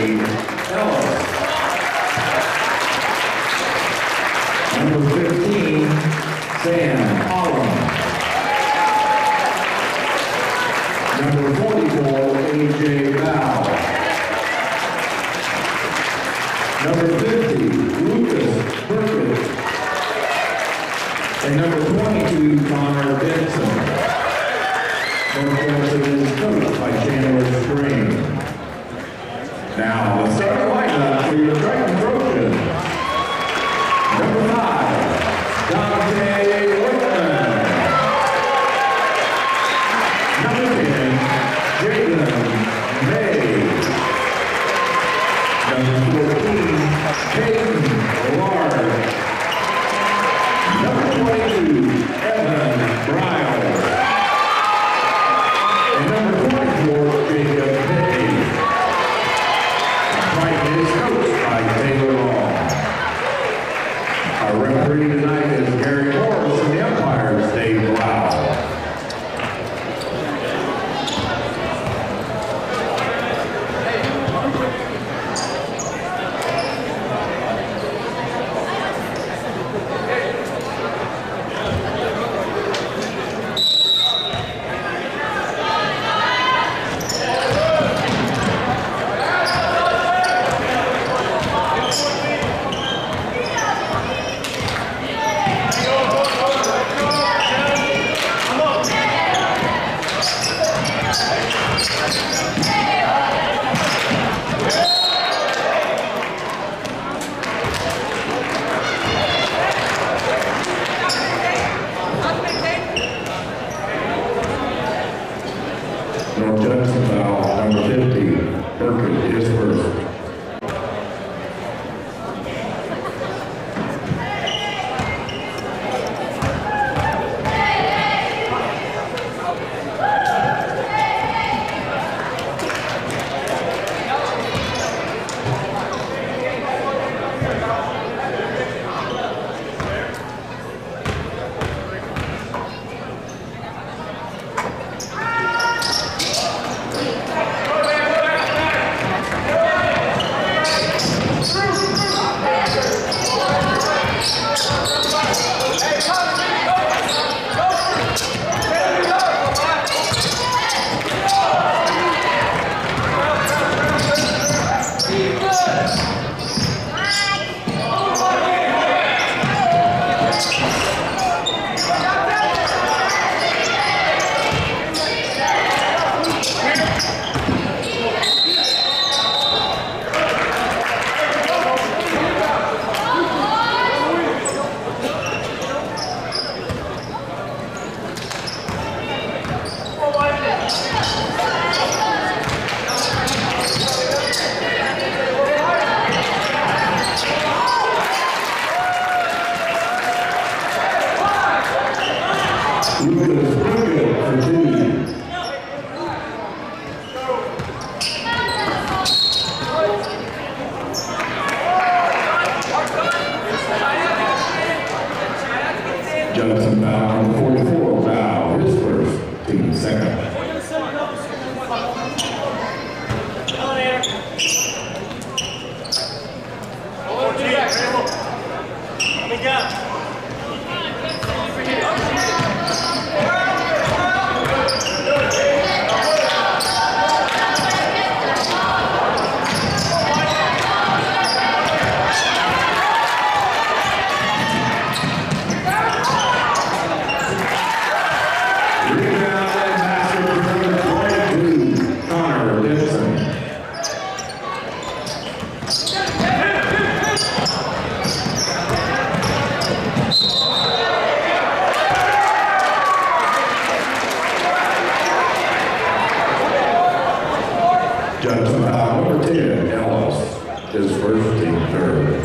Number 15, Sam Holland. Number 44, A.J. Val. Number 50, Lucas Burkett. And number 22, Connor Benson. Northwestern is coached by Chandler Spring. Now, let's start the lineup for your Triton Trojans. Number 5, Dante Whitman. Number 10, Jalen May. Number 14, Peyton Lard. Number 22, Evan Bryles. And number 24, Jacob Pitney. Triton is coached by Taylor Long. Our referee tonight is Gary Morris and the umpires Dave Blau. North Judson foul, number 50, Burkett is first. Judson foul, number 44, foul, his first, team second. Judson foul, number 10, Ellis, his first, team third.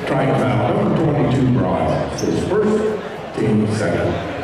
Triton foul, number 22, Brian. His first, team second.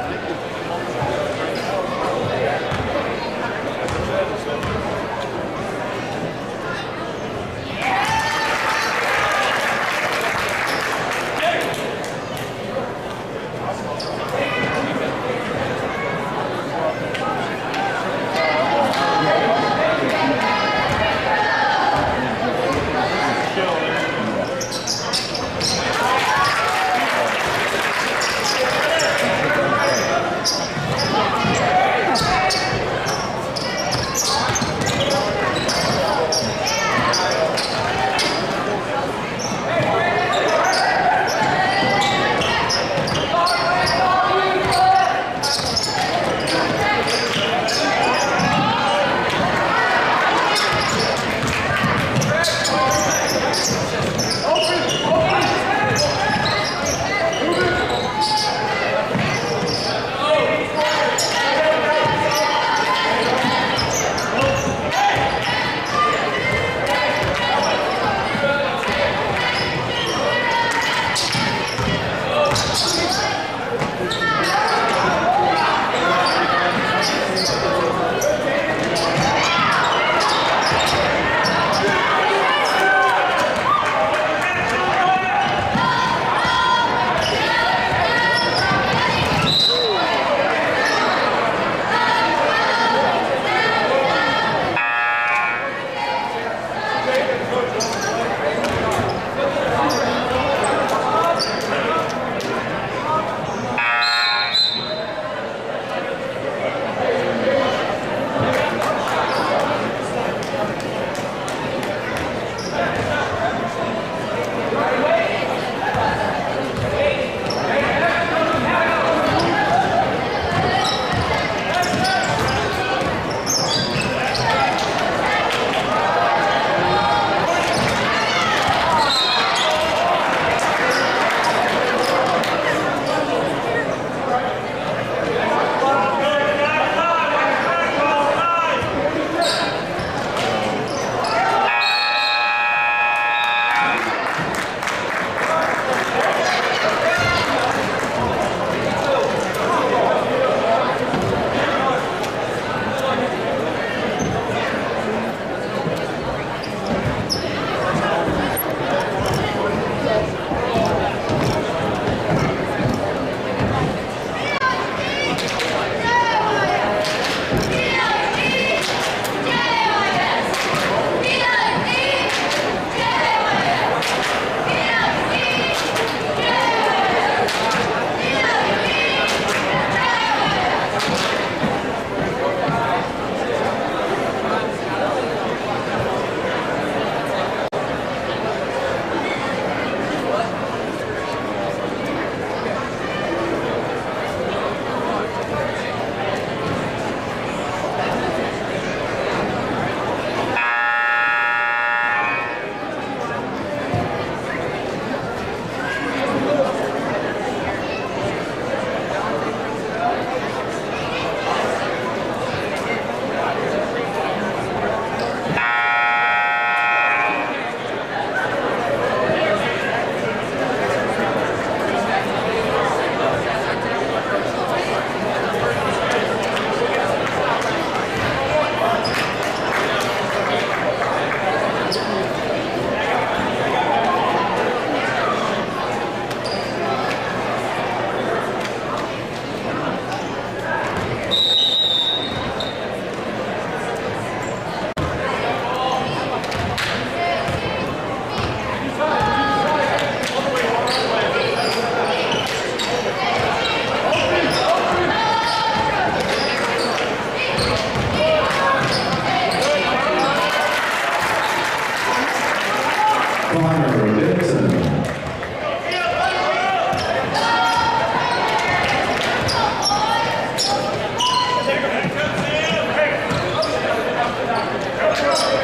Judson.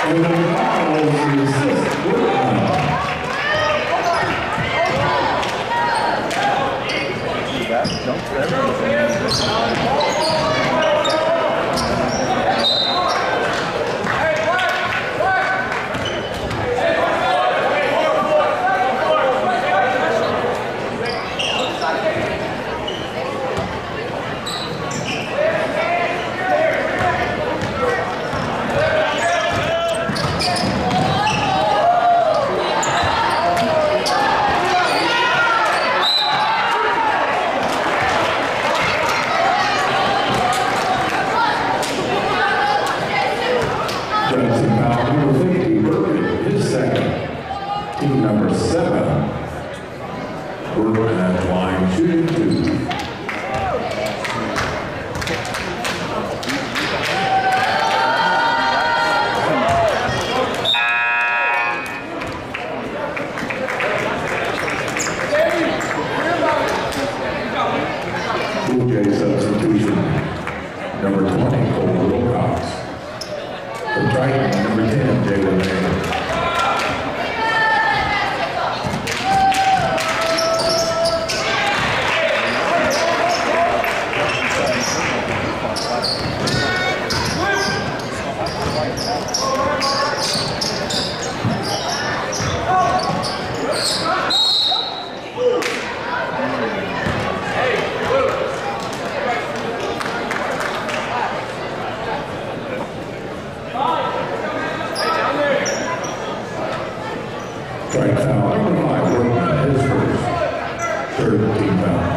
And the foul is the assist. Judson foul number 50, Bergen, his second. Team number 7. Bergen at line shooting 2. Substitution, number 20, Cole Wilcox. For Triton, number 10, Jay Lemler. Triton foul number 5, Orion, his first. Third team foul.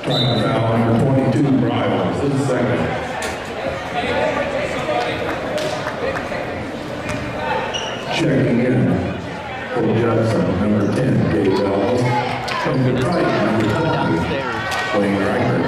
Triton foul number 22, Briles, his second. Checking in for Judson, number 10, Gabe Ellis. From the Triton, number 20, Wayne Reichert.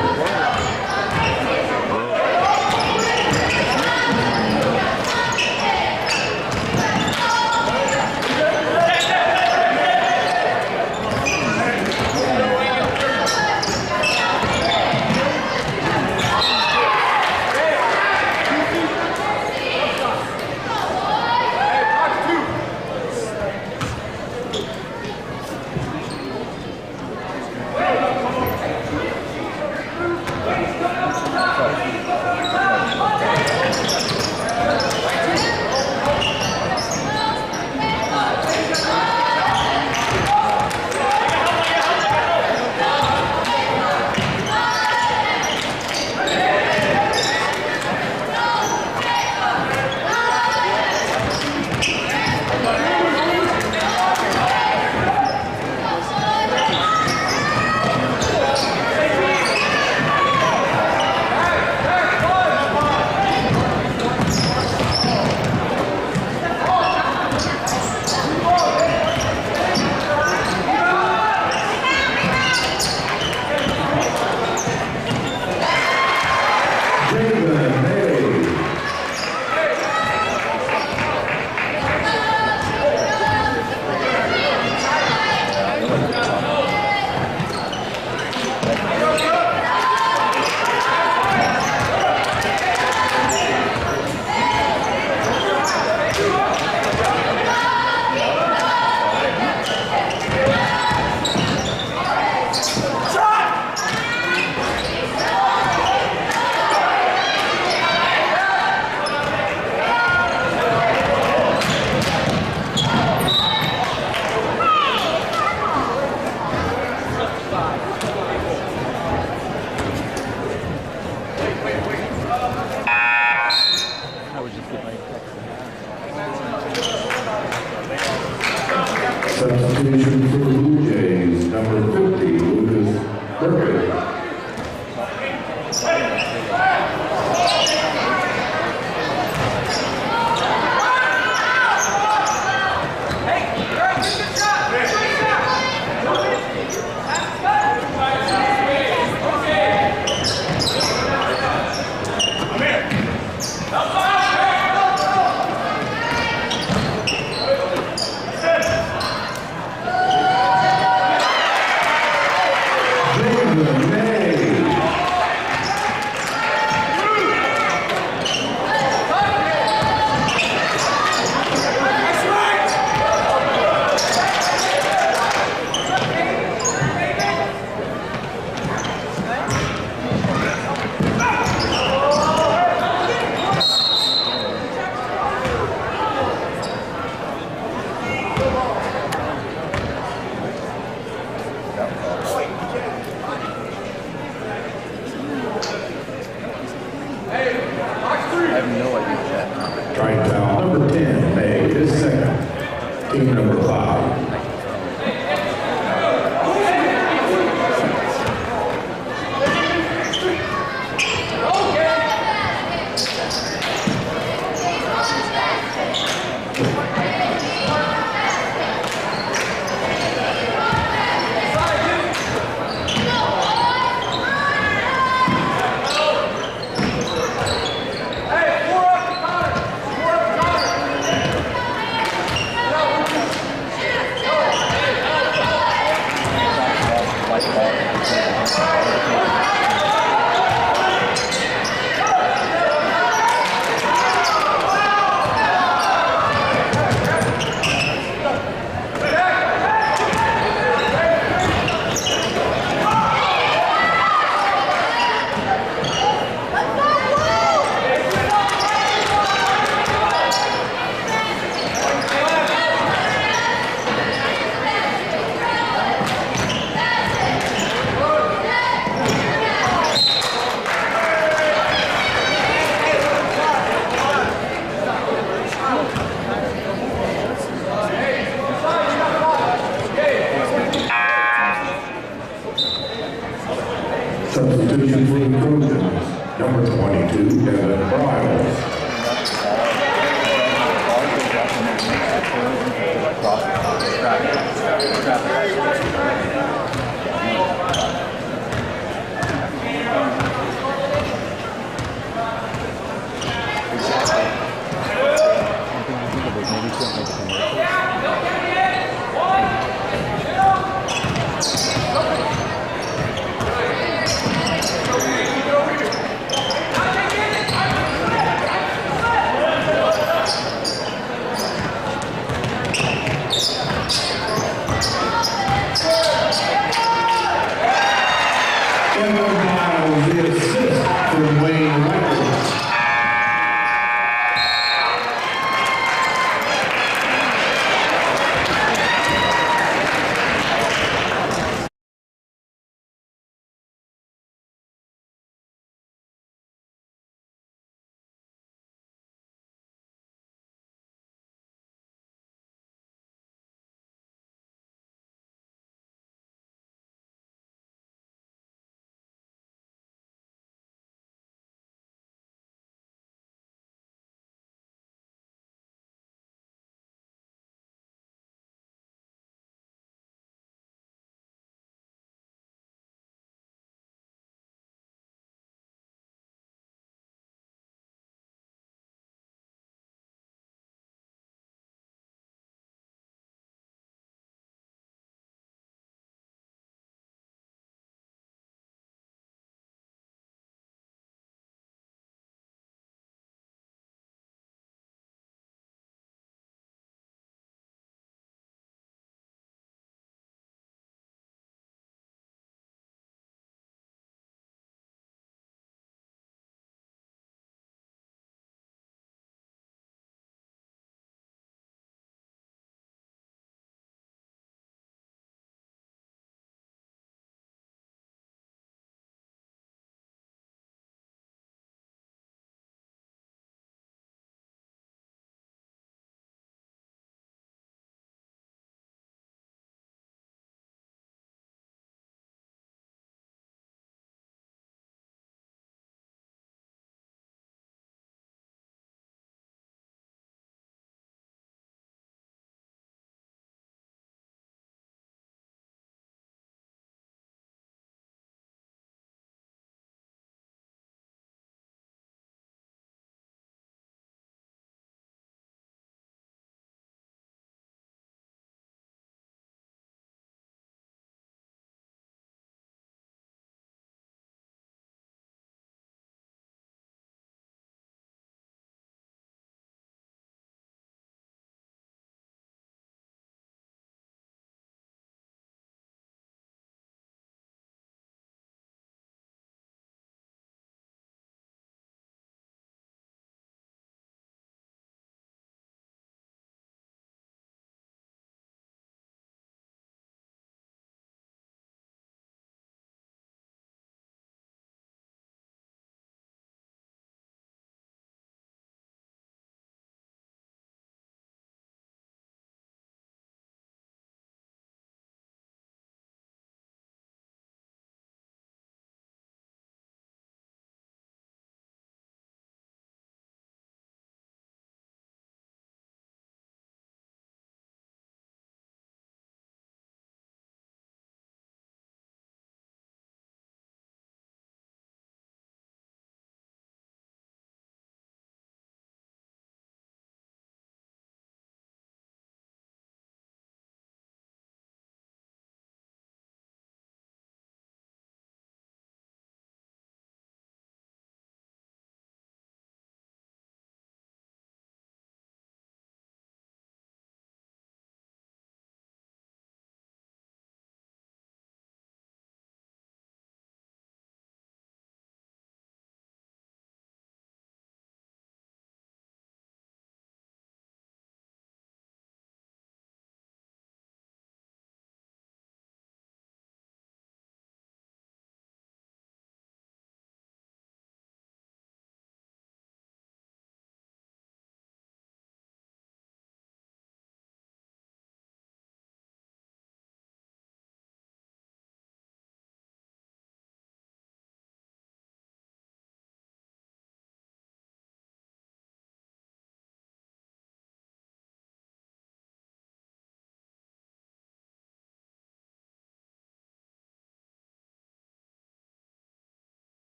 Substitution for the Trojans, number 22, Devin Bryles.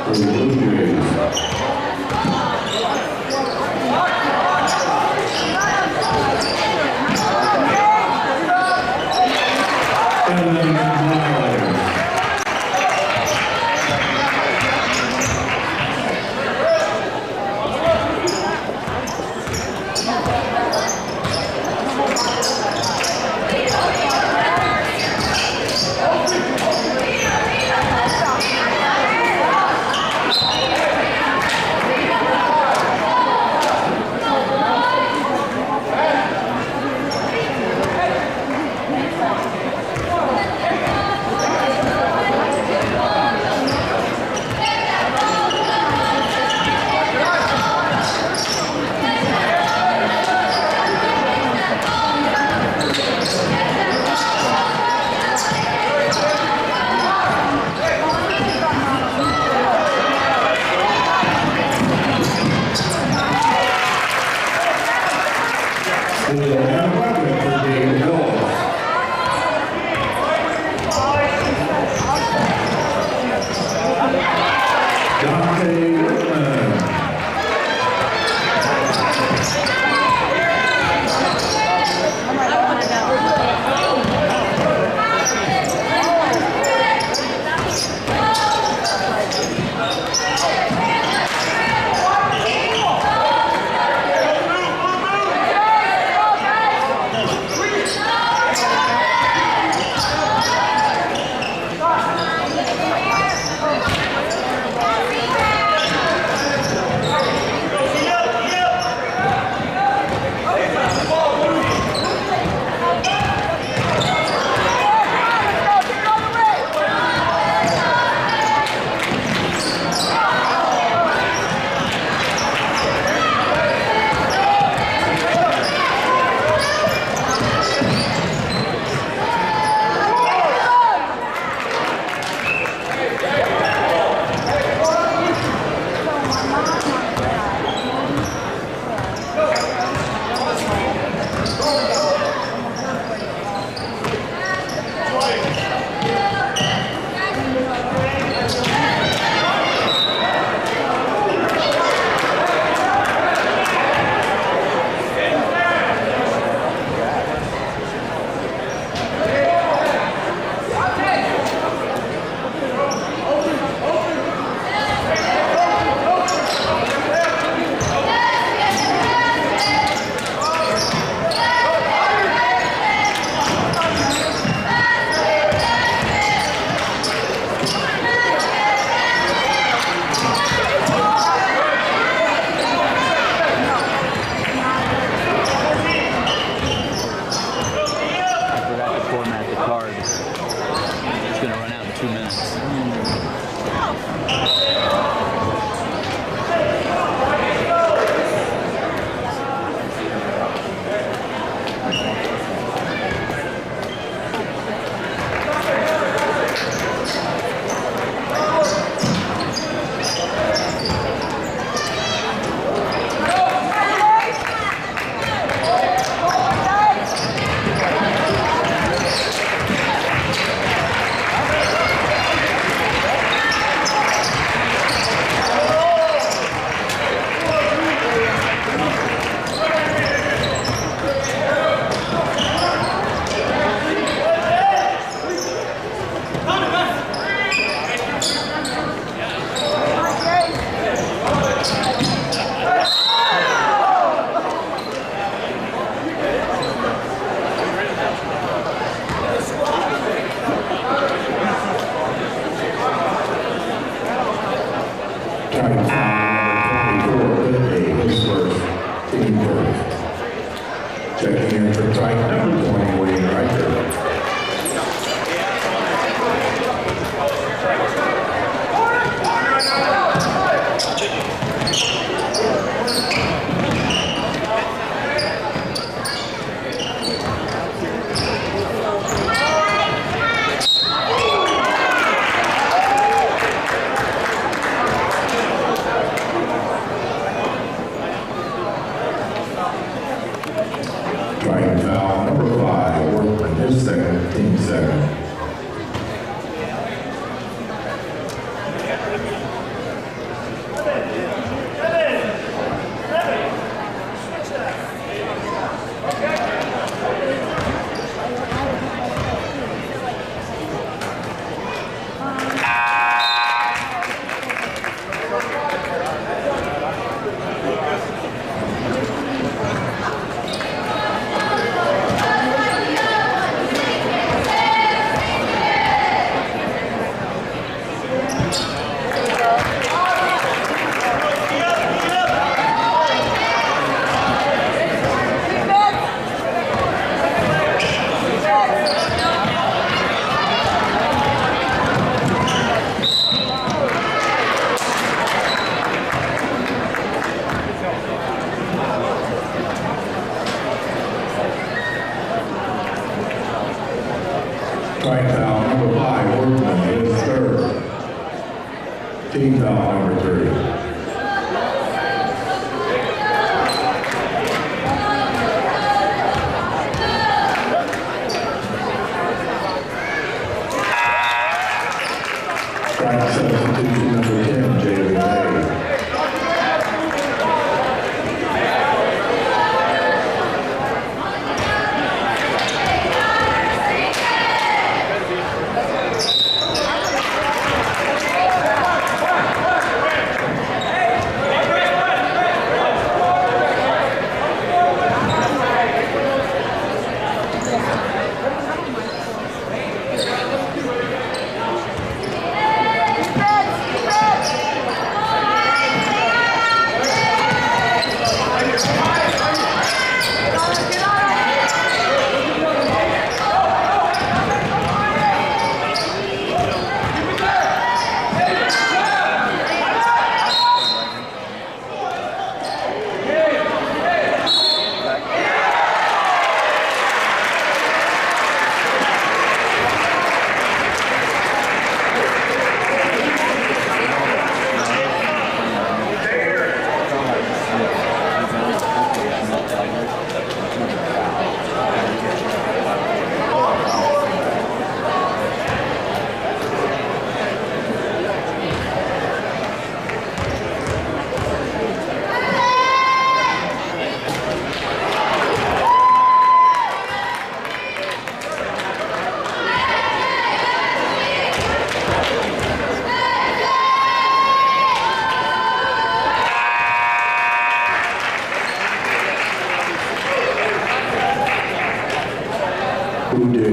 for the Blue Jays. Checking in for Triton, number 20, Wayne Riker. Triton foul number 5, Workman, his second, team second. Strike foul number 5, Workman, is third. Team foul number 3. Substitution number 10, Jalen.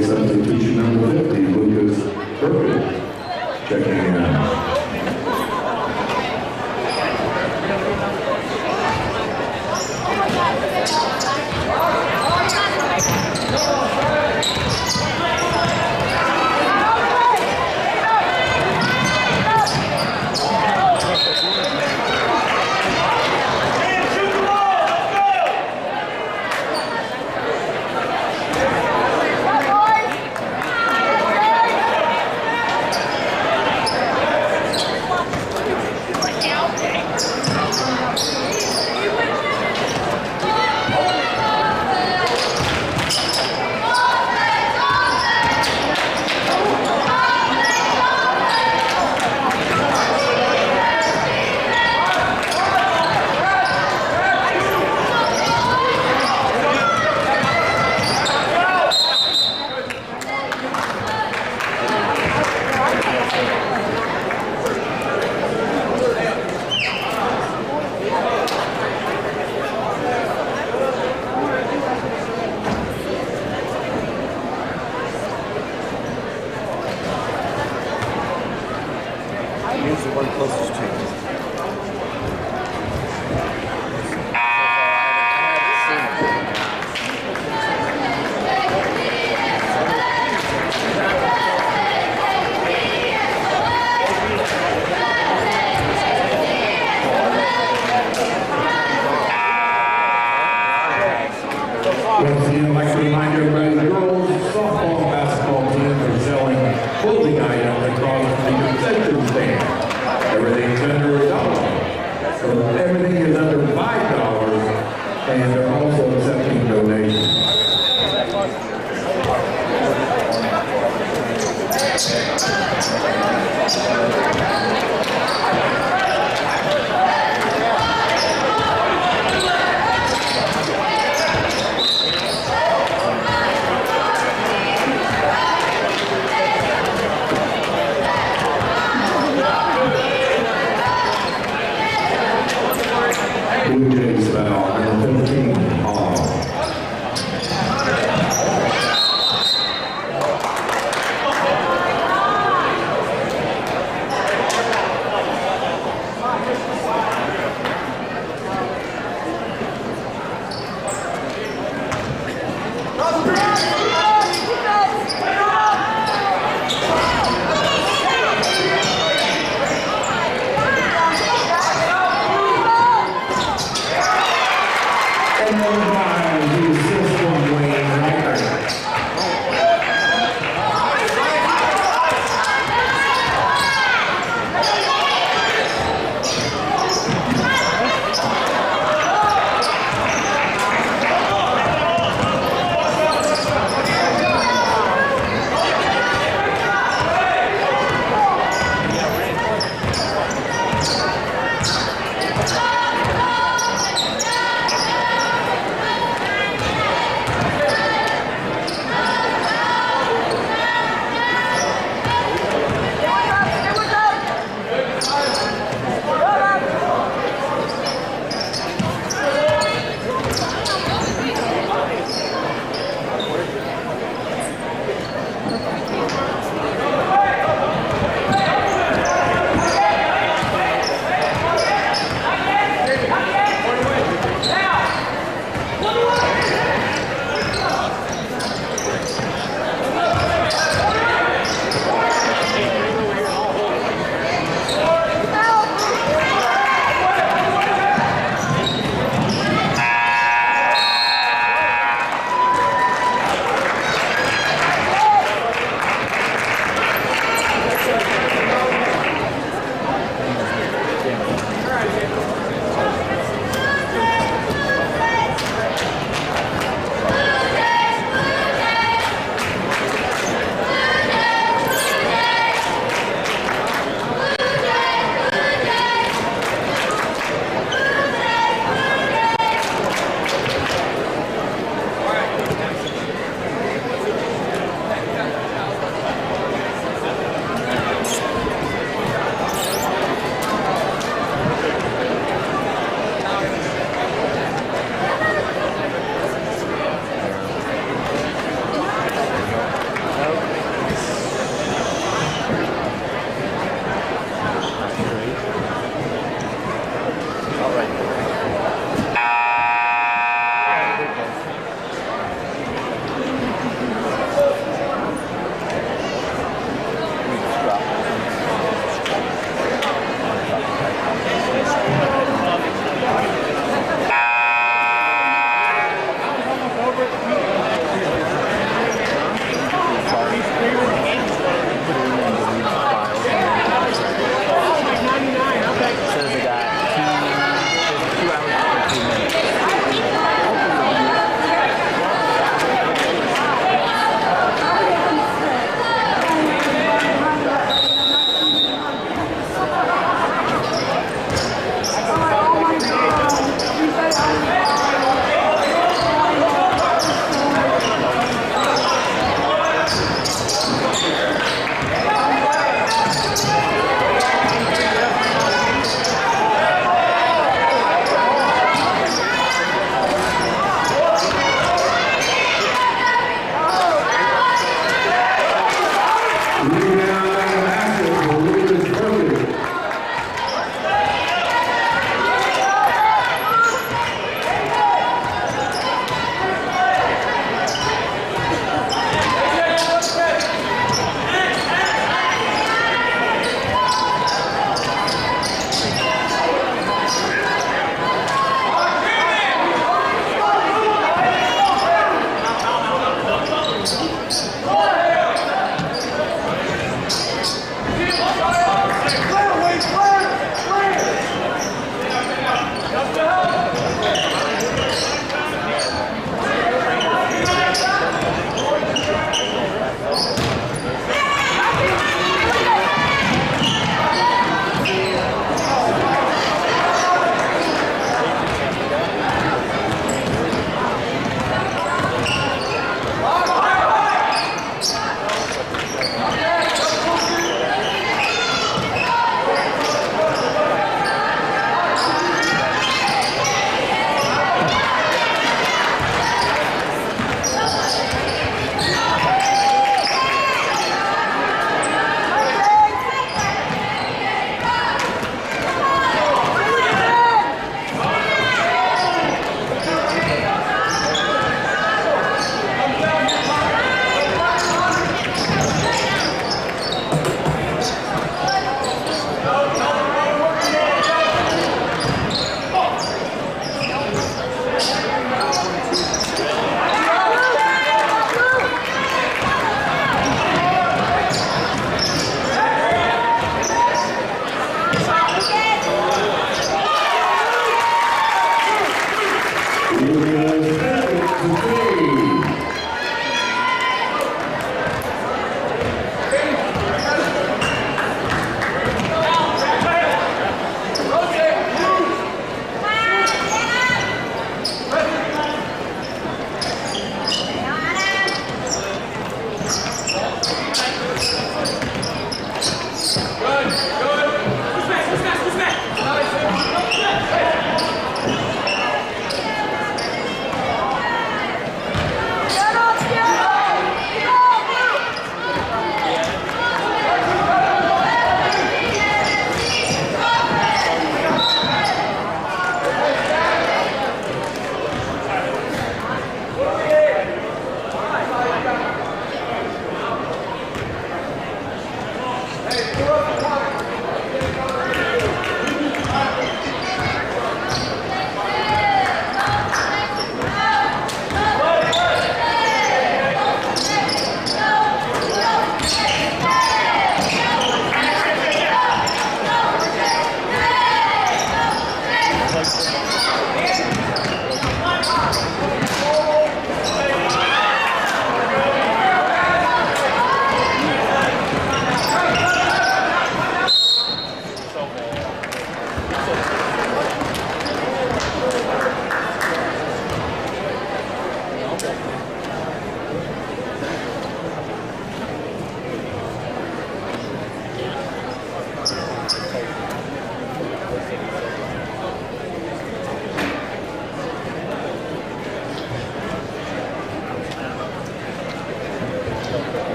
Substitution number 50, Lucas Burkett, checking in. Once again, I'd like to remind everybody the girls' softball and basketball teams are selling clothing items across the concession stand. Everything's under $1. So everything is under $5, and they're also accepting donations. Blue Jays foul number 15, Hall.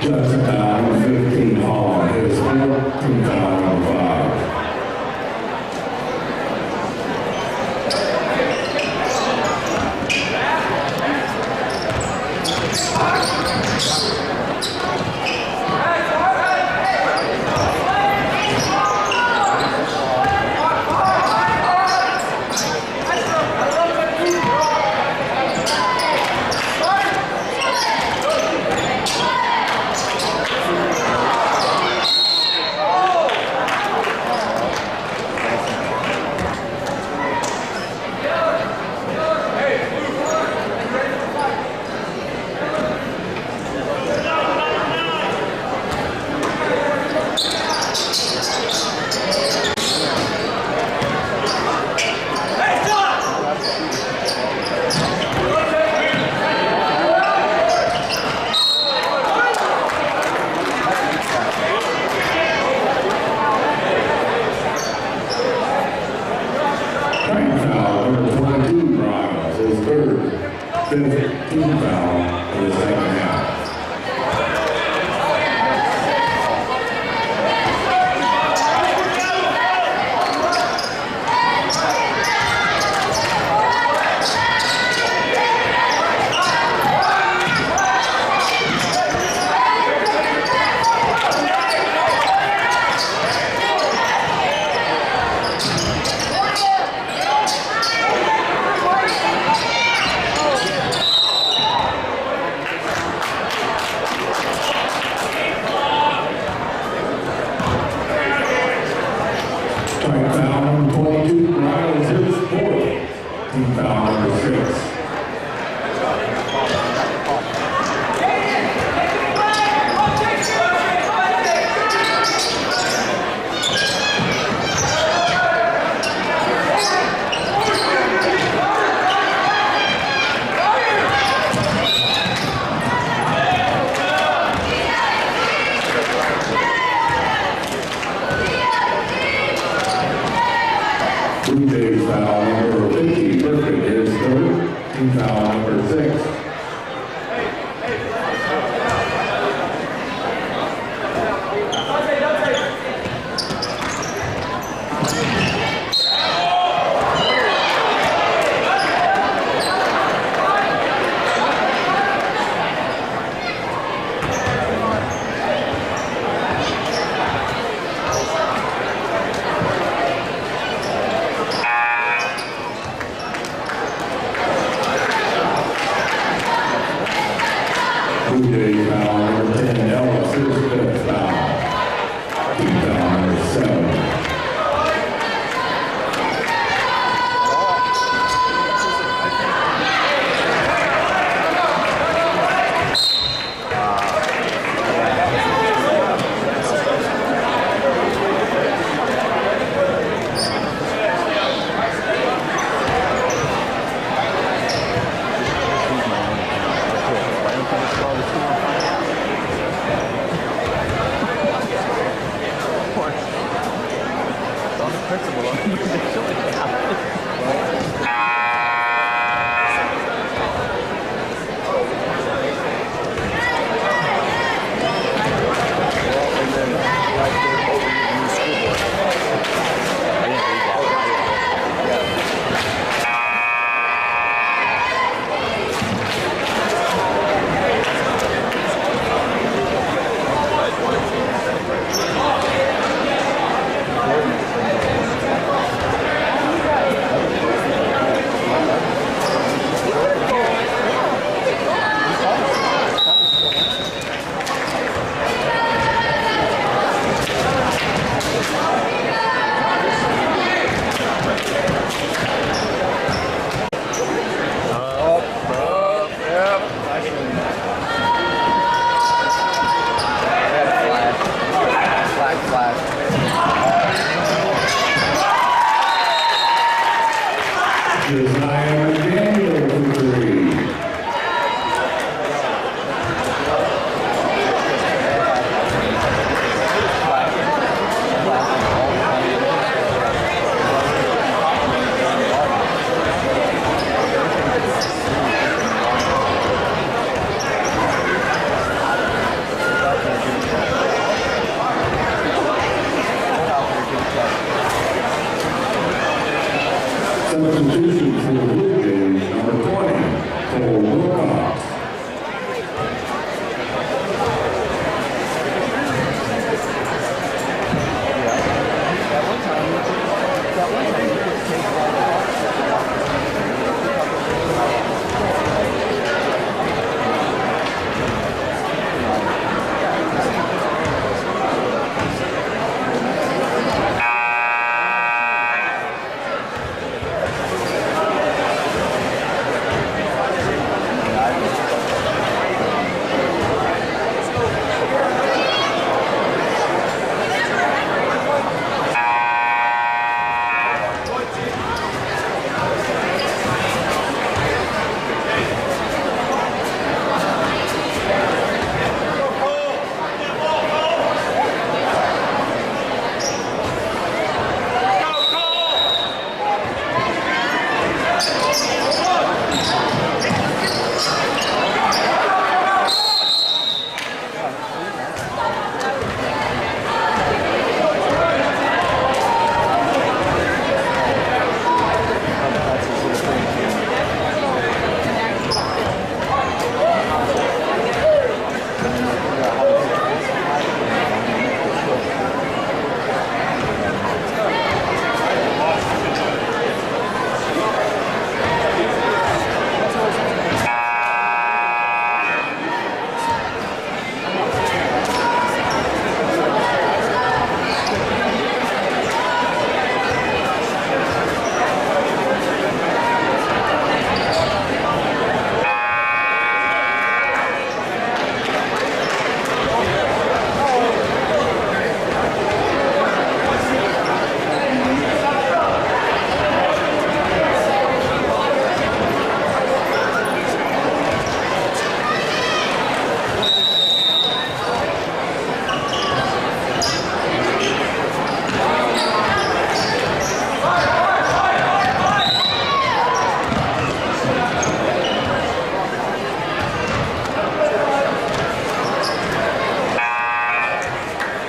Judson number 15, Holland, his 14th foul number 5. Team foul in the second half.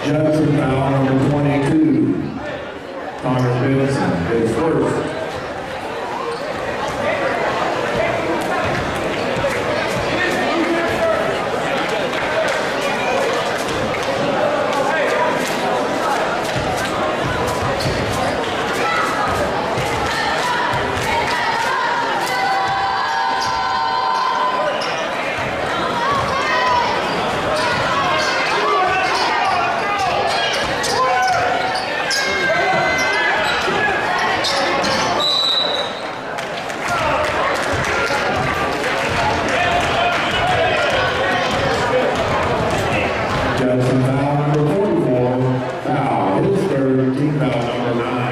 Judson, foul number 22. Thomas Benson is first. Judson, foul number 44. Foul, his third, team foul number 9.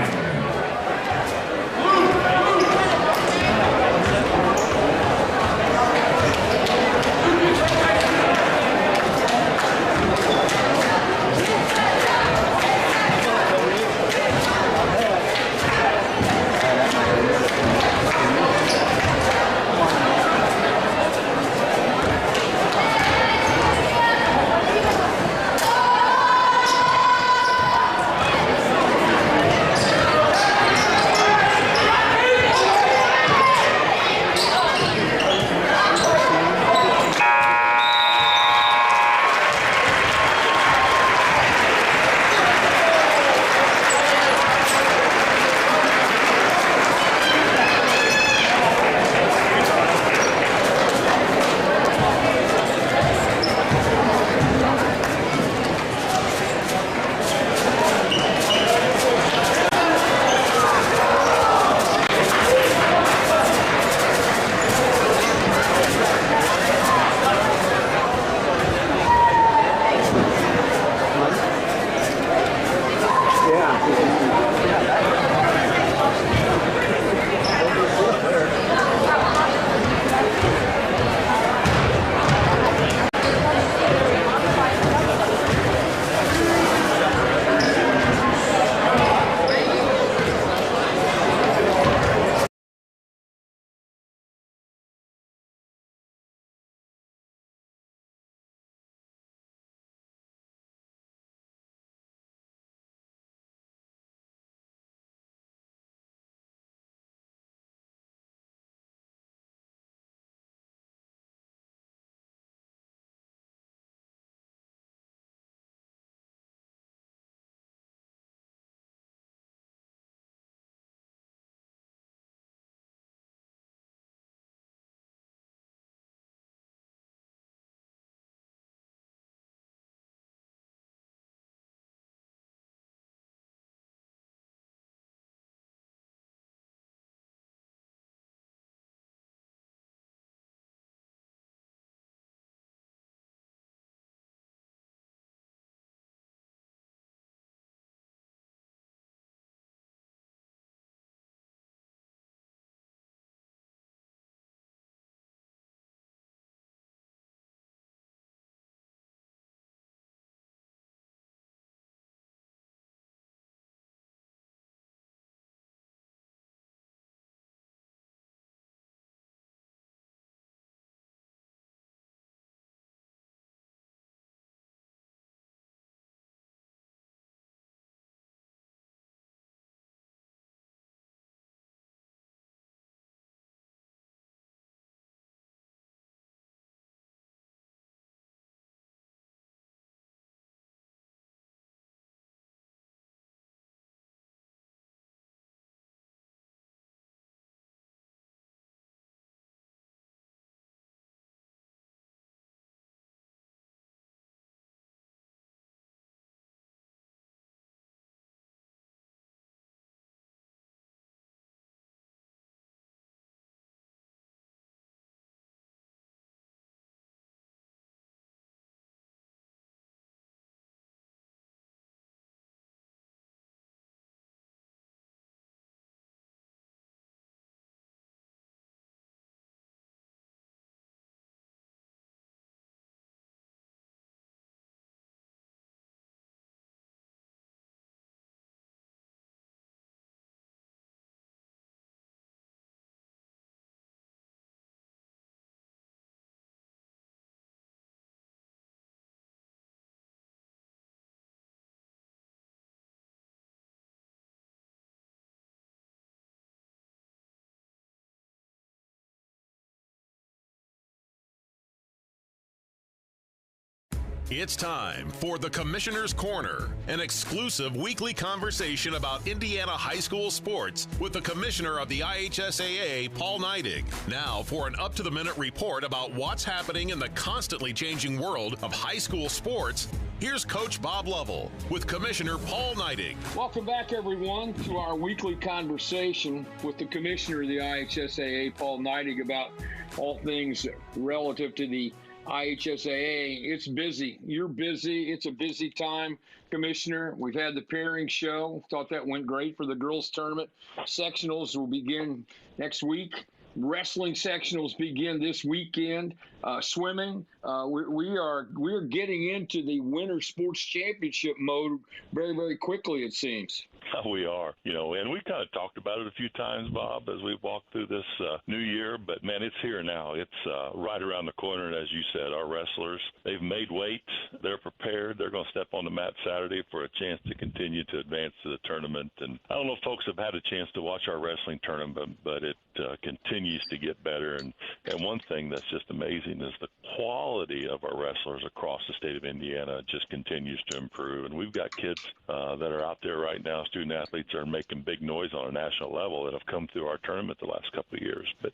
It's time for the Commissioner's Corner, an exclusive weekly conversation about Indiana high school sports with the Commissioner of the IHSAA, Paul Neidig. Now for an up-to-the-minute report about what's happening in the constantly changing world of high school sports, here's Coach Bob Lovell with Commissioner Paul Neidig. Welcome back, everyone, to our weekly conversation with the Commissioner of the IHSAA, Paul Neidig, about all things relative to the IHSAA. It's busy. You're busy. It's a busy time, Commissioner. We've had the pairing show. Thought that went great for the girls' tournament. Sectionals will begin next week. Wrestling sectionals begin this weekend. Swimming. We're getting into the winter sports championship mode very, very quickly, it seems. We are, and we kind of talked about it a few times, Bob, as we walked through this new year. But, man, it's here now. It's right around the corner. And as you said, our wrestlers, they've made weight. They're prepared. They're going to step on the mat Saturday for a chance to continue to advance to the tournament. And I don't know if folks have had a chance to watch our wrestling tournament, but it continues to get better. And one thing that's just amazing is the quality of our wrestlers across the state of Indiana just continues to improve. And we've got kids that are out there right now, student athletes are making big noise on a national level that have come through our tournament the last couple of years. But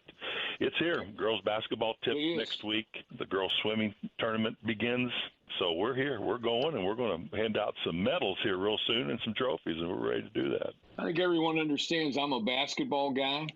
it's here. Girls basketball tips next week. The girls swimming tournament begins. So we're here. We're going, and we're going to hand out some medals here real soon and some trophies, and we're ready to do that. I think everyone understands I'm a basketball guy.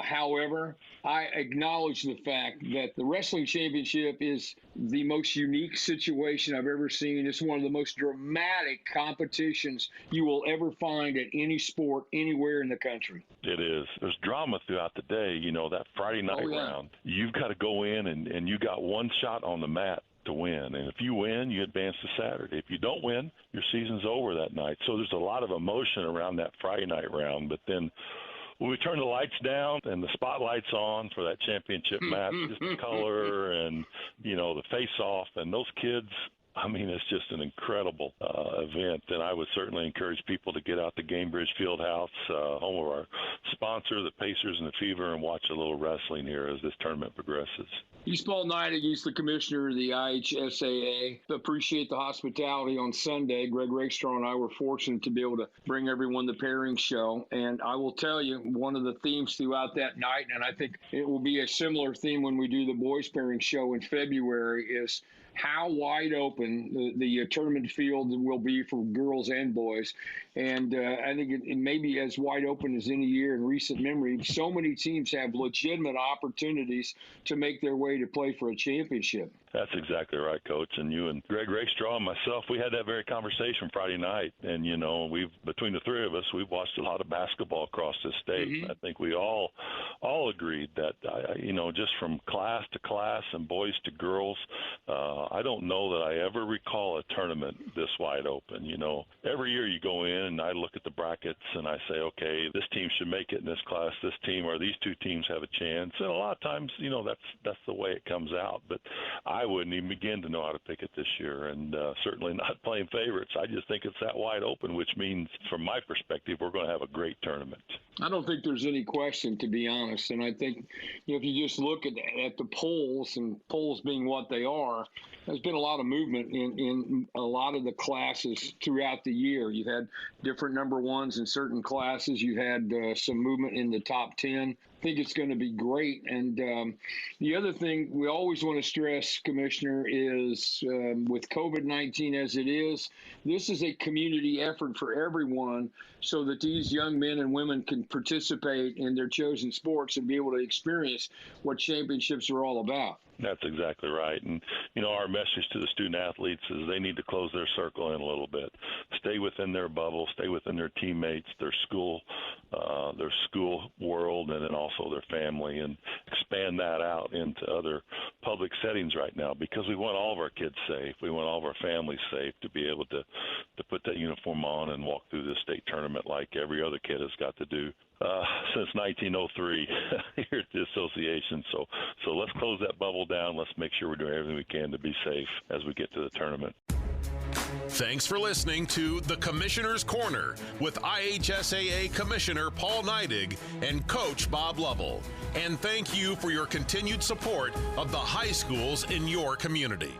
However, I acknowledge the fact that the wrestling championship is the most unique situation I've ever seen. It's one of the most dramatic competitions you will ever find at any sport anywhere in the country. It is. There's drama throughout the day. That Friday night round, you've got to go in and you got one shot on the mat to win. And if you win, you advance to Saturday. If you don't win, your season's over that night. So there's a lot of emotion around that Friday night round. But then when we turn the lights down and the spotlight's on for that championship match, just the color and, the face-off and those kids, I mean, it's just an incredible event, and I would certainly encourage people to get out to Gamebridge Fieldhouse, home of our sponsor, the Pacers and the Fever, and watch a little wrestling here as this tournament progresses. He's Paul Neidig. He's the commissioner of the IHSAA. Appreciate the hospitality on Sunday. Greg Rakestraw and I were fortunate to be able to bring everyone the pairing show. And I will tell you, one of the themes throughout that night, and I think it will be a similar theme when we do the boys pairing show in February, is how wide open the tournament field will be for girls and boys. And I think it may be as wide open as any year in recent memory. So many teams have legitimate opportunities to make their way to play for a championship. That's exactly right, Coach. And you and Greg Rakestraw and myself, we had that very conversation Friday night. And, we've, between the three of us, we've watched a lot of basketball across this state. Mm-hmm. I think we all agreed that, just from class to class and boys to girls, I don't know that I ever recall a tournament this wide open. Every year you go in and I look at the brackets and I say, okay, this team should make it in this class, this team, or these two teams have a chance. And a lot of times, that's the way it comes out. But I wouldn't even begin to know how to pick it this year, and certainly not playing favorites. I just think it's that wide open, which means, from my perspective, we're going to have a great tournament. I don't think there's any question, to be honest. And I think if you just look at the polls, and polls being what they are, there's been a lot of movement in a lot of the classes throughout the year. You've had different number ones in certain classes. You had some movement in the top 10. I think it's going to be great. And the other thing we always want to stress, Commissioner, is with COVID-19 as it is, this is a community effort for everyone so that these young men and women can participate in their chosen sports and be able to experience what championships are all about. That's exactly right. And, our message to the student athletes is they need to close their circle in a little bit. Stay within their bubble, stay within their teammates, their school world, and then also their family, and expand that out into other public settings right now, because we want all of our kids safe. We want all of our families safe to be able to put that uniform on and walk through this state tournament like every other kid has got to do since 1903 here at the association. So let's close that bubble down. Let's make sure we're doing everything we can to be safe as we get to the tournament. Thanks for listening to The Commissioner's Corner with IHSAA Commissioner Paul Neidig and Coach Bob Lovell. And thank you for your continued support of the high schools in your community.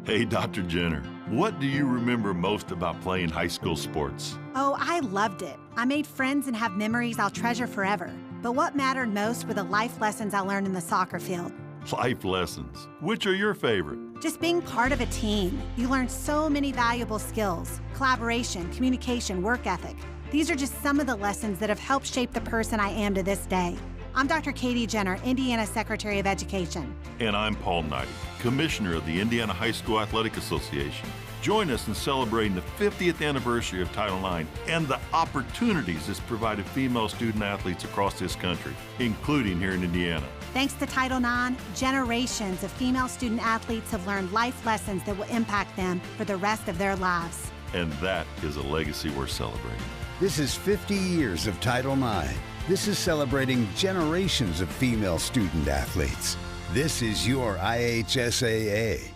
Hey, Dr. Jenner, what do you remember most about playing high school sports? Oh, I loved it. I made friends and have memories I'll treasure forever. But what mattered most were the life lessons I learned in the soccer field. Life lessons. Which are your favorite? Just being part of a team. You learn so many valuable skills: collaboration, communication, work ethic. These are just some of the lessons that have helped shape the person I am to this day. I'm Dr. Katie Jenner, Indiana Secretary of Education. And I'm Paul Neidig, Commissioner of the Indiana High School Athletic Association. Join us in celebrating the 50th anniversary of Title IX and the opportunities it's provided female student athletes across this country, including here in Indiana. Thanks to Title IX, generations of female student athletes have learned life lessons that will impact them for the rest of their lives. And that is a legacy we're celebrating. This is 50 years of Title IX. This is celebrating generations of female student athletes. This is your IHSAA.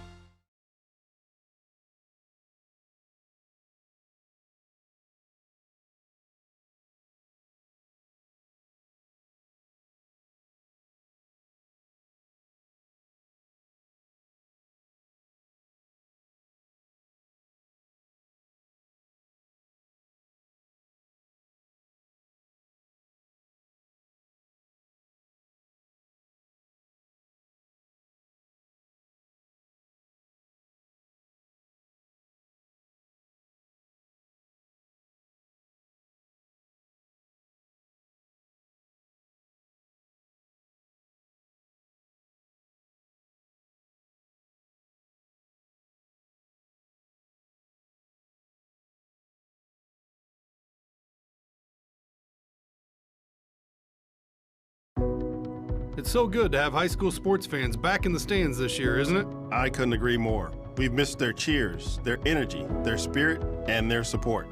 It's so good to have high school sports fans back in the stands this year, isn't it? I couldn't agree more. We've missed their cheers, their energy, their spirit, and their support.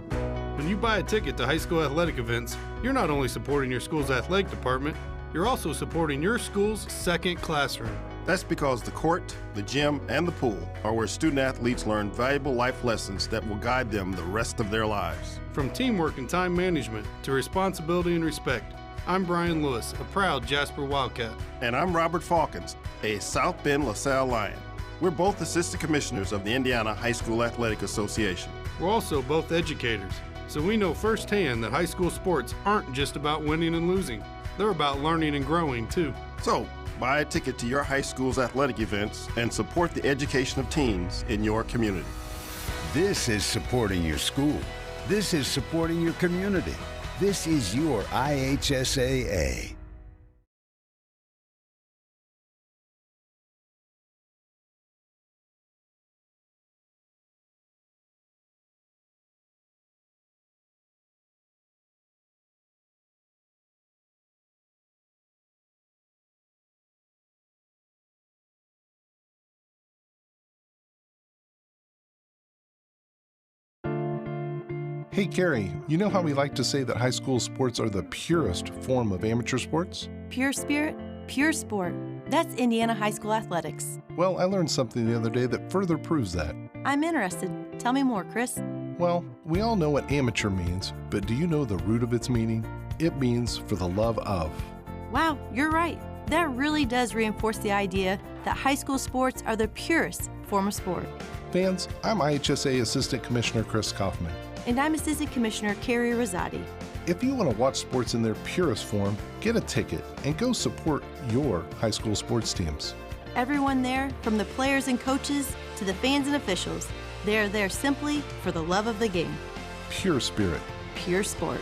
When you buy a ticket to high school athletic events, you're not only supporting your school's athletic department, you're also supporting your school's second classroom. That's because the court, the gym, and the pool are where student athletes learn valuable life lessons that will guide them the rest of their lives. From teamwork and time management to responsibility and respect, I'm Brian Lewis, a proud Jasper Wildcat. And I'm Robert Falkins, a South Bend LaSalle Lion. We're both assistant commissioners of the Indiana High School Athletic Association. We're also both educators, so we know firsthand that high school sports aren't just about winning and losing. They're about learning and growing, too. So, buy a ticket to your high school's athletic events and support the education of teens in your community. This is supporting your school. This is supporting your community. This is your IHSAA. Hey Carrie, you know how we like to say that high school sports are the purest form of amateur sports? Pure spirit, pure sport. That's Indiana high school athletics. Well, I learned something the other day that further proves that. I'm interested. Tell me more, Chris. Well, we all know what amateur means, but do you know the root of its meaning? It means for the love of. Wow, you're right. That really does reinforce the idea that high school sports are the purest form of sport. Fans, I'm IHSA Assistant Commissioner Chris Kaufman. And I'm Assistant Commissioner Carrie Rosati. If you want to watch sports in their purest form, get a ticket and go support your high school sports teams. Everyone there, from the players and coaches to the fans and officials, they're there simply for the love of the game. Pure spirit. Pure sport.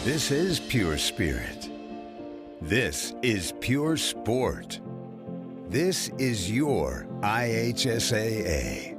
This is pure spirit. This is pure sport. This is your IHSAA.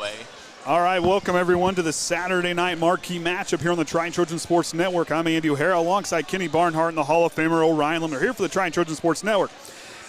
way. All right, welcome everyone to the Saturday night marquee matchup here on the Triton Trojan Sports Network. I'm Andy O'Hara alongside Kenny Barnhart and the Hall of Famer Orion Lemler here for the Triton Trojan Sports Network.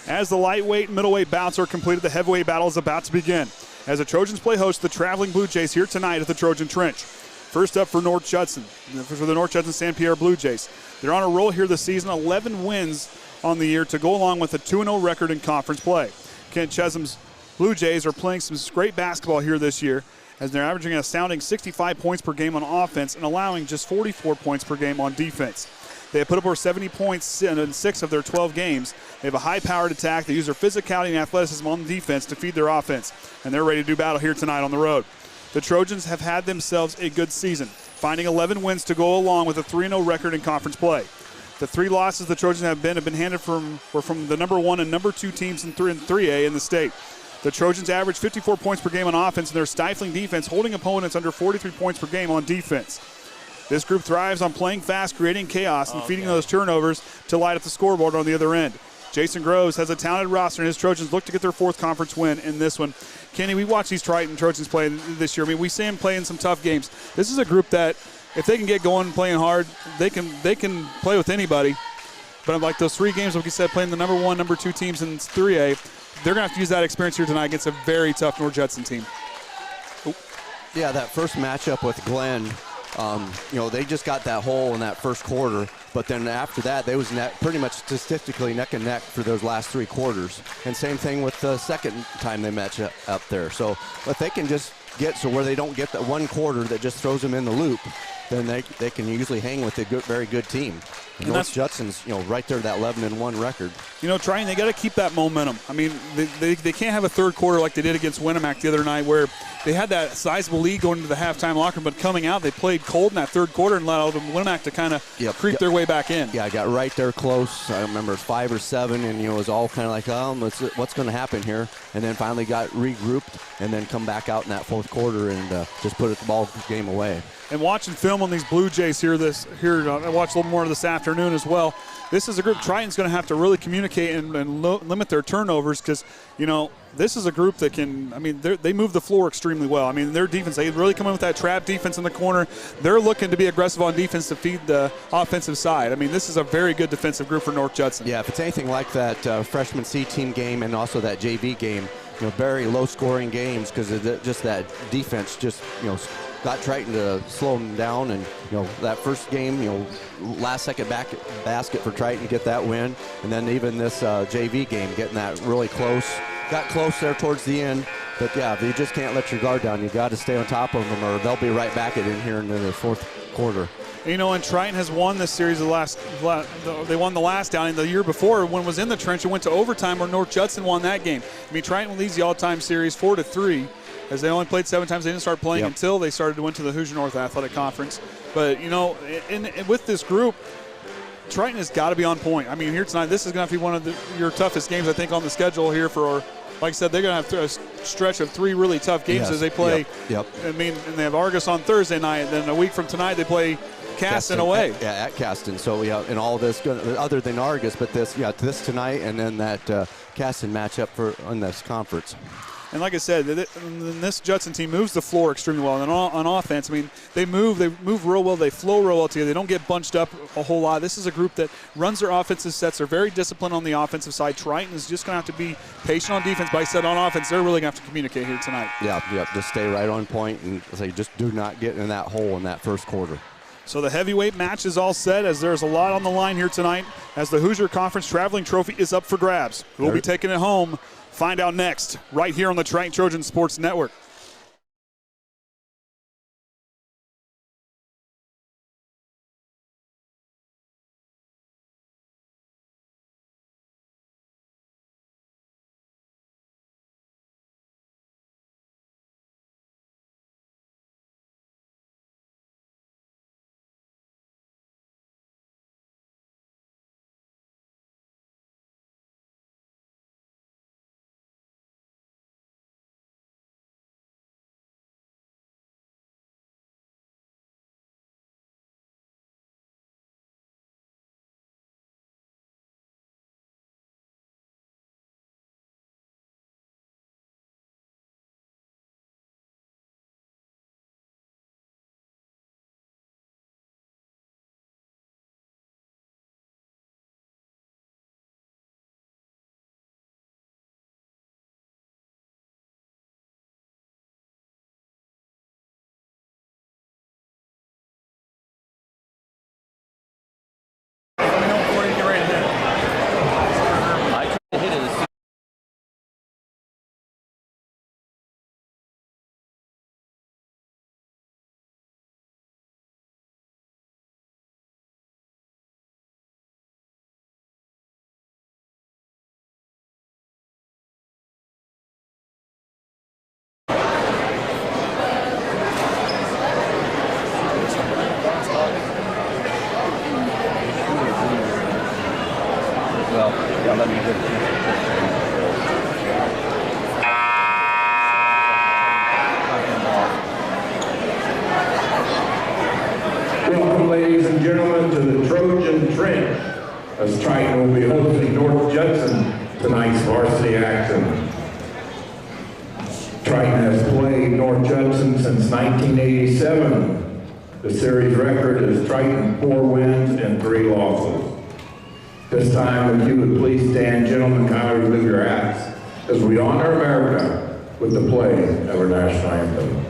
As the lightweight and middleweight bouts are completed, the heavyweight battle is about to begin. As the Trojans play host to the traveling Blue Jays here tonight at the Trojan Trench. First up for North Judson, for the North Judson St. Pierre Blue Jays. They're on a roll here this season, 11 wins on the year to go along with a 2-0 record in conference play. Kent Chesum's Blue Jays are playing some great basketball here this year, as they're averaging an astounding 65 points per game on offense and allowing just 44 points per game on defense. They have put up over 70 points in 6 of their 12 games. They have a high-powered attack. They use their physicality and athleticism on the defense to feed their offense, and they're ready to do battle here tonight on the road. The Trojans have had themselves a good season, finding 11 wins to go along with a 3-0 record in conference play. The 3 losses the Trojans have been handed from the number 1 and number 2 teams in 3A in the state. The Trojans average 54 points per game on offense, and their stifling defense holding opponents under 43 points per game on defense. This group thrives on playing fast, creating chaos, and feeding those turnovers to light up the scoreboard on the other end. Jason Groves has a talented roster, and his Trojans look to get their 4th conference win in this one. Kenny, we watch these Triton Trojans play this year. I mean, we see them play in some tough games. This is a group that, if they can get going and playing hard, they can play with anybody. But like those 3 games, like you said, playing the number 1, number 2 teams in 3A, they're going to have to use that experience here tonight against a very tough North Judson team. Yeah, that first matchup with Glenn, they just got that hole in that first quarter, but then after that, they was pretty much statistically neck and neck for those last 3 quarters. And same thing with the second time they match up there. So if they can just get so where they don't get that 1 quarter that just throws them in the loop, then they can usually hang with a very good team. And North Judson's, right there, that 11-1 record. Triton, they got to keep that momentum. I mean, they can't have a third quarter like they did against Winnemac the other night, where they had that sizable lead going into the halftime locker room, but coming out, they played cold in that third quarter and allowed Winnemac to kind of creep their way back in. Yeah, I got right there close. I remember 5 or 7, and it was all kind of like, what's going to happen here? And then finally got regrouped, and then come back out in that 4th quarter and just put the ball game away. And watching film on these Blue Jays I watched a little more this afternoon as well. This is a group Triton's going to have to really communicate and limit their turnovers, because, this is a group that can, they move the floor extremely well. Their defense, they really come in with that trap defense in the corner. They're looking to be aggressive on defense to feed the offensive side. This is a very good defensive group for North Judson. Yeah, if it's anything like that freshman C team game and also that JV game, very low-scoring games, because just that defense got Triton to slow them down, and that first game, last-second basket for Triton to get that win, and then even this JV game getting that really close. Got close there towards the end, but yeah, you just can't let your guard down. You got to stay on top of them, or they'll be right back at in here in the 4th quarter. And Triton has won this series they won the last outing. The year before, when it was in the trench, it went to overtime where North Judson won that game. Triton leads the all-time series 4-3, as they only played 7 times. They didn't start playing until they went to the Hoosier North Athletic Conference. But, with this group, Triton has got to be on point. Here tonight, this is going to have to be one of your toughest games, I think, on the schedule here for, like I said, they're going to have a stretch of 3 really tough games as they play. Yep. And they have Argus on Thursday night, and then a week from tonight they play Caston away. At Caston. So, and all this, other than Argus, but this tonight, and then that Caston matchup in this conference. And like I said, this Judson team moves the floor extremely well. And on offense, they move real well. They flow real well together. They don't get bunched up a whole lot. This is a group that runs their offensive sets. They're very disciplined on the offensive side. Triton is just going to have to be patient on defense. But I said on offense, they're really going to have to communicate here tonight. Yeah, just stay right on point and just do not get in that hole in that first quarter. So the heavyweight match is all set, as there's a lot on the line here tonight, as the Hoosier Conference Traveling Trophy is up for grabs. Who will be taking it home? Find out next, right here on the Triton Trojan Sports Network. Triton has played North Judson since 1987. The series record is Triton 4 wins and 3 losses. This time, if you would please stand, gentlemen, kindly remove your hats as we honor America with the play of our national anthem.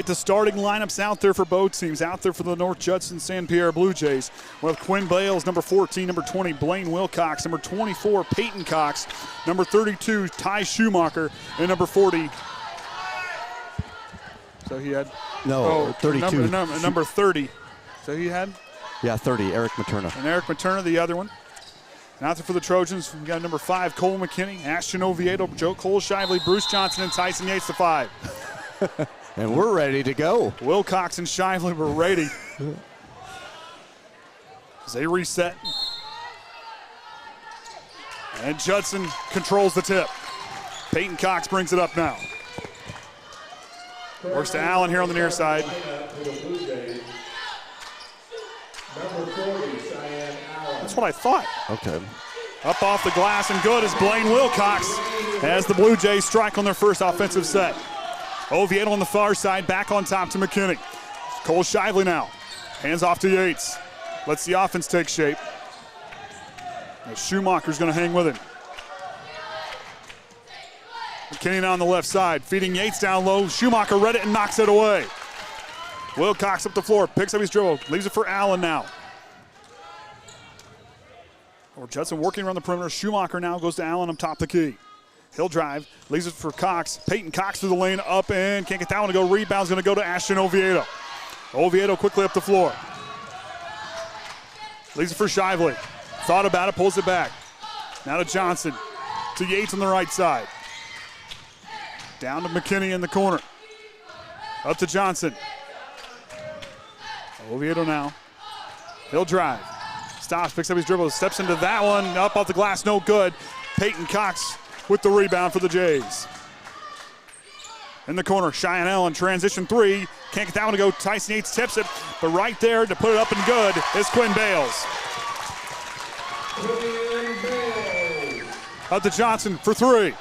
The starting lineups out there for both teams. Out there for the North Judson San Pierre Blue Jays. With Quinn Bales, number 14, number 20, Blaine Wilcox, number 24, Peyton Cox, number 32, Ty Schumacher, and number 40. So he had? No, 32. Number 30. So he had? Yeah, 30, Eric Materna. And Eric Materna, the other one. And out there for the Trojans, we got number 5, Cole McKinney, Ashton Oviedo, Joe Cole Shively, Bruce Johnson, and Tyson Yates, the 5. And we're ready to go. Wilcox and Shively were ready. As they reset. And Judson controls the tip. Peyton Cox brings it up now. Works to Allen here on the near side. That's what I thought. Okay. Up off the glass and good is Blaine Wilcox as the Blue Jays strike on their first offensive set. Oviedo on the far side, back on top to McKinney. Cole Shively now. Hands off to Yates. Lets the offense take shape. Now Schumacher's going to hang with him. McKinney now on the left side, feeding Yates down low. Schumacher read it and knocks it away. Wilcox up the floor, picks up his dribble, leaves it for Allen now. Or Judson working around the perimeter. Schumacher now goes to Allen up top the key. He'll drive, leaves it for Cox. Peyton Cox through the lane, up and can't get that one to go. Rebound's going to go to Ashton Oviedo. Oviedo quickly up the floor. Leaves it for Shively. Thought about it, pulls it back. Now to Johnson. To Yates on the right side. Down to McKinney in the corner. Up to Johnson. Oviedo now. He'll drive. Stops, picks up his dribble, steps into that one. Up off the glass, no good. Peyton Cox with the rebound for the Jays. In the corner, Cheyenne Allen, transition three. Can't get that one to go. Tyson Yates tips it, but right there to put it up and good is Quinn Bales. Up to Johnson for three.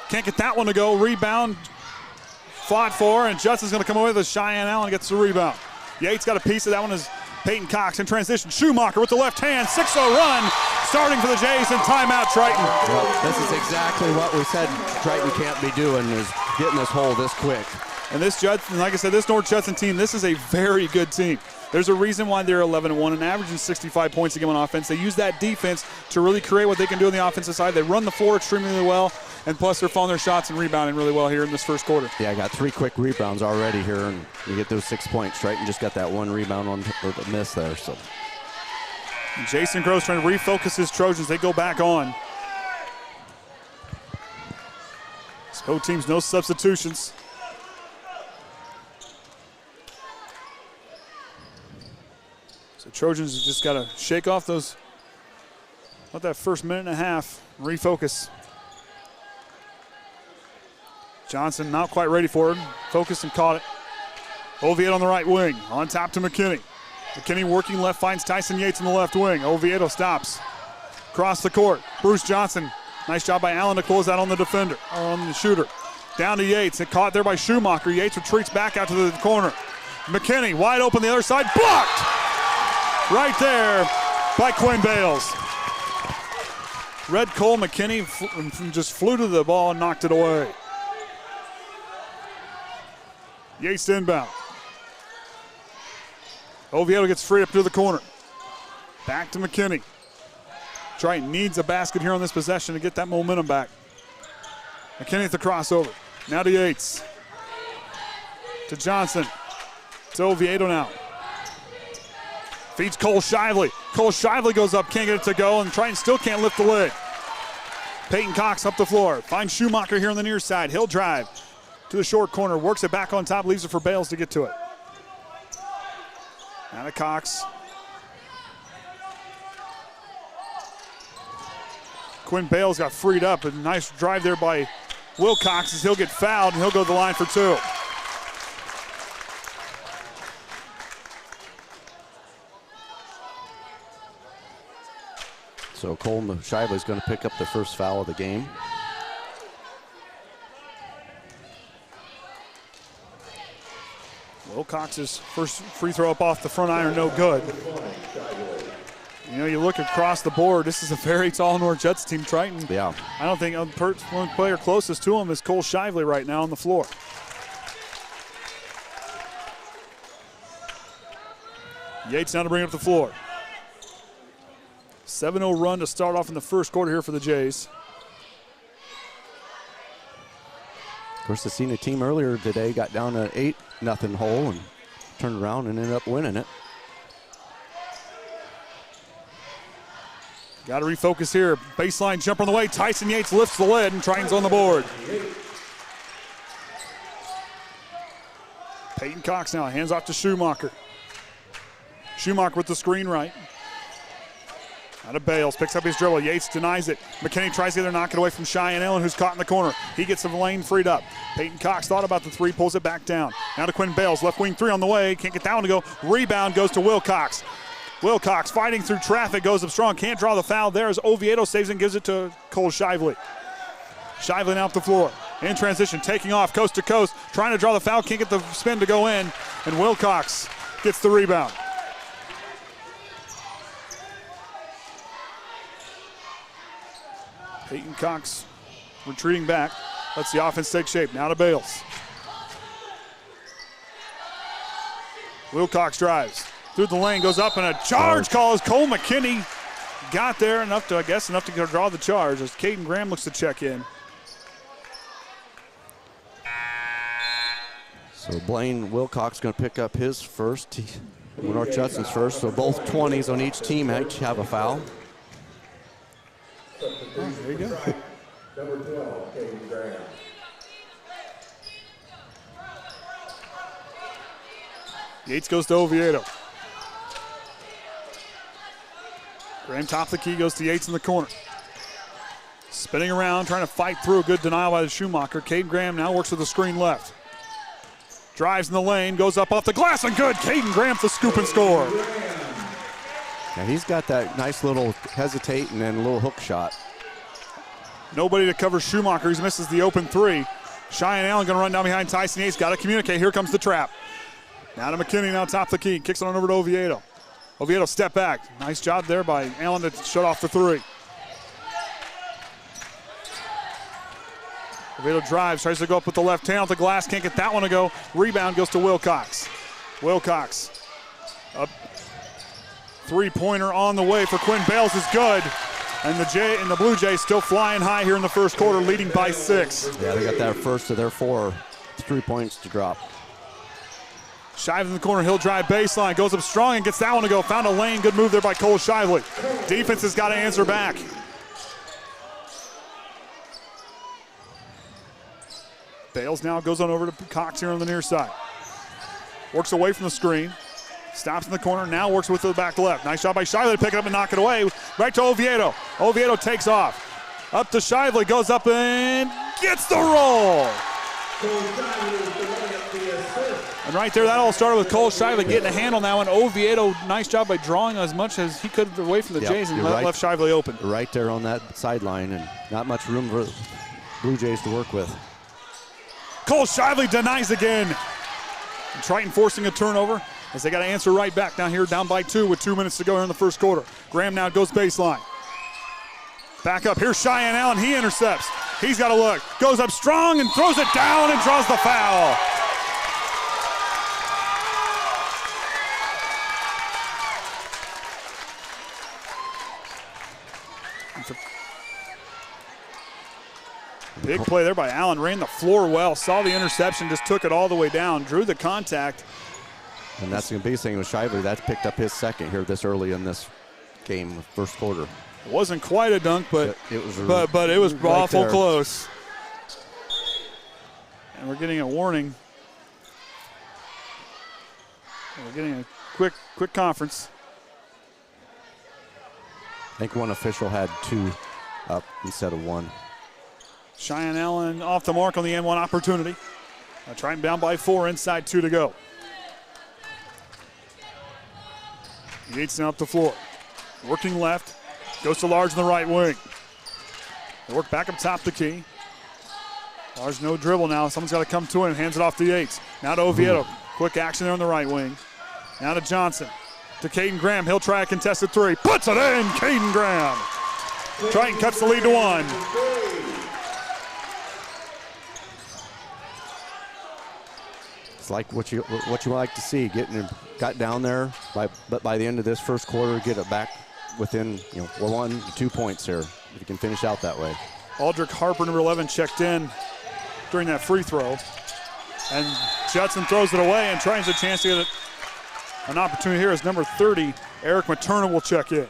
Can't get that one to go. Rebound fought for, and Judson's going to come away with a Cheyenne Allen gets the rebound. Yates got a piece of that one as Peyton Cox in transition. Schumacher with the left hand, 6-0 run, starting for the Jays and timeout Triton. Well, this is exactly what we said Triton can't be doing, is getting this hole this quick. And this Judson, like I said, this North Judson team, this is a very good team. There's a reason why they're 11-1 and averaging 65 points a game on offense. They use that defense to really create what they can do on the offensive side. They run the floor extremely well, and plus they're following their shots and rebounding really well here in this first quarter. Yeah, I got 3 quick rebounds already here, and you get those 6 points. Triton just got that 1 rebound on the miss there. So Jason Gross trying to refocus his Trojans. They go back on. Both teams, no substitutions. So Trojans have just got to shake off those, about that first minute and a half, refocus. Johnson not quite ready for it. Focused and caught it. Oviedo on the right wing. On top to McKinney. McKinney working left, finds Tyson Yates in the left wing. Oviedo stops. Across the court. Bruce Johnson. Nice job by Allen to close out on the defender, or on the shooter. Down to Yates. It caught there by Schumacher. Yates retreats back out to the corner. McKinney wide open the other side. Blocked! Right there by Quinn Bales. Red Cole McKinney just flew to the ball and knocked it away. Yates inbound. Oviedo gets free up to the corner. Back to McKinney. Triton needs a basket here on this possession to get that momentum back. McKinney at the crossover. Now to Yates. To Johnson. To Oviedo now. Feeds Cole Shively. Cole Shively goes up, can't get it to go, and Triton still can't lift the lid. Peyton Cox up the floor. Finds Schumacher here on the near side. He'll drive to the short corner. Works it back on top, leaves it for Bales to get to it. Now to Cox. Quinn Bales got freed up. A nice drive there by Wilcox as he'll get fouled and he'll go to the line for 2. So Cole Shively is going to pick up the first foul of the game. Wilcox's first free throw up off the front iron, no good. You know, you look across the board, this is a very tall North Judson team. Triton, yeah. I don't think one player closest to him is Cole Shively right now on the floor. Yates now to bring up the floor. 7-0 run to start off in the first quarter here for the Jays. Of course, the senior team earlier today got down to 8-0 hole and turned around and ended up winning it. Got to refocus here. Baseline jumper on the way. Tyson Yates lifts the lid and Triton's on the board. Peyton Cox now hands off to Schumacher. Schumacher with the screen right. Out of Bales, picks up his dribble. Yates denies it. McKinney tries to get there, knock it away from Cheyenne Allen, who's caught in the corner. He gets the lane freed up. Peyton Cox thought about the three, pulls it back down. Now to Quinn Bales, left wing three on the way. Can't get that one to go. Rebound goes to Wilcox. Wilcox fighting through traffic, goes up strong. Can't draw the foul there as Oviedo saves and gives it to Cole Shively. Shively now up the floor. In transition, taking off coast to coast. Trying to draw the foul, can't get the spin to go in. And Wilcox gets the rebound. Peyton Cox retreating back. Lets the offense take shape. Now to Bales. Wilcox drives through the lane, goes up, and a charge call as Cole McKinney got there enough to draw the charge as Caden Graham looks to check in. So Blaine Wilcox going to pick up his first. North Judson's first, so both 20s on each team each have a foul. Oh, there you go. Number 12, Caden Graham. Yates goes to Oviedo. Graham top the key, goes to Yates in the corner. Spinning around, trying to fight through a good denial by the Schumacher. Caden Graham now works with the screen left. Drives in the lane, goes up off the glass, and good. Caden Graham to scoop and score. Yeah, he's got that nice little hesitate and then a little hook shot. Nobody to cover Schumacher. He misses the open three. Cheyenne Allen going to run down behind Tyson Yates. Got to communicate. Here comes the trap. Now to McKinney, now top the key. Kicks it on over to Oviedo. Oviedo step back. Nice job there by Allen to shut off the three. Oviedo drives, tries to go up with the left hand off the glass, can't get that one to go. Rebound goes to Wilcox. Wilcox up. Three-pointer on the way for Quinn Bales is good. And the Blue Jays still flying high here in the first quarter, leading by 6. Yeah, they got that first of their 4 3 points to drop. Shively in the corner, he'll drive baseline, goes up strong and gets that one to go. Found a lane, good move there by Cole Shively. Defense has got to answer back. Bales now goes on over to Cox here on the near side. Works away from the screen. Stops in the corner, now works with the back left. Nice job by Shively to pick it up and knock it away. Right to Oviedo. Oviedo takes off. Up to Shively, goes up and gets the roll. And right there, that all started with Cole Shively getting a hand on that one. Oviedo, nice job by drawing as much as he could away from the Jays and left Shively open. Right there on that sideline, and not much room for Blue Jays to work with. Cole Shively denies again. And Triton forcing a turnover as they got to answer right back down here, down by 2 with 2 minutes to go here in the first quarter. Graham now goes baseline. Back up, here's Cheyenne Allen, he intercepts. He's got to look, goes up strong and throws it down and draws the foul. Big play there by Allen, ran the floor well, saw the interception, just took it all the way down, drew the contact. And that's the biggest thing with Shively. That's picked up his second here this early in this game, first quarter. It wasn't quite a dunk, but it was right awful there. close. And we're getting a warning. We're getting a quick conference. I think one official had 2 up instead of 1. Cheyenne Allen off the mark on the N1 opportunity. Triton down by 4, inside 2 to go. Yates now up the floor. Working left, goes to Large in the right wing. They work back up top the key. Large no dribble now, someone's got to come to it and hands it off to Yates. Now to Oviedo, quick action there on the right wing. Now to Johnson, to Caden Graham, he'll try a contested 3, puts it in, Caden Graham. Triton cuts the lead to 1. It's like what you like to see, got down there, but by the end of this first quarter, get it back within 1 to 2 points here, if you can finish out that way. Aldrich Harper, number 11, checked in during that free throw. And Judson throws it away and tries a chance to get an opportunity here as number 30, Eric Materna, will check in.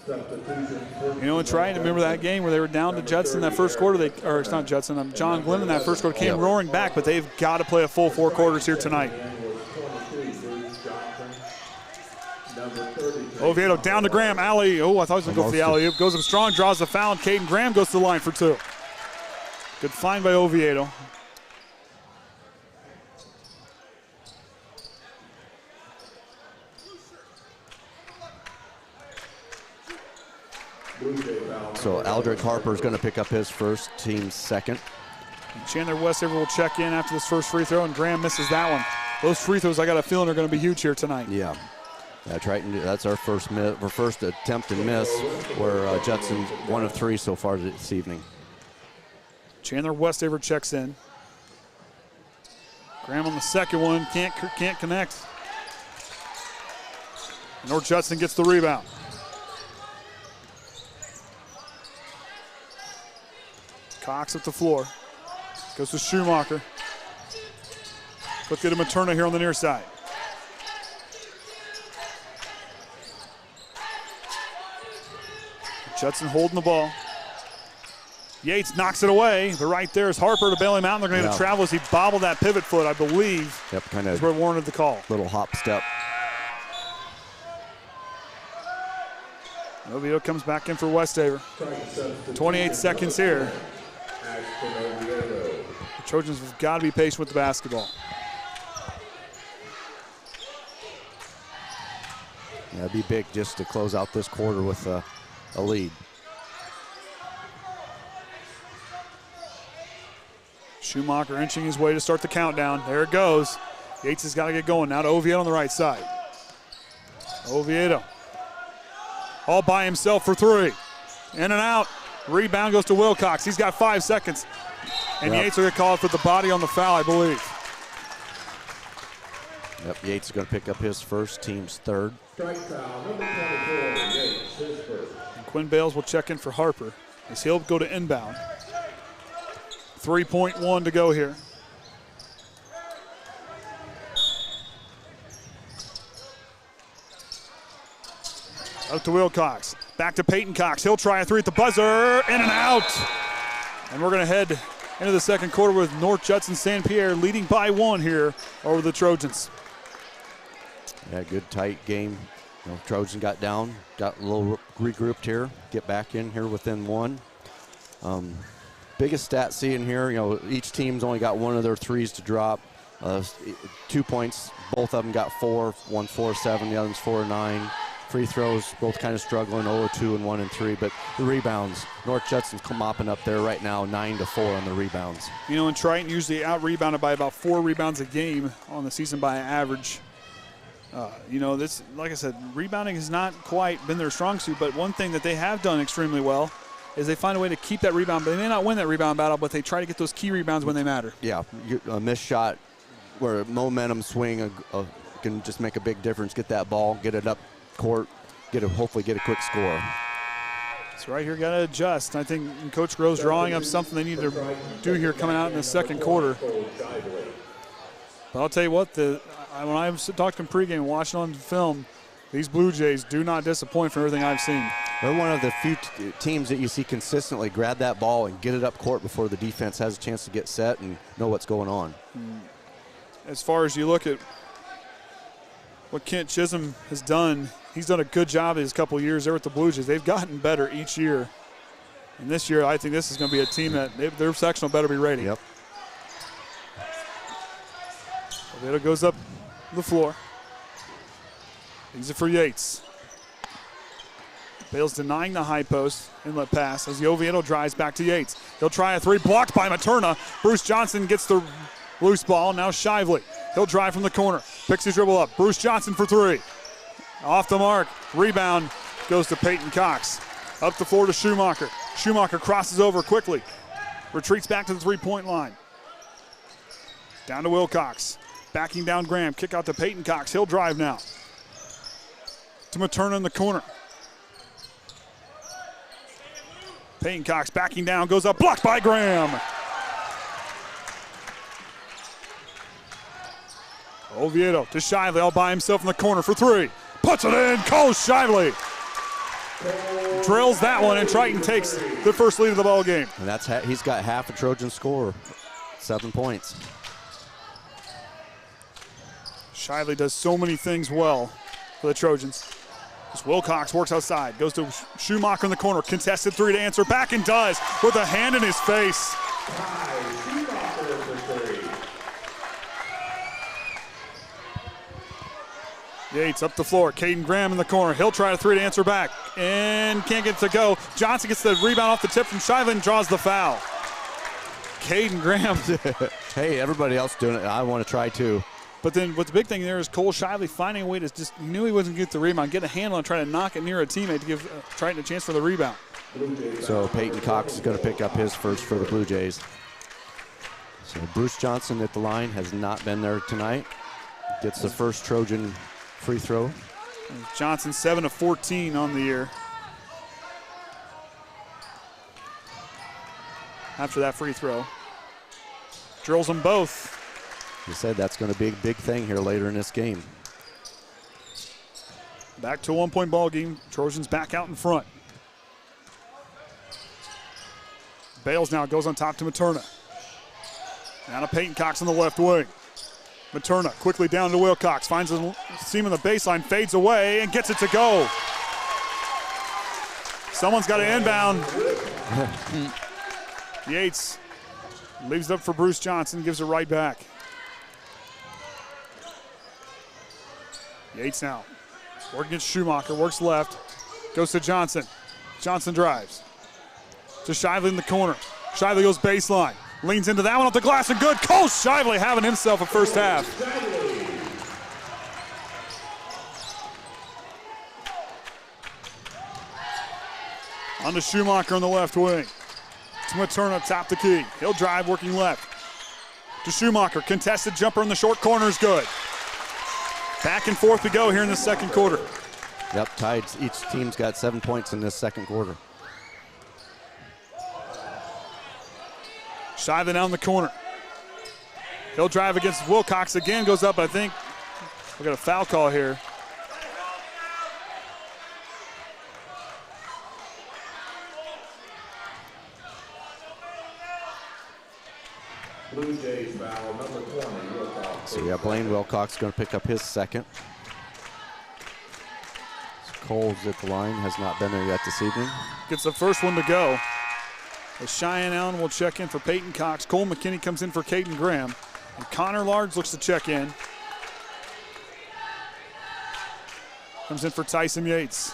And Triton, remember that game where they were down to Judson that first quarter? It's not Judson, John Glenn in that first quarter came roaring back, but they've got to play a full 4 quarters here tonight. Oviedo down to Graham, alley. Oh, I thought he was going to go for the alley-oop. Goes up strong, draws the foul, and Caden Graham goes to the line for 2. Good find by Oviedo. So Aldrich Harper is going to pick up his first, team's second. And Chandler Westover will check in after this first free throw, and Graham misses that one. Those free throws, I got a feeling, are going to be huge here tonight. Yeah. Yeah, Triton, that's our first attempt and miss, where Judson's 1 of 3 so far this evening. Chandler Westaver checks in. Graham on the second one, can't connect. North Judson gets the rebound. Cox at the floor. Goes to Schumacher. Look at Materna here on the near side. Judson holding the ball. Yates knocks it away, but right there is Harper to bail him out. And they're going to get a travel as he bobbled that pivot foot, I believe. Yep, kind of. That's where it warranted the call. Little hop step. Oviedo comes back in for Westaver. 28 seconds here. The Trojans have got to be patient with the basketball. Yeah, it'd be big just to close out this quarter with a lead. Schumacher inching his way to start the countdown. There it goes. Yates has got to get going. Now to Oviedo on the right side. Oviedo all by himself for 3. In and out. Rebound goes to Wilcox. He's got 5 seconds. And Yates will get called for the body on the foul, I believe. Yep, Yates is going to pick up his first, team's third. Strike foul, number 24, Yates, his first. And Quinn Bales will check in for Harper as he'll go to inbound. 3.1 to go here. Out to Wilcox. Back to Peyton Cox. He'll try a 3 at the buzzer. In and out. And we're going to head into the second quarter with North Judson St. Pierre leading by 1 here over the Trojans. Yeah, good tight game. You know, Trojan got down, got a little regrouped here, get back in here within 1. Biggest stat seeing here, you know, each team's only got 1 of their 3s to drop. 2 points, both of them got 4. One's 4-7, the other's 4-9. Free throws, both kind of struggling, 0-2 and 1-3. But the rebounds, North Judson's mopping up there right now, 9-4 on the rebounds. You know, and Triton usually out-rebounded by about 4 rebounds a game on the season by average. You know, this, like I said, rebounding has not quite been their strong suit, but one thing that they have done extremely well is they find a way to keep that rebound. But they may not win that rebound battle, but they try to get those key rebounds when they matter. Yeah, a missed shot where a momentum swing can just make a big difference. Get that ball, get it up court, hopefully get a quick score. So right here, got to adjust. I think Coach Grove's drawing up something they need to do here coming out in the second quarter. But I'll tell you what, when I talked to him pregame and watching on film, these Blue Jays do not disappoint from everything I've seen. They're one of the few teams that you see consistently grab that ball and get it up court before the defense has a chance to get set and know what's going on. As far as you look at what Kent Chisholm has done, he's done a good job his couple years there with the Blue Jays. They've gotten better each year. And this year, I think this is going to be a team that their sectional better be ready. Yep. Oviedo goes up the floor. Leaves it for Yates. Bales denying the high post inlet pass as the Oviedo drives back to Yates. He'll try a 3, blocked by Materna. Bruce Johnson gets the loose ball. Now Shively. He'll drive from the corner. Picks his dribble up. Bruce Johnson for 3. Off the mark. Rebound goes to Peyton Cox. Up the floor to Schumacher. Schumacher crosses over quickly. Retreats back to the 3-point line. Down to Wilcox. Backing down Graham. Kick out to Peyton Cox. He'll drive now. To Materna in the corner. Peyton Cox backing down. Goes up. Blocked by Graham. Oviedo to Shively all by himself in the corner for 3. Puts it in. Calls Shively. Drills that one, and Triton takes the first lead of the ball game. And he's got half a Trojan score. 7 points. Shively does so many things well for the Trojans. As Wilcox works outside, goes to Schumacher in the corner, contested 3 to answer back, and does with a hand in his face. Yates up the floor, Caden Graham in the corner. He'll try a 3 to answer back and can't get it to go. Johnson gets the rebound off the tip from Shively and draws the foul. Caden Graham. Hey, everybody else doing it. I want to try too. But then what's the big thing there is Cole Shively finding a way to just, he knew he wasn't going to get the rebound, get a handle and try to knock it near a teammate to give Triton a chance for the rebound. So Peyton Cox is going to pick up his first for the Blue Jays. So Bruce Johnson at the line has not been there tonight. Gets the first Trojan free throw. Johnson 7 of 14 on the year. After that free throw. Drills them both. He said that's going to be a big thing here later in this game. Back to a 1-point ball game. Trojans back out in front. Bales now goes on top to Materna. Now to Peyton Cox on the left wing. Materna quickly down to Wilcox. Finds a seam on the baseline, fades away, and gets it to go. Someone's got to inbound. Yates leaves it up for Bruce Johnson, gives it right back. Yates now working against Schumacher, works left, goes to Johnson. Johnson drives to Shively in the corner. Shively goes baseline, leans into that one off the glass and good. Cole Shively having himself a first half. On to Schumacher on the left wing. To Materna, top the key. He'll drive, working left. To Schumacher, contested jumper in the short corner is good. Back and forth we go here in the second quarter. Yep, tied. Each team's got 7 points in this second quarter. Shively down the corner. He'll drive against Wilcox again, goes up, I think. We got a foul call here. Blue Jays foul, number 20, Wilcox. So yeah, Blaine Wilcox going to pick up his second. Cole's at the line, has not been there yet this evening. Gets the first one to go. As Cheyenne Allen will check in for Peyton Cox. Cole McKinney comes in for Caden Graham. And Connor Large looks to check in. Comes in for Tyson Yates.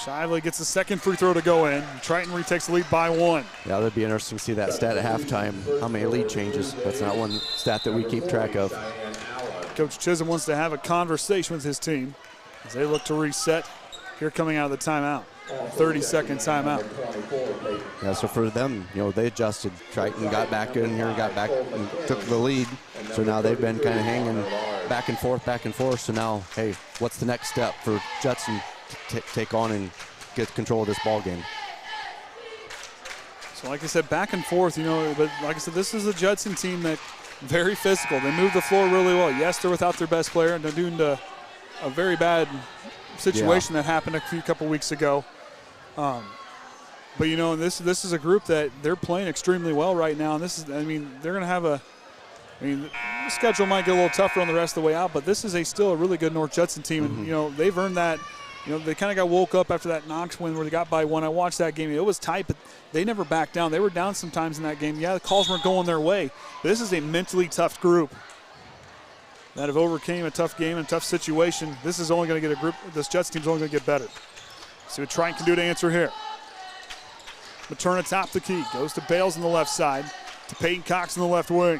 Shively gets the second free throw to go in. Triton retakes the lead by 1. Yeah, that'd be interesting to see that stat at halftime, how many lead changes. That's not one stat that we keep track of. Coach Chisholm wants to have a conversation with his team as they look to reset here coming out of the timeout. 30-second timeout. Yeah, so for them, you know, they adjusted. Triton got back in here, got back and took the lead. So now they've been kind of hanging back and forth, back and forth. So now, hey, what's the next step for Judson to take on and get control of this ball game? So like I said, back and forth, you know, but like I said, this is a Judson team that very physical. They move the floor really well. Yes, they're without their best player, and they're due to a very bad situation that happened a couple weeks ago. But you know, this is a group that they're playing extremely well right now, and this is, I mean, they're going to have a, I mean, the schedule might get a little tougher on the rest of the way out, but this is still a really good North Judson team, and you know, they've earned that. You know, they kind of got woke up after that Knox win where they got by 1. I watched that game. It was tight, but they never backed down. They were down sometimes in that game. Yeah, the calls weren't going their way. But this is a mentally tough group that have overcame a tough game and a tough situation. This is only going to get a group, this Jets team's only going to get better. See what Triton can do to answer here. Materna top the key. Goes to Bales on the left side. To Peyton Cox on the left wing.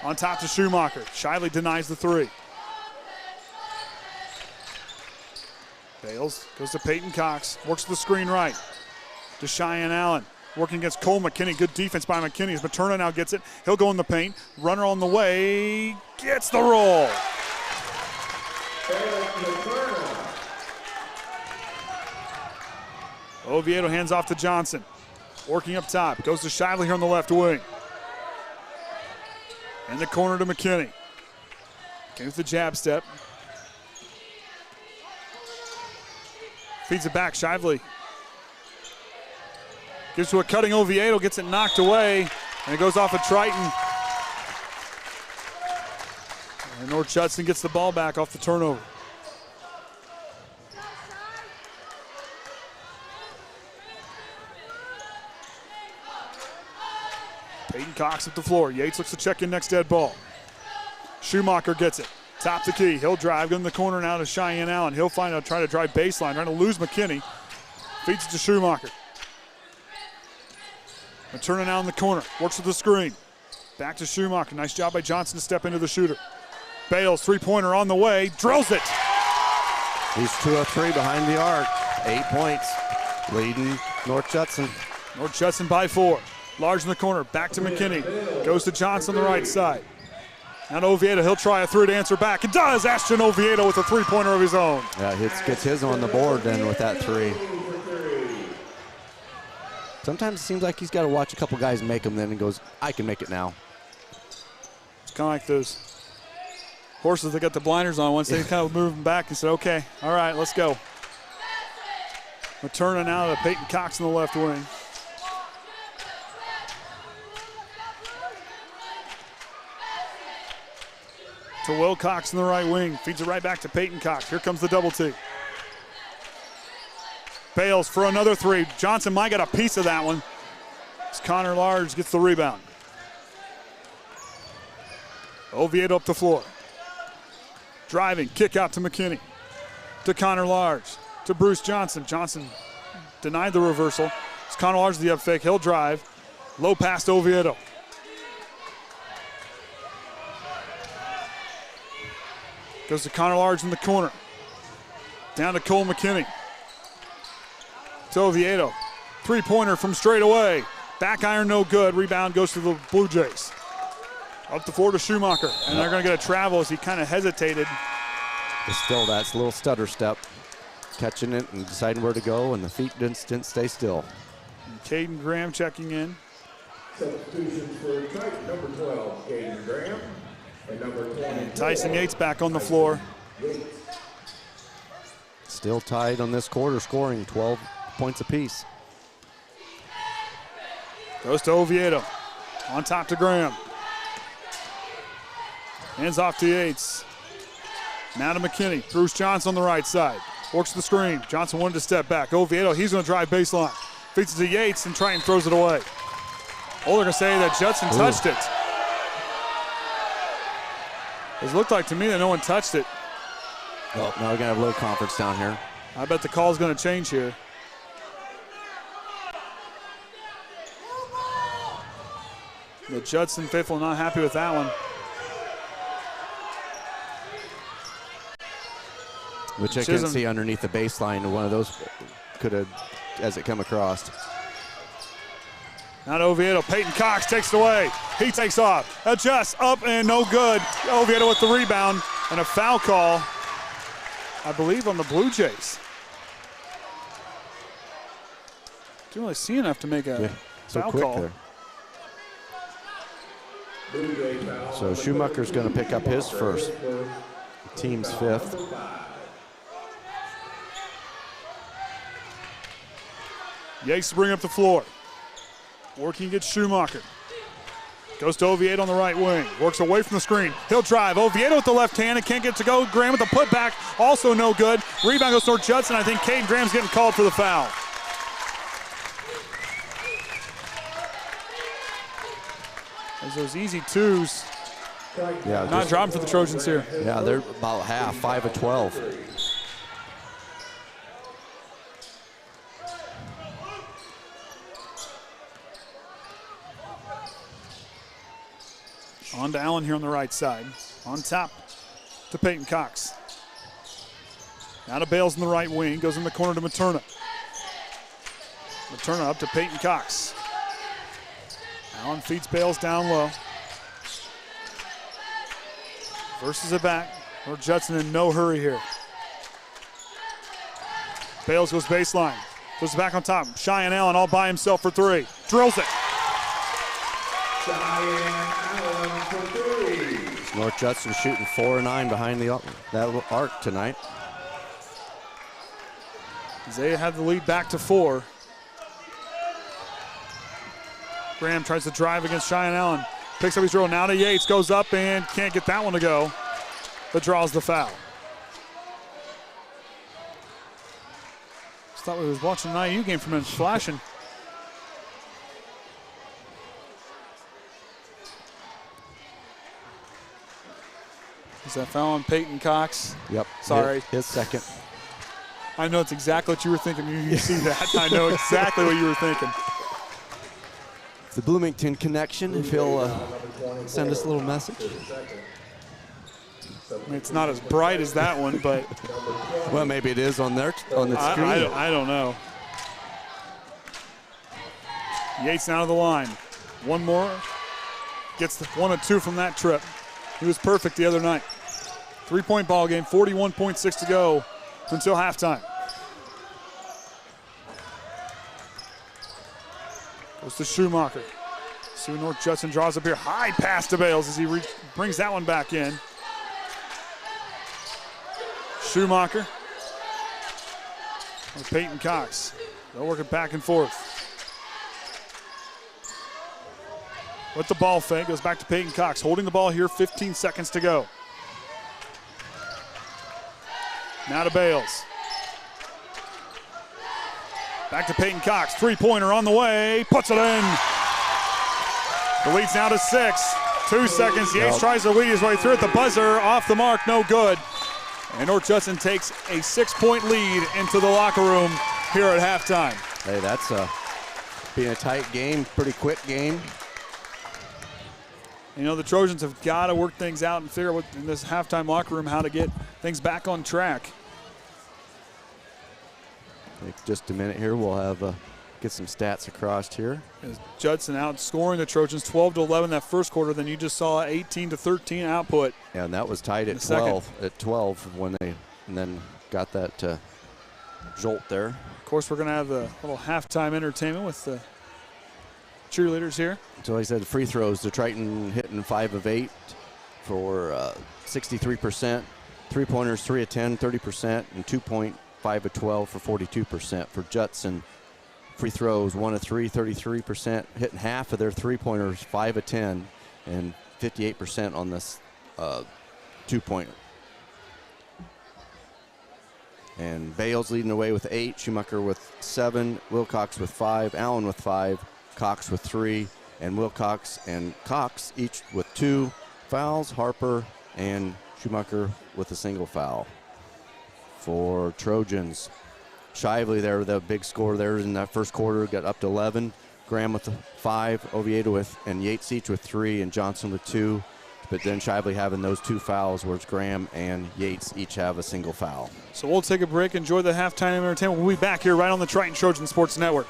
On top to Schumacher. Shively denies the 3. Bales goes to Peyton Cox, works the screen right to Cheyenne Allen, working against Cole McKinney. Good defense by McKinney as Materna now gets it. He'll go in the paint. Runner on the way, gets the roll. Oviedo hands off to Johnson, working up top. Goes to Shively here on the left wing. In the corner to McKinney. With the jab step. Feeds it back, Shively. Gives to a cutting Oviedo, gets it knocked away, and it goes off of Triton. And North Judson gets the ball back off the turnover. Peyton Cox at the floor. Yates looks to check in next dead ball. Schumacher gets it. Top the key. He'll drive. Go in the corner now to Cheyenne Allen. He'll try to drive baseline. Trying to lose McKinney. Feeds it to Schumacher. Turning out in the corner. Works with the screen. Back to Schumacher. Nice job by Johnson to step into the shooter. Bales, three-pointer on the way. Drills it. He's 2 of 3 behind the arc. 8 points. Leading North Judson. North Judson by 4. Large in the corner. Back to McKinney. Goes to Johnson on the right side. Now to Oviedo. He'll try a three to answer back. It does. Ashton Oviedo with a three-pointer of his own. Yeah, gets his on the board then with that three. Sometimes it seems like he's got to watch a couple guys make them, then he goes, I can make it now. It's kind of like those horses that got the blinders on. Once they kind of move them back, he said, okay, all right, let's go. Returning now to Peyton Cox in the left wing. To Will Cox in the right wing. Feeds it right back to Peyton Cox. Here comes the double T. Bales for another three. Johnson might get a piece of that one. As Connor Large gets the rebound. Oviedo up the floor. Driving, kick out to McKinney. To Connor Large. To Bruce Johnson. Johnson denied the reversal. It's Connor Large the up fake. He'll drive. Low pass to Oviedo. Goes to Connor Large in the corner. Down to Cole McKinney. To Oviedo. Three-pointer from straight away. Back iron no good. Rebound goes to the Blue Jays. Up the floor to Schumacher. And they're going to get a travel as he kind of hesitated. But still, that's a little stutter step. Catching it and deciding where to go, and the feet didn't stay still. And Caden Graham checking in. Substitutions for Triton, number 12, Caden Graham. And number 20. Tyson Yates back on the floor. Still tied on this quarter, scoring 12 points apiece. Goes to Oviedo. On top to Graham. Hands off to Yates. Now to McKinney. Bruce Johnson on the right side. Works the screen. Johnson wanted to step back. Oviedo, he's going to drive baseline. Feeds it to Yates and Triton throws it away. Oh, they're going to say that Judson touched it. It looked like to me that no one touched it. Well, now we're going to have a little conference down here. I bet the call's going to change here. The Judson faithful not happy with that one. Which I can see underneath the baseline. One of those could have, as it come across. Now to Oviedo. Peyton Cox takes it away. He takes off. Adjusts up and no good. Oviedo with the rebound and a foul call, I believe, on the Blue Jays. Didn't really see enough to make a foul call. There. So Schumacher's going to pick up his first. Team's fifth. Yates to bring up the floor. Working against Schumacher. Goes to Oviedo on the right wing. Works away from the screen. He'll drive. Oviedo with the left hand and can't get to go. Graham with the putback. Also no good. Rebound goes toward Judson. I think Caden Graham's getting called for the foul. There's those easy twos. Yeah, not dropping for the Trojans here. Yeah, they're about half, 5 of 12. On to Allen here on the right side. On top to Peyton Cox. Now to Bales in the right wing. Goes in the corner to Materna. Materna up to Peyton Cox. Allen feeds Bales down low. Versus it back. Or Judson in no hurry here. Bales goes baseline. Goes back on top. Cheyenne Allen all by himself for three. Drills it. North Judson shooting 4 of 9 behind that arc tonight. They have the lead back to 4. Graham tries to drive against Cheyenne Allen. Picks up his drill. Now to Yates. Goes up and can't get that one to go. But draws the foul. Just thought we was watching an IU game from him flashing. Is that foul on Peyton Cox? Yep. Sorry. His second. I know it's exactly what you were thinking. You see that. I know exactly what you were thinking. The Bloomington connection, if he'll send us a little message. I mean, it's not as bright as that one, but. Well, maybe it is on the screen. I don't know. Yates down to the line. One more. Gets the 1 of 2 from that trip. He was perfect the other night. 3-point ball game, 41.6 to go until halftime. Goes to Schumacher. Sioux North Judson draws up here. High pass to Bales as he brings that one back in. Schumacher. With Peyton Cox. They'll work it back and forth. With the ball fake, goes back to Peyton Cox. Holding the ball here, 15 seconds to go. Now to Bales. Back to Peyton Cox, 3-pointer on the way, puts it in. The lead's now to 6. 2 seconds, Yates tries to weed his way through it. The buzzer off the mark, no good. And North Judson takes a 6-point lead into the locker room here at halftime. Hey, that's being a tight game, pretty quick game. You know, the Trojans have got to work things out and figure out in this halftime locker room how to get things back on track. Take just a minute here. We'll have get some stats across here. As Judson outscoring the Trojans 12-11 that first quarter. Then you just saw 18-13 output. Yeah, and that was tied at 12. At 12 when they and then got that jolt there. Of course, we're going to have the little halftime entertainment with the cheerleaders here. So like I said, free throws. The Triton hitting 5 of 8 for 63%. 3-pointers 3 of 10, 30%, and 2.5 of 12 for 42%. For Judson, free throws 1 of 3, 33%. Hitting half of their 3-pointers, 5 of 10, and 58% on this 2-pointer. And Bales leading the way with 8, Schumacher with 7, Wilcox with 5, Allen with 5, Cox with 3, and Wilcox and Cox each with 2 fouls. Harper and Schumacher with a single foul. For Trojans, Shively there, the big score there in that first quarter, got up to 11. Graham with 5, Oviedo with, and Yates each with 3, and Johnson with 2. But then Shively having those 2 fouls, whereas Graham and Yates each have a single foul. So we'll take a break, enjoy the halftime entertainment. We'll be back here right on the Triton Trojan Sports Network.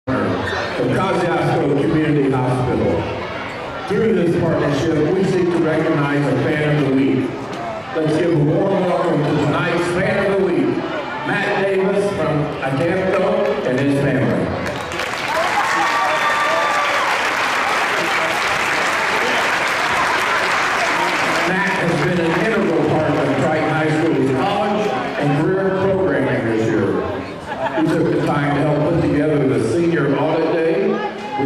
Of Kosciuszko Community Hospital. Through this partnership, we seek to recognize a fan of the week Let's give a warm welcome to tonight's fan of the week, Matt Davis from Agamco and his family. Matt has been an integral part of Triton High School's college and career programming this year. He took the time to help put together the Senior Audit Day,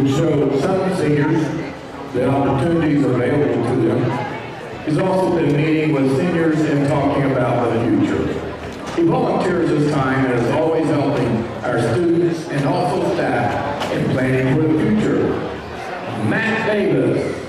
which showed some seniors the opportunities available to them. He's also been meeting with seniors and talking about the future. He volunteers his time and is always helping our students and also staff in planning for the future. Matt Davis.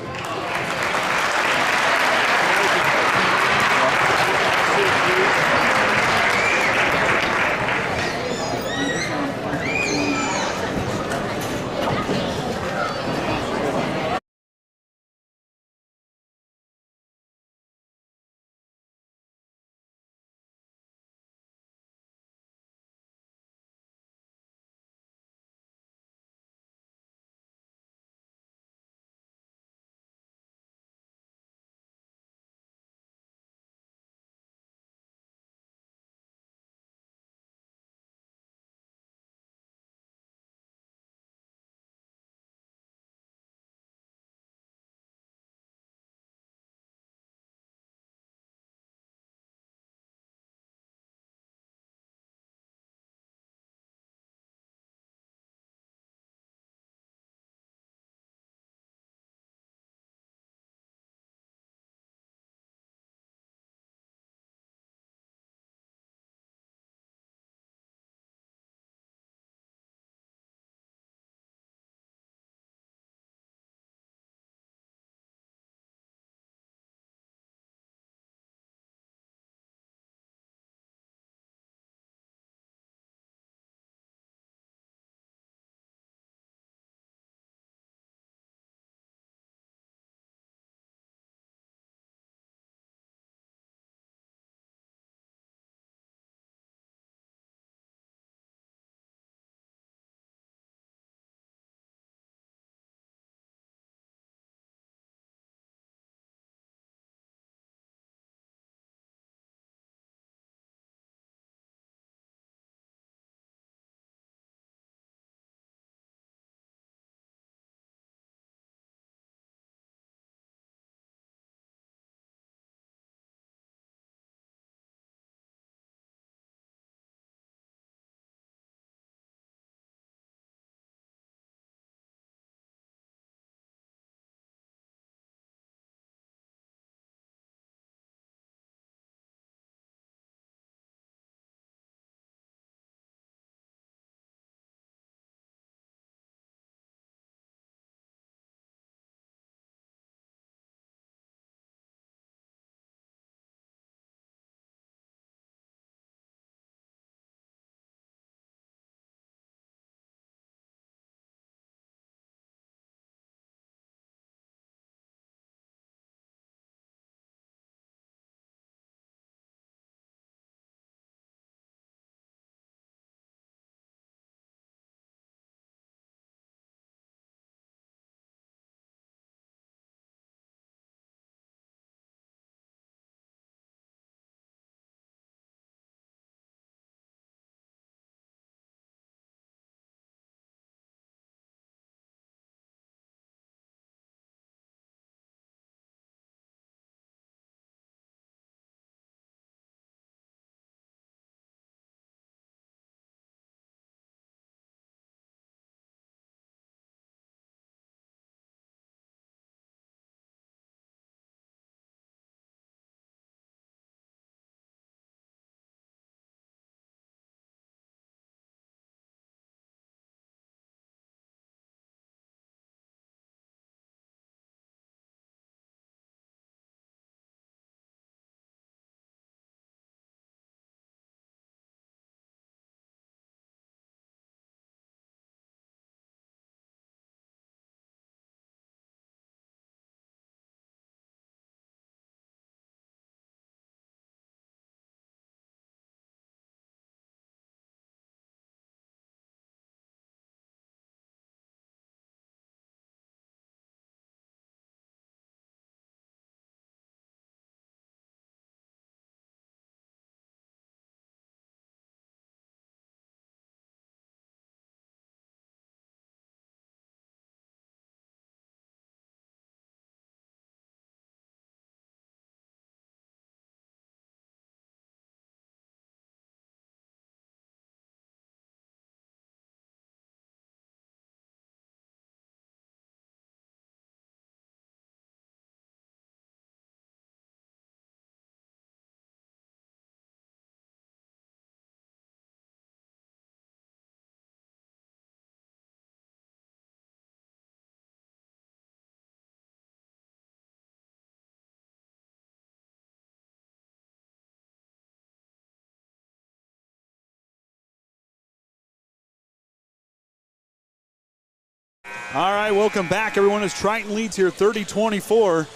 All right, welcome back, everyone, as Triton leads here 30-24.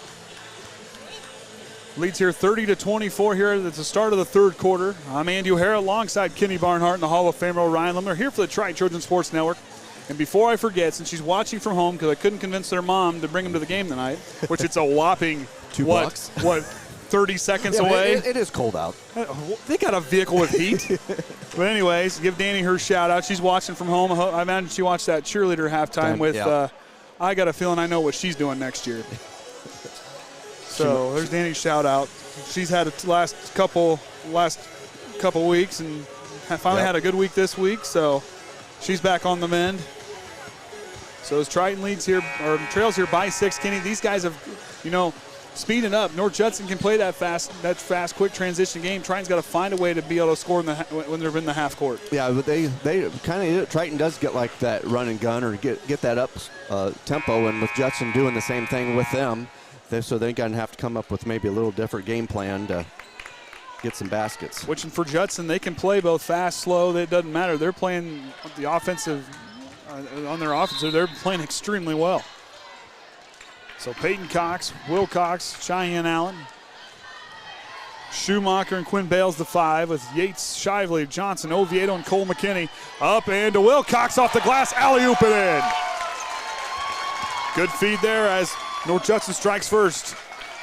Leads here 30-24 here at the start of the third quarter. I'm Andy O'Hara alongside Kenny Barnhart and the Hall of Famer Orion Lemler here for the Triton Children's Sports Network. And before I forget, since she's watching from home because I couldn't convince their mom to bring them to the game tonight, which it's a whopping, $2. 30 seconds away? It is cold out. They got a vehicle with heat. But anyways, give Danny her shout out. She's watching from home. I imagine she watched that cheerleader halftime with, I got a feeling I know what she's doing next year. So there's Danny's shout out. She's had a last couple weeks and finally had a good week this week. So she's back on the mend. So as Triton leads here, or trails here by 6, Kenny, these guys have, speeding up. North Judson can play that fast, quick transition game. Triton's got to find a way to be able to score when they're in the half court. Yeah, but they kind of, Triton does get like that run and gun or get that up tempo, and with Judson doing the same thing with them, so they're going to have to come up with maybe a little different game plan to get some baskets. Which for Judson, they can play both fast, slow. It doesn't matter. They're playing the offensive, on their offensive, they're playing extremely well. So Peyton Cox, Will Cox, Cheyenne Allen, Schumacher and Quinn Bales the 5 with Yates, Shively, Johnson, Oviedo, and Cole McKinney. Up and to Will Cox off the glass, alley-oop it in. Good feed there as North Judson strikes first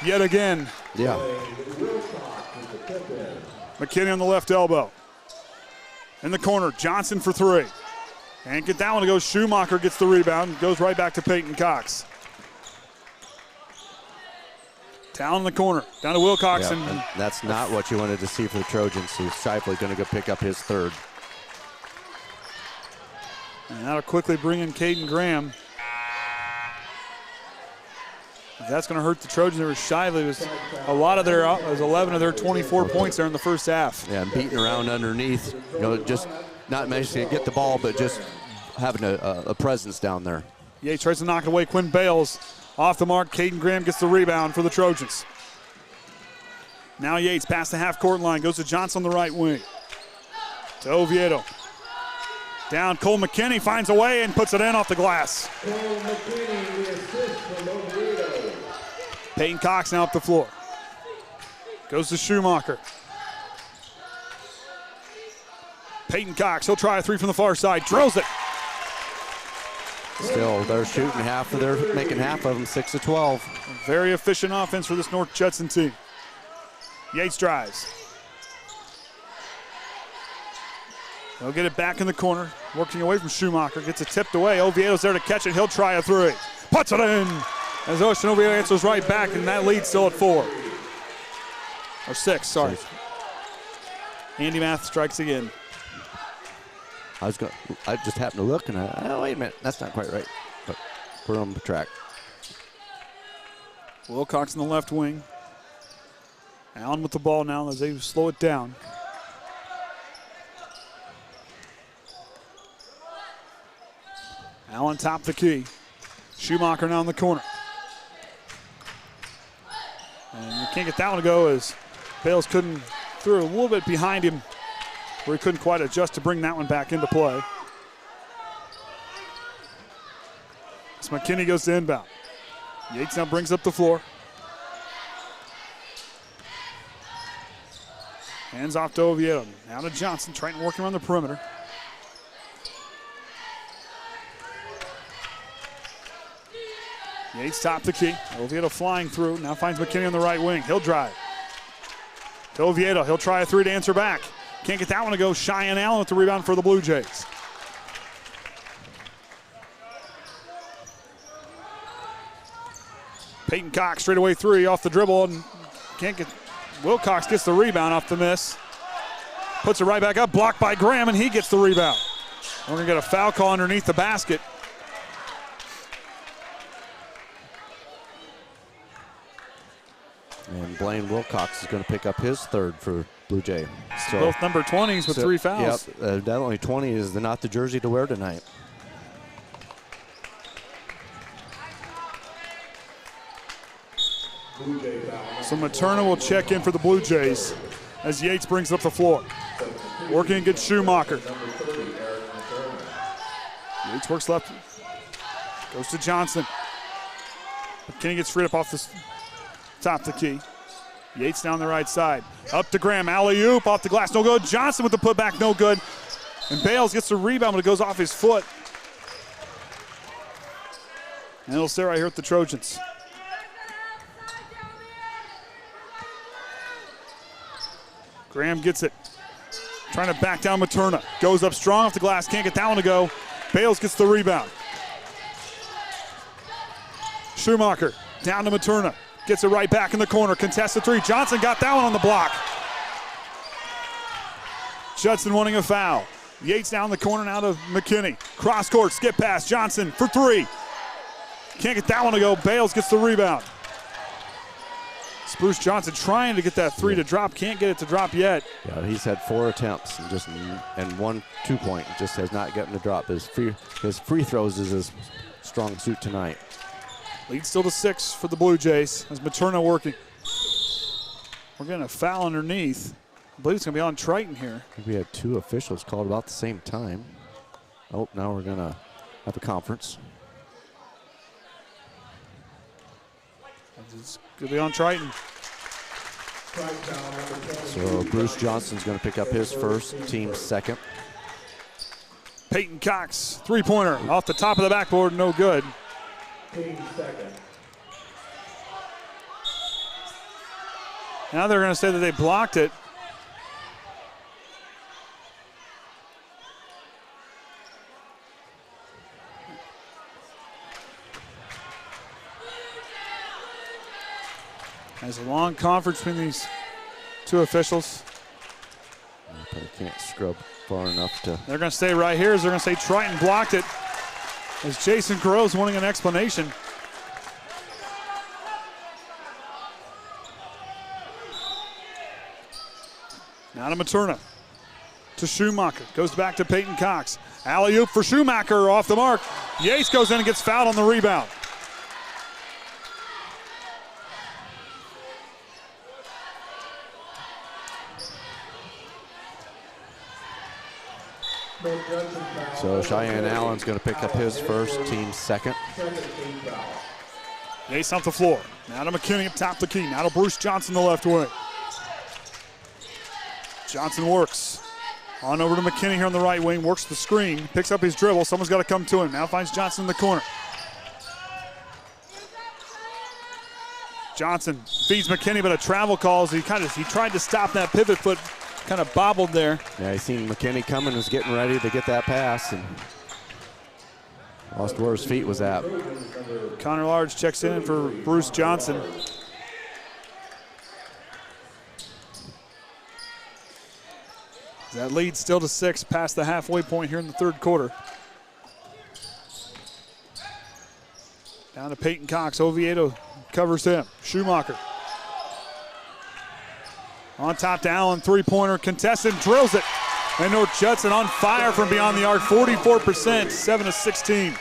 yet again. Yeah. McKinney on the left elbow. In the corner, Johnson for 3. And get that one to go. Schumacher gets the rebound, goes right back to Peyton Cox. Down in the corner, down to Wilcox. Yeah, and that's not what you wanted to see for the Trojans, so Shively going to go pick up his 3rd. And that'll quickly bring in Caden Graham. That's going to hurt the Trojans. There was Shively. Was 11 of their 24 points there in the first half. Yeah, and beating around underneath, just not managing to get the ball, but just having a presence down there. Yates tries to knock it away. Quinn Bales off the mark. Caden Graham gets the rebound for the Trojans. Now Yates past the half-court line. Goes to Johnson on the right wing. To Oviedo. Down, Cole McKinney finds a way and puts it in off the glass. Cole McKinney, the assist from Oviedo. Peyton Cox now up the floor. Goes to Schumacher. Peyton Cox, he'll try a 3 from the far side. Drills it. Still, they're shooting making half of them, 6 of 12. Very efficient offense for this North Judson team. Yates drives. They'll get it back in the corner, working away from Schumacher. Gets it tipped away. Oviedo's there to catch it. He'll try a 3. Puts it in. As Ocean Oviedo answers right back, and that lead's still at 4. Or 6, sorry. 6. Andy Math strikes again. I just happened to look and wait a minute, that's not quite right. But we're on the track. Wilcox in the left wing. Allen with the ball now as they slow it down. Allen top the key. Schumacher now in the corner. And you can't get that one to go as Bales threw a little bit behind him where he couldn't quite adjust to bring that one back into play. As McKinney goes to inbound. Yates now brings up the floor. Hands off to Oviedo. Now to Johnson, Triton working around the perimeter. Yates top the key. Oviedo flying through. Now finds McKinney on the right wing. He'll drive. To Oviedo. He'll try a 3 to answer back. Can't get that one to go. Cheyenne Allen with the rebound for the Blue Jays. Peyton Cox straight away 3 off the dribble and can't get. Wilcox gets the rebound off the miss. Puts it right back up. Blocked by Graham and he gets the rebound. We're going to get a foul call underneath the basket. And Blaine Wilcox is going to pick up his 3rd for Blue Jay. So both number 20s with 3 fouls. Yep, that only 20 is not the jersey to wear tonight. So Materna will check in for the Blue Jays as Yates brings up the floor. Working against Schumacher. Yates works left. Goes to Johnson. McKinney gets freed up off the top of the key. Yates down the right side. Up to Graham. Alley-oop off the glass. No good. Johnson with the putback. No good. And Bales gets the rebound, but it goes off his foot. And it'll stay right here with the Trojans. Graham gets it. Trying to back down Materna. Goes up strong off the glass. Can't get that one to go. Bales gets the rebound. Schumacher down to Materna. Gets it right back in the corner. Contests the three. Johnson got that one on the block. Judson wanting a foul. Yates down the corner now to McKinney. Cross court. Skip pass. Johnson for three. Can't get that one to go. Bales gets the rebound. Spruce Johnson trying to get that three to drop. Can't get it to drop yet. Yeah, he's had 4 attempts and 1 2-point. Just has not gotten to drop. His free throws is his strong suit tonight. Lead still to 6 for the Blue Jays as Materna working. We're getting a foul underneath. I believe it's going to be on Triton here. I think we had 2 officials called about the same time. Oh, now we're going to have a conference. It's going to be on Triton. So Bruce Johnson's going to pick up his first, team's second. Peyton Cox, three-pointer off the top of the backboard, no good. Now they're going to say that they blocked it. There's a long conference between these 2 officials. Probably can't scrub far enough to. They're going to stay right here as they're going to say Triton blocked it. As Jason Groves wanting an explanation. Now to Materna. To Schumacher. Goes back to Peyton Cox. Alley-oop for Schumacher off the mark. Yates goes in and gets fouled on the rebound. So Cheyenne Allen's going to pick up his first, team's second. Yates off the floor. Now to McKinney up top of the key. Now to Bruce Johnson the left wing. Johnson works. On over to McKinney here on the right wing. Works the screen. Picks up his dribble. Someone's got to come to him. Now finds Johnson in the corner. Johnson feeds McKinney, but a travel calls. He tried to stop that pivot foot. Kind of bobbled there. Yeah, he seen McKinney coming, was getting ready to get that pass, and lost where his feet was at. Connor Large checks in for Bruce Johnson. That lead still to 6 past the halfway point here in the third quarter. Down to Peyton Cox. Oviedo covers him. Schumacher. On top to Allen, three-pointer, contested, drills it. And North Judson on fire from beyond the arc, 44%, 7-16.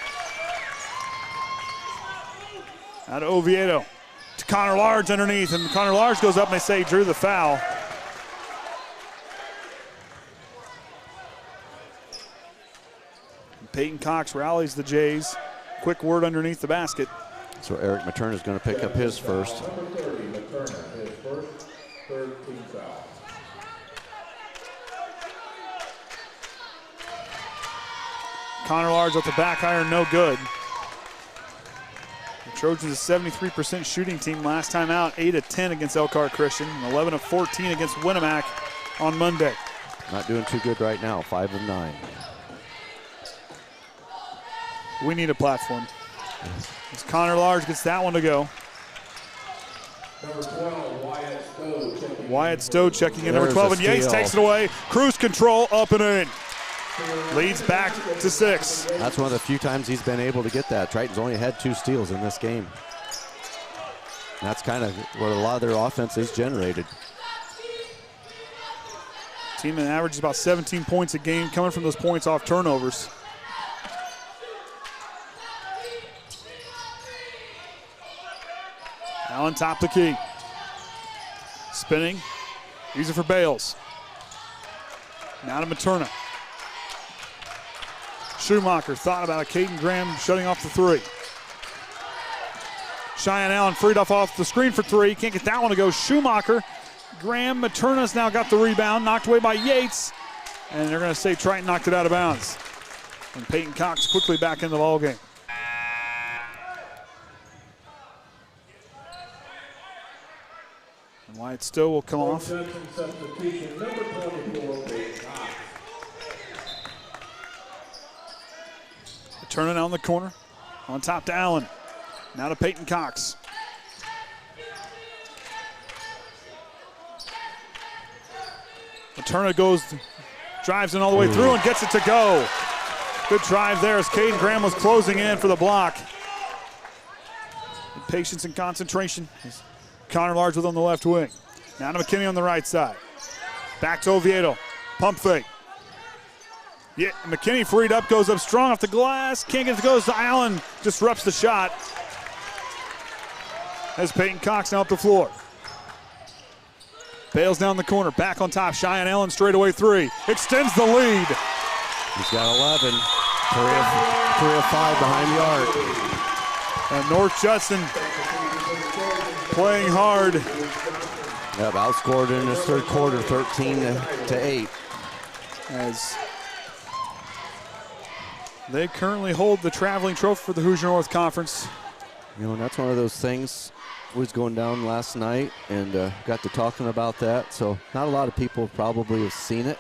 Out to Oviedo, to Connor Large underneath, and Connor Large goes up and they say he drew the foul. And Peyton Cox rallies the Jays. Quick word underneath the basket. So Eric Materna is going to pick up his first. Connor Large off the back iron, no good. The Trojans a 73% shooting team last time out, 8 of 10 against Elkhart Christian, and 11 of 14 against Winnemac on Monday. Not doing too good right now, 5 of 9. We need a platform. As Connor Large gets that one to go. Number 12, Wyatt Stowe checking in. Number 12, and Yates takes it away. Cruise control, up and in. Leads back to 6. That's one of the few times he's been able to get that. Triton's only had 2 steals in this game. And that's kind of where a lot of their offense is generated. Team that averages about 17 points a game, coming from those points off turnovers. Now on top of the key. Spinning. Use it for Bales. Now to Materna. Schumacher thought about it. Caden Graham shutting off the 3. Cheyenne Allen freed off the screen for three. Can't get that one to go. Schumacher. Graham Materna's now got the rebound. Knocked away by Yates. And they're going to say Triton knocked it out of bounds. And Peyton Cox quickly back in the ballgame. And Wyatt Stowe will come off. Turning on the corner. On top to Allen. Now to Peyton Cox. Materna drives in all the way through and gets it to go. Good drive there as Caden Graham was closing in for the block. And patience and concentration. Connor Large on the left wing. Now to McKinney on the right side. Back to Oviedo. Pump fake. Yeah, McKinney freed up, goes up strong off the glass. Can't get it to go. Allen disrupts the shot. As Peyton Cox now up the floor. Bales down the corner, back on top. Cheyenne Allen straightaway three. Extends the lead. He's got 11. 3 of 5 behind the arc. And North Judson playing hard. Yep, outscored in this third quarter, 13-8. As they currently hold the traveling trophy for the Hoosier North Conference. You know, and that's one of those things. Was going down last night and got to talking about that. So not a lot of people probably have seen it.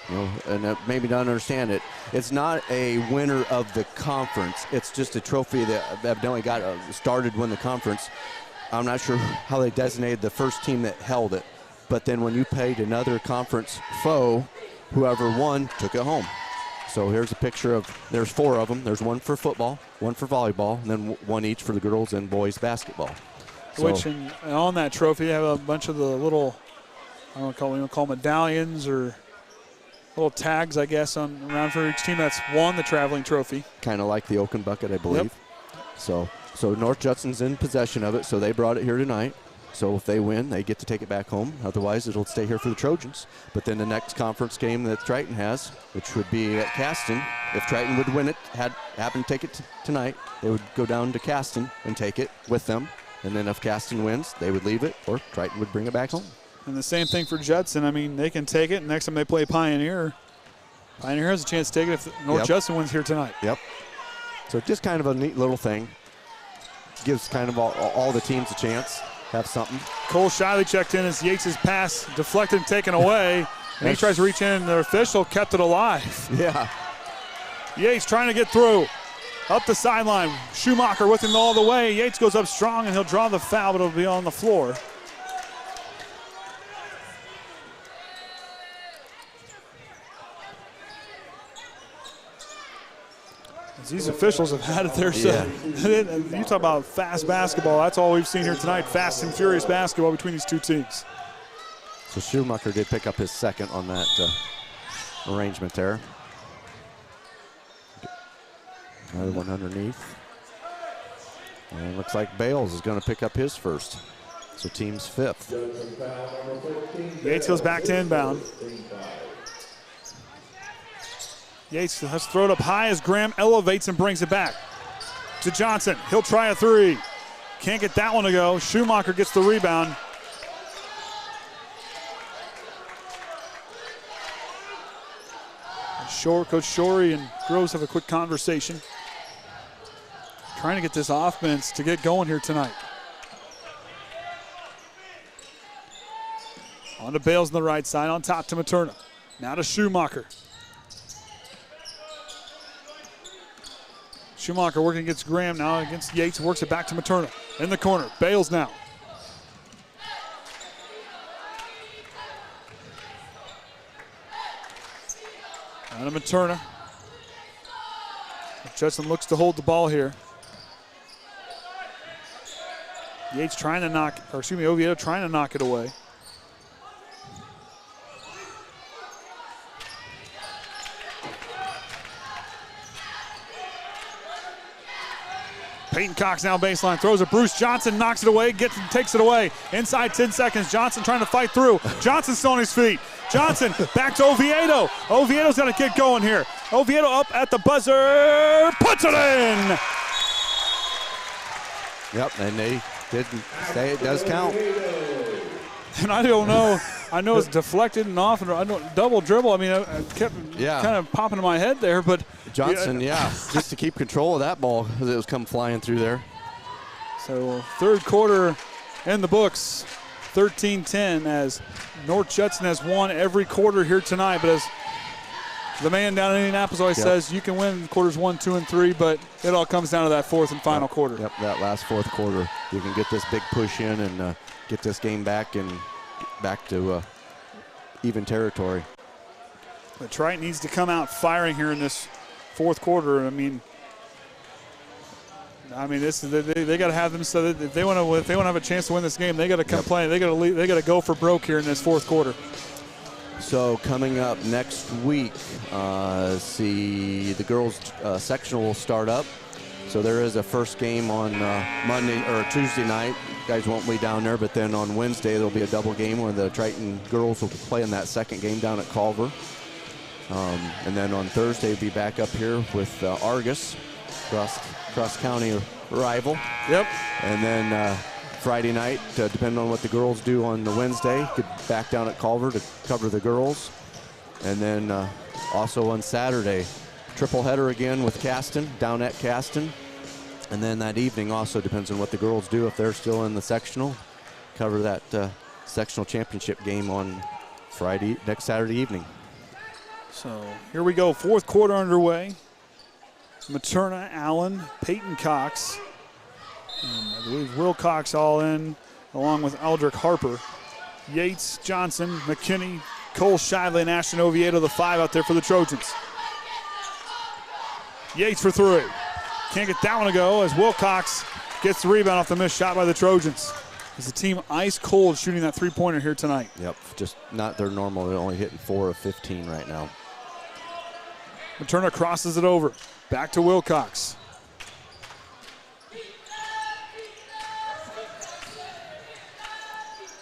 You know, and maybe don't understand it. It's not a winner of the conference. It's just a trophy that evidently got started when the conference. I'm not sure how they designated the first team that held it. But then when you played another conference foe, whoever won took it home. So here's a picture of, there's 4 of them. There's one for football, one for volleyball, and then one each for the girls and boys basketball. Which, and on that trophy, you have a bunch of the little, I don't know, we call medallions or little tags, I guess, around for each team that's won the traveling trophy. Kind of like the Oaken Bucket, I believe. Yep. So North Judson's in possession of it, so they brought it here tonight. So if they win, they get to take it back home. Otherwise, it'll stay here for the Trojans. But then the next conference game that Triton has, which would be at Caston, if Triton would win it, happen to take it tonight, they would go down to Caston and take it with them. And then if Caston wins, they would leave it, or Triton would bring it back home. And the same thing for Judson. I mean, they can take it. Next time they play Pioneer, Pioneer has a chance to take it if North Judson wins here tonight. Yep. So just kind of a neat little thing. Gives kind of all the teams a chance. Have something. Cole Shiley checked in as Yates' pass deflected and taken away. And he tries to reach in, and the official kept it alive. Yeah. Yates trying to get through. Up the sideline. Schumacher with him all the way. Yates goes up strong, and he'll draw the foul, but it'll be on the floor. These officials have had it their say. You talk about fast basketball. That's all we've seen here tonight. Fast and furious basketball between these two teams. So Schumacher did pick up his second on that arrangement there. Another one underneath. And it looks like Bales is going to pick up his first. So team's 5th. Yates goes back to inbound. Yates has thrown up high as Graham elevates and brings it back to Johnson. He'll try a 3. Can't get that one to go. Schumacher gets the rebound. Coach Shorey and Groves have a quick conversation. Trying to get this offense to get going here tonight. On to Bales on the right side, on top to Materna. Now to Schumacher. Schumacher working against Graham now against Yates, works it back to Materna. In the corner, Bales now. Now to Materna. Judson looks to hold the ball here. Yates trying to knock, or excuse me, Oviedo trying to knock it away. Peyton Cox now baseline, throws it. Bruce Johnson knocks it away, takes it away. Inside 10 seconds, Johnson trying to fight through. Johnson's still on his feet. Johnson back to Oviedo. Oviedo's got to get going here. Oviedo up at the buzzer, puts it in. Yep, and they didn't say it does count. And I don't know. I know it's deflected and off, and I don't double dribble. I mean, I kept kind of popping in my head there, but Johnson, just to keep control of that ball as it was come flying through there. So third quarter in the books, 13-10, as North Judson has won every quarter here tonight. But as the man down in Indianapolis always says, you can win quarters 1, 2, and 3, but it all comes down to that fourth and final quarter. Yep, that last fourth quarter, you can get this big push in and get this game back to even territory. But Triton needs to come out firing here in this fourth quarter. I mean, this they got to have them so that if they want to have a chance to win this game, they got to come play. They got to go for broke here in this fourth quarter. So coming up next week, the girls sectional will start up. So there is a first game on Monday or Tuesday night. You guys won't be down there, but then on Wednesday there'll be a double game where the Triton girls will play in that second game down at Culver. And then on Thursday we'll be back up here with Argus, cross-county rival. Yep. And then Friday night, depending on what the girls do on the Wednesday, get back down at Culver to cover the girls. And then also on Saturday, triple header again with Caston, down at Caston. And then that evening also depends on what the girls do. If they're still in the sectional, cover that sectional championship game on next Saturday evening. So here we go, fourth quarter underway. Materna, Allen, Peyton Cox, and I believe Wilcox all in, along with Eldrick Harper. Yates, Johnson, McKinney, Cole Shively, and Ashton Oviedo, the 5 out there for the Trojans. Yates for 3. Can't get that one to go as Wilcox gets the rebound off the missed shot by the Trojans. Is the team ice cold shooting that three-pointer here tonight? Yep, just not their normal. They're only hitting 4 of 15 right now. Materna crosses it over. Back to Wilcox.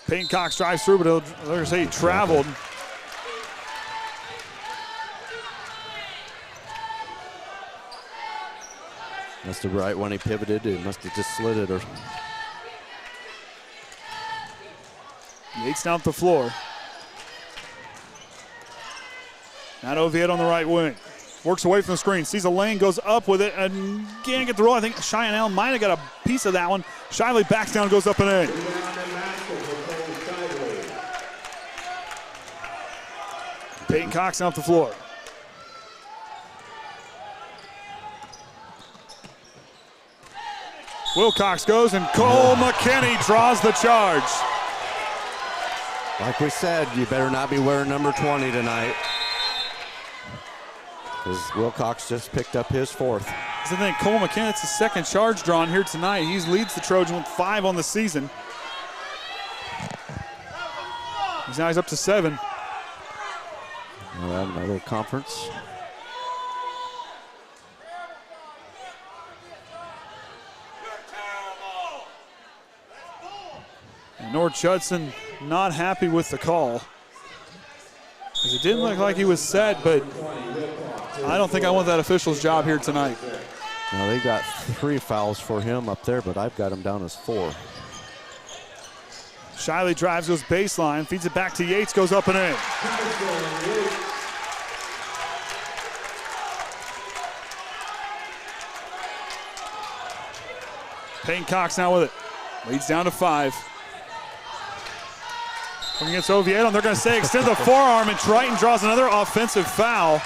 Peyton Cox drives through, but they'll say he traveled. Must have right when he pivoted, it must have just slid it. Or Yates down the floor. Now Oviedo on the right wing. Works away from the screen, sees a lane, goes up with it, and can't get the roll. I think Cheyenne Allen might have got a piece of that one. Shively backs down, goes up and in. Peyton Cox off the floor. Wilcox goes, and Cole McKinney draws the charge. Like we said, you better not be wearing number 20 tonight, because Wilcox just picked up his 4th. That's the thing, Cole McKinney, it's the second charge drawn here tonight. He leads the Trojan with 5 on the season. He's up to 7. We'll have a little conference. And North Judson not happy with the call. It didn't look like he was set, but I don't think I want that official's job here tonight. Now they got 3 fouls for him up there, but I've got him down as 4. Shiley drives, goes baseline, feeds it back to Yates, goes up and in. Peyton Cox now with it. Leads down to 5. Coming against Oviedo, and they're going to say extend the forearm, and Triton draws another offensive foul.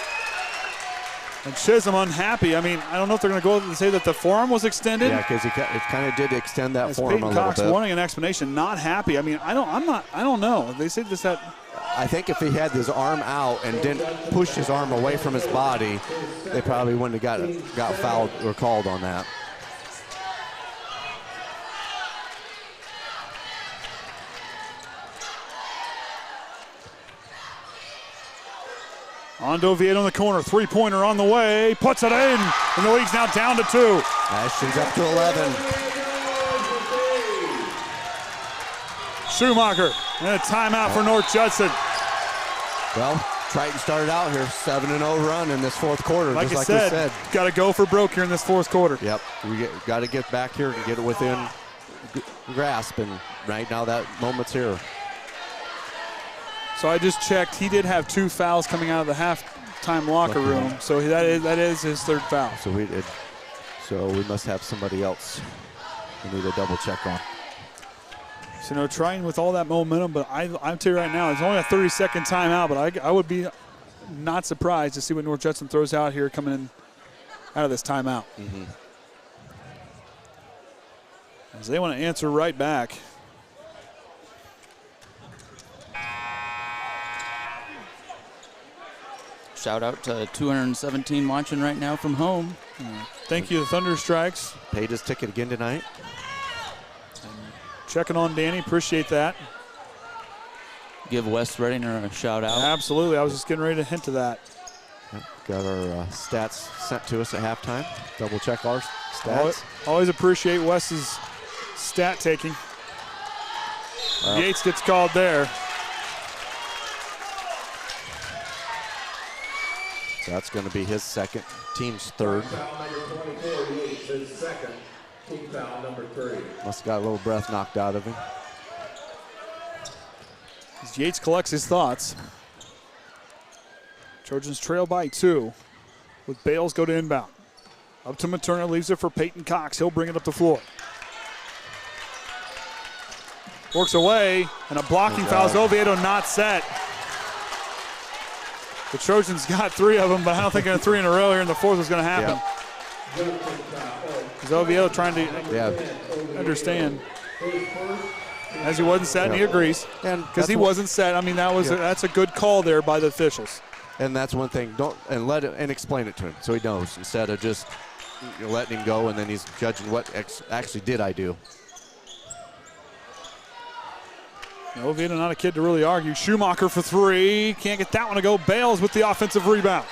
And Chisholm unhappy. I mean, I don't know if they're going to go and say that the forearm was extended. Yeah, because it kind of did extend that forearm a little bit. Peyton Cox wanting an explanation, not happy. I mean, I don't know. They said this that. I think if he had his arm out and didn't push his arm away from his body, they probably wouldn't have got fouled or called on that. On to Oviedo in the corner, 3-pointer on the way, puts it in, and the lead's now down to 2. Ashton's up to 11. Schumacher, and a timeout for North Judson. Well, Triton started out here 7-0 run in this fourth quarter. Like just I like said, we said. got to go for broke here in this fourth quarter. Yep, we got to get back here and get it within grasp, and right now that moment's here. So I just checked. He did have 2 fouls coming out of the halftime locker room, so that is his 3rd foul. So we must have somebody else we need a double check on. So Triton with all that momentum, but I'm telling you right now, it's only a 30-second timeout, but I would be not surprised to see what North Judson throws out here coming in out of this timeout. Mm-hmm. As they want to answer right back. Shout out to 217 watching right now from home. Thank you to Thunder Strikes. Paid his ticket again tonight. Checking on Danny, appreciate that. Give Wes Reddinger a shout out. Absolutely, I was just getting ready to hint to that. Yep. Got our stats sent to us at halftime. Double check our stats. Always appreciate Wes's stat taking. Yates gets called there. So that's going to be his 2nd, team's 3rd. Foul number 24, Yates, his 2nd. Team foul number 3. Must have got a little breath knocked out of him. As Yates collects his thoughts. Trojans trail by 2 with Bales go to inbound. Up to Materna, leaves it for Peyton Cox. He'll bring it up the floor. Works away, and a blocking foul. Oviedo not set. The Trojans got 3 of them, but I don't think 3 in a row here in the 4th was going to happen. Because Oviedo trying to understand. As he wasn't set, and he agrees. Because he wasn't set. I mean, that's a good call there by the officials. And that's one thing. Let it and explain it to him so he knows, instead of just letting him go and then he's judging what actually did I do. Oviedo not a kid to really argue. Schumacher for 3. Can't get that one to go. Bales with the offensive rebound.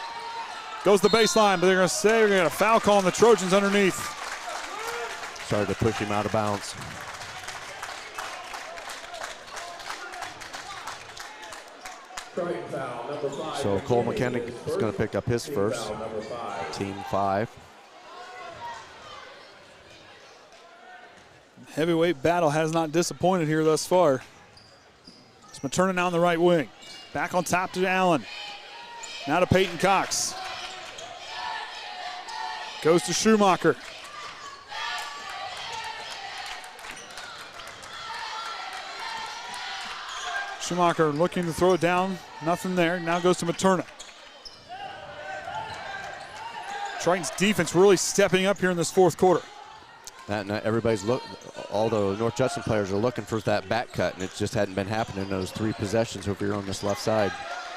Goes the baseline, but they're going to say we're going to get a foul call on the Trojans underneath. Started to push him out of bounds. So Cole McKennick is going to pick up his first. Team 5. Heavyweight battle has not disappointed here thus far. It's Materna now on the right wing. Back on top to Allen. Now to Peyton Cox. Goes to Schumacher. Schumacher looking to throw it down. Nothing there. Now goes to Materna. Triton's defense really stepping up here in this 4th quarter. All the North Judson players are looking for that back cut, and it just hadn't been happening in those 3 possessions over here on this left side.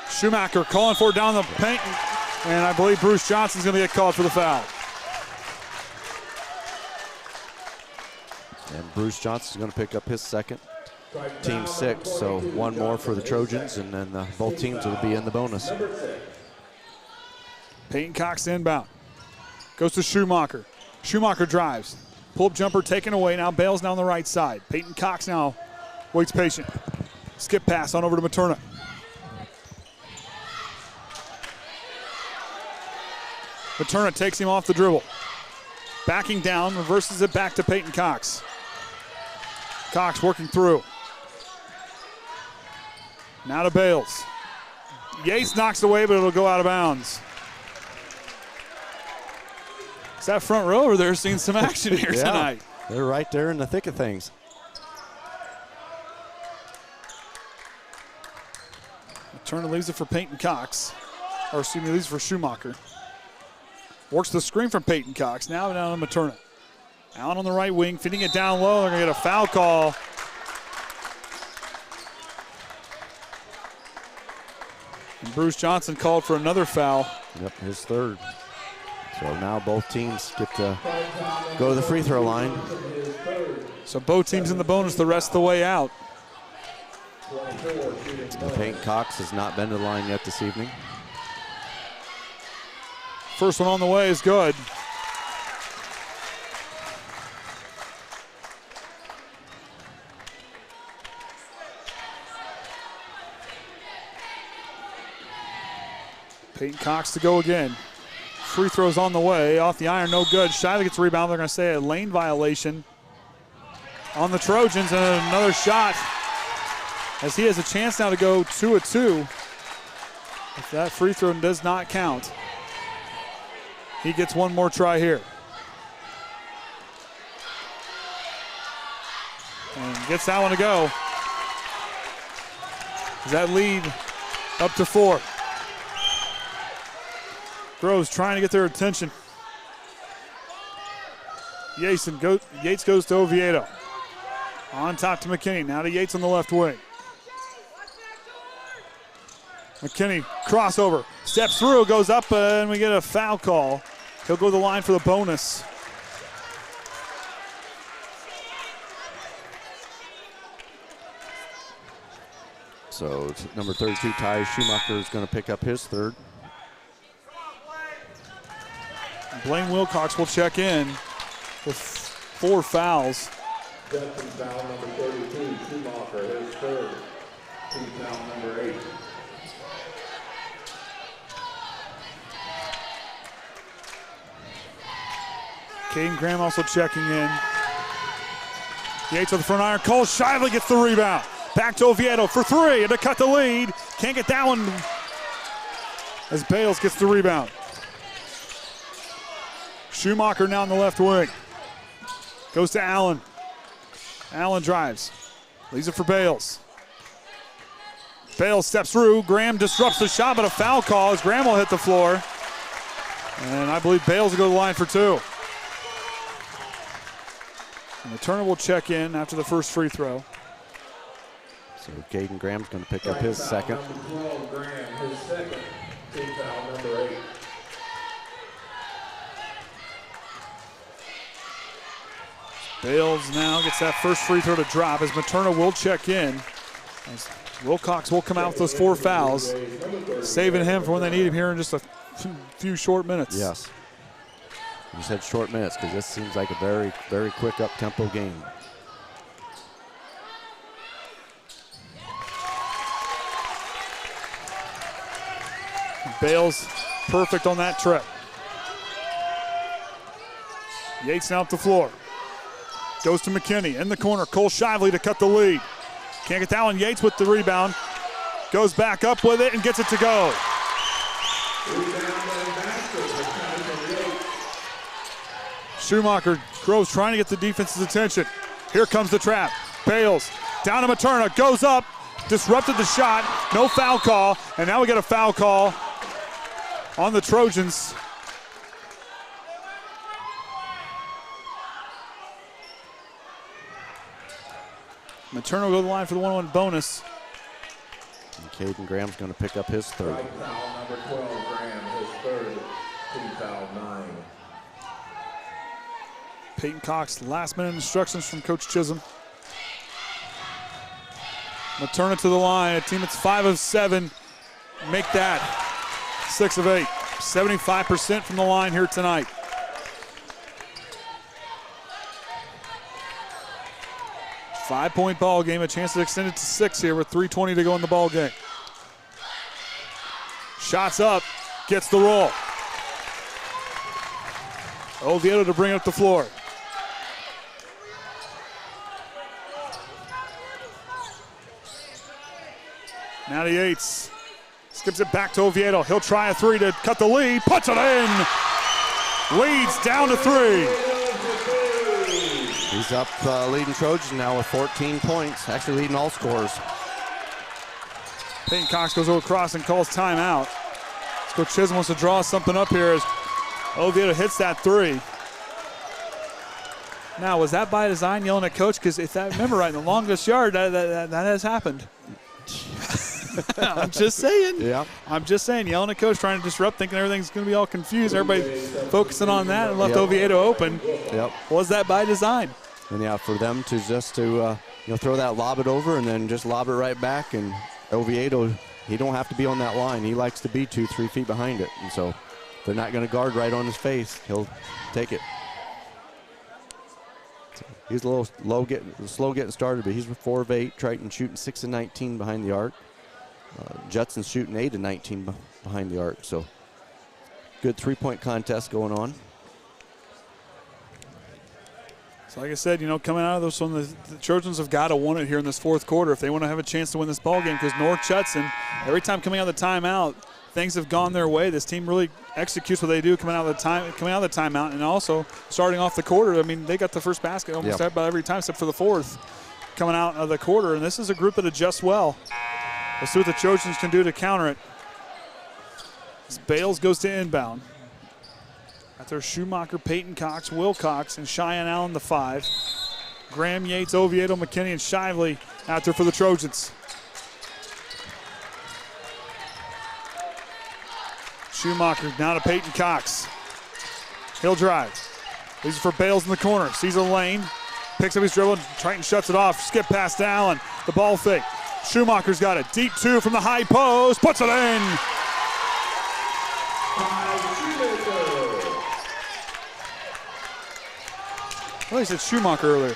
Schumacher calling for it down the paint, and I believe Bruce Johnson's going to get called for the foul. And Bruce Johnson's going to pick up his 2nd. Team 6, so 1 more for the Trojans, and then both teams will be in the bonus. Peyton Cox inbound. Goes to Schumacher. Schumacher drives. Pull-up jumper taken away. Now Bales now on the right side. Peyton Cox now waits patient. Skip pass on over to Materna. Materna takes him off the dribble. Backing down, reverses it back to Peyton Cox. Cox working through. Now to Bales. Yates knocks away, but it'll go out of bounds. It's that front row over there seeing some action here tonight. They're right there in the thick of things. Turner leaves it for Peyton Cox. Or excuse me, leaves it for Schumacher. Works the screen from Peyton Cox. Now down to Materna. Allen on the right wing, feeding it down low. They're going to get a foul call. And Bruce Johnson called for another foul. Yep, his 3rd. So now both teams get to go to the free throw line. So both teams in the bonus the rest of the way out. And Peyton Cox has not been to the line yet this evening. First one on the way is good. Peyton Cox to go again. Free throws on the way. Off the iron, no good. Shively gets the rebound. They're going to say a lane violation on the Trojans, and another shot as he has a chance now to go 2-2. If that free throw does not count, he gets one more try here. And gets that one to go. That lead up to 4. Groves trying to get their attention. Yates goes to Oviedo. On top to McKinney. Now to Yates on the left wing. McKinney, crossover. Steps through, goes up, and we get a foul call. He'll go to the line for the bonus. So number 32, Ty Schumacher, is going to pick up his third. Blaine Wilcox will check in with 4 fouls. Judson foul number 32, Schumacher, his third. Team foul number 8. Caden Graham also checking in. Yates with the front iron. Cole Shively gets the rebound. Back to Oviedo for 3 and to cut the lead. Can't get that one as Bales gets the rebound. Schumacher now on the left wing. Goes to Allen. Allen drives. Leaves it for Bales. Bales steps through. Graham disrupts the shot, but a foul call as Graham will hit the floor. And I believe Bales will go to the line for 2. And the Turner will check in after the first free throw. So Caden Graham's going to pick up his second. Number 12, Graham, his second. Team foul number 8. Bales now gets that first free throw to drop as Materna will check in. As Wilcox will come out with those 4 fouls, saving him for when they need him here in just a few short minutes. Yes. You said short minutes because this seems like a very, very quick up-tempo game. Bales perfect on that trip. Yates now up the floor. Goes to McKinney in the corner. Cole Shively to cut the lead. Can't get that one. Yates with the rebound. Goes back up with it and gets it to go. Schumacher, Groves trying to get the defense's attention. Here comes the trap. Bales down to Materna. Goes up. Disrupted the shot. No foul call. And now we get a foul call on the Trojans. Materna will go to the line for the 1-1 bonus. And Caden Graham's going to pick up his third. Right foul number 12, Graham, his third. Team foul 9. Peyton Cox, last minute instructions from Coach Chisholm. Materna to the line, a team that's 5 of 7. Make that 6 of 8. 75% from the line here tonight. Five-point ball game, a chance to extend it to 6 here with 3:20 to go in the ball game. Shots up, gets the roll. Oviedo to bring up the floor. Now to Yates. Skips it back to Oviedo. He'll try a 3 to cut the lead. Puts it in. Leads down to 3. He's up leading Trojan now with 14 points. Actually leading all scorers. Peyton Cox goes across and calls timeout. Coach Chisholm wants to draw something up here as Oviedo hits that 3. Now, was that by design, yelling at Coach? Because if I remember right, in the longest yard, that has happened. I'm just saying. Yeah. I'm just saying, yelling at Coach, trying to disrupt, thinking everything's going to be all confused. Everybody focusing on that and left Oviedo open. Yep. Was that by design? And yeah, for them to just to throw that, lob it over, and then just lob it right back. And Oviedo, he don't have to be on that line. He likes to be 2-3 feet behind it. And so they're not going to guard right on his face. He'll take it. He's a little slow getting started, but he's 4 of 8. Triton shooting 6 of 19 behind the arc. Judson's shooting 8 of 19 behind the arc, so good three-point contest going on. So like I said, coming out of this one, the Trojans have got to win it here in this fourth quarter if they want to have a chance to win this ball game, because North Judson, every time coming out of the timeout, things have gone their way. This team really executes what they do coming out of the timeout, and also starting off the quarter. I mean, they got the first basket almost about every time except for the fourth coming out of the quarter, and this is a group that adjusts well. Let's see what the Trojans can do to counter it. As Bales goes to inbound. After Schumacher, Peyton Cox, Wilcox, and Cheyenne Allen the 5. Graham, Yates, Oviedo, McKinney, and Shively out there for the Trojans. Schumacher now to Peyton Cox. He'll drive. These are for Bales in the corner. Sees a lane. Picks up his dribble. Triton shuts it off. Skip past to Allen. The ball fake. Schumacher's got it. Deep 2 from the high post. Puts it in. Well, he said Schumacher earlier.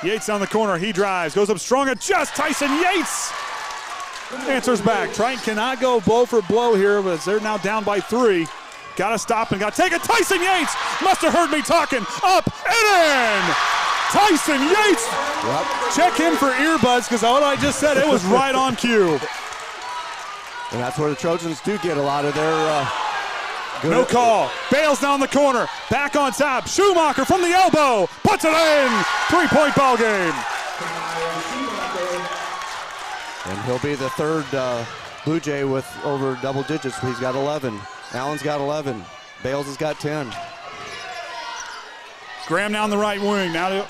Yates on the corner. He drives. Goes up strong. Adjust. Tyson Yates answers back. Triton cannot go blow for blow here, but they're now down by 3. Got to stop and got to take it. Tyson Yates must have heard me talking. Up and in. Tyson Yates. Yep. Check him for earbuds, because what I just said, it was right on cue. And that's where the Trojans do get a lot of their no call. Bales down the corner. Back on top. Schumacher from the elbow. Puts it in. 3-point ball game. And he'll be the third Blue Jay with over double digits. He's got 11. Allen's got 11. Bales has got 10. Graham now on the right wing. Now to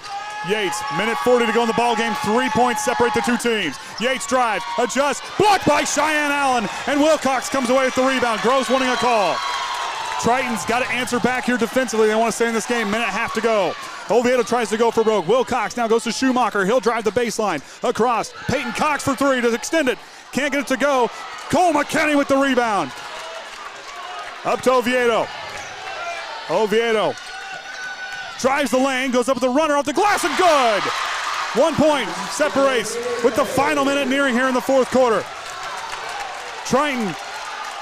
Yates. Minute 40 to go in the ball game. 3 points separate the two teams. Yates drive. Adjust. Blocked by Cheyenne Allen. And Wilcox comes away with the rebound. Groves wanting a call. Triton's got to answer back here defensively. They want to stay in this game. Minute and a half to go. Oviedo tries to go for broke. Wilcox now goes to Schumacher. He'll drive the baseline. Across. Peyton Cox for 3 to extend it. Can't get it to go. Cole McKinney with the rebound. Up to Oviedo. Oviedo drives the lane. Goes up with the runner off the glass and good. 1 point separates with the final minute nearing here in the fourth quarter. Triton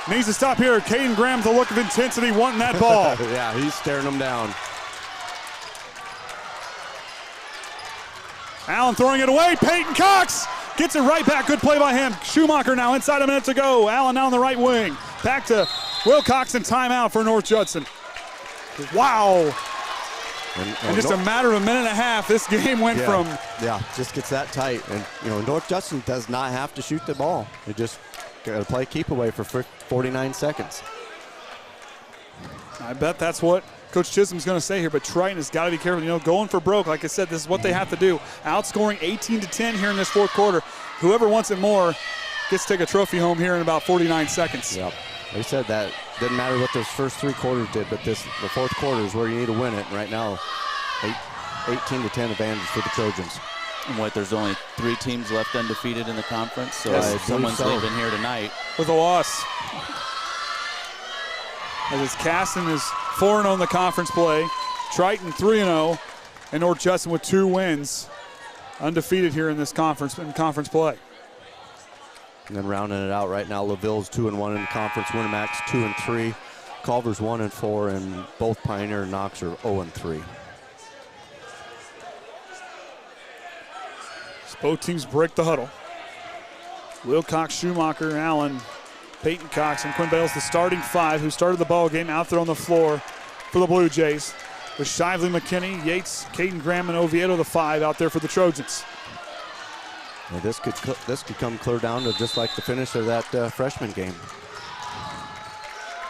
needs to stop here. Caden Graham, the look of intensity, wanting that ball. Yeah, he's staring them down. Allen throwing it away. Peyton Cox gets it right back. Good play by him. Schumacher now inside a minute to go. Allen now on the right wing. Back to Wilcox and timeout for North Judson. Wow. And just a matter of a minute and a half, this game went from. Yeah, just gets that tight. And, North Judson does not have to shoot the ball. They just got to play keep away for 49 seconds. I bet that's what Coach Chisholm's going to say here, but Triton has got to be careful. Going for broke, like I said, this is what they have to do. Outscoring 18-10 here in this fourth quarter. Whoever wants it more gets to take a trophy home here in about 49 seconds. Yep. They said that didn't matter what those first 3 quarters did, but the fourth quarter is where you need to win it. And right now, 18-10 advantage for the Trojans. And there's only 3 teams left undefeated in the conference, so someone's leaving here tonight with a loss. As Caston is 4-0 in the conference play, Triton 3-0, and North Judson with 2 wins, undefeated here in this conference play. And then rounding it out right now, LaVille's 2-1 in the conference. Winnemax 2-3, Culver's 1-4, and both Pioneer and Knox are 0-3. Both teams break the huddle. Wilcox, Schumacher, Allen, Peyton Cox, and Quinn Bales, the starting 5 who started the ball game out there on the floor for the Blue Jays. With Shively, McKinney, Yates, Caden Graham, and Oviedo, the 5 out there for the Trojans. Yeah, this could come clear down to just like the finish of that freshman game.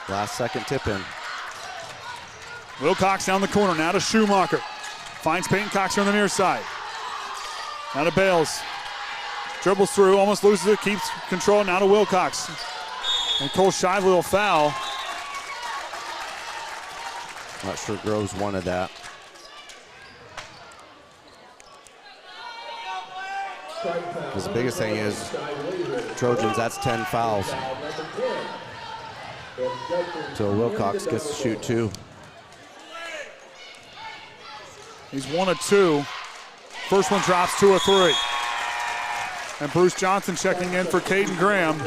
Last second tip in. Wilcox down the corner, now to Schumacher. Finds Peyton Cox here on the near side. Now to Bales. Dribbles through, almost loses it, keeps control. Now to Wilcox. And Cole Shively will foul. Not sure Groves wanted that. Because the biggest thing is Trojans, that's 10 fouls. So Wilcox gets to shoot 2. He's 1 of 2. First one drops, 2 of 3. And Bruce Johnson checking in for Caden Graham.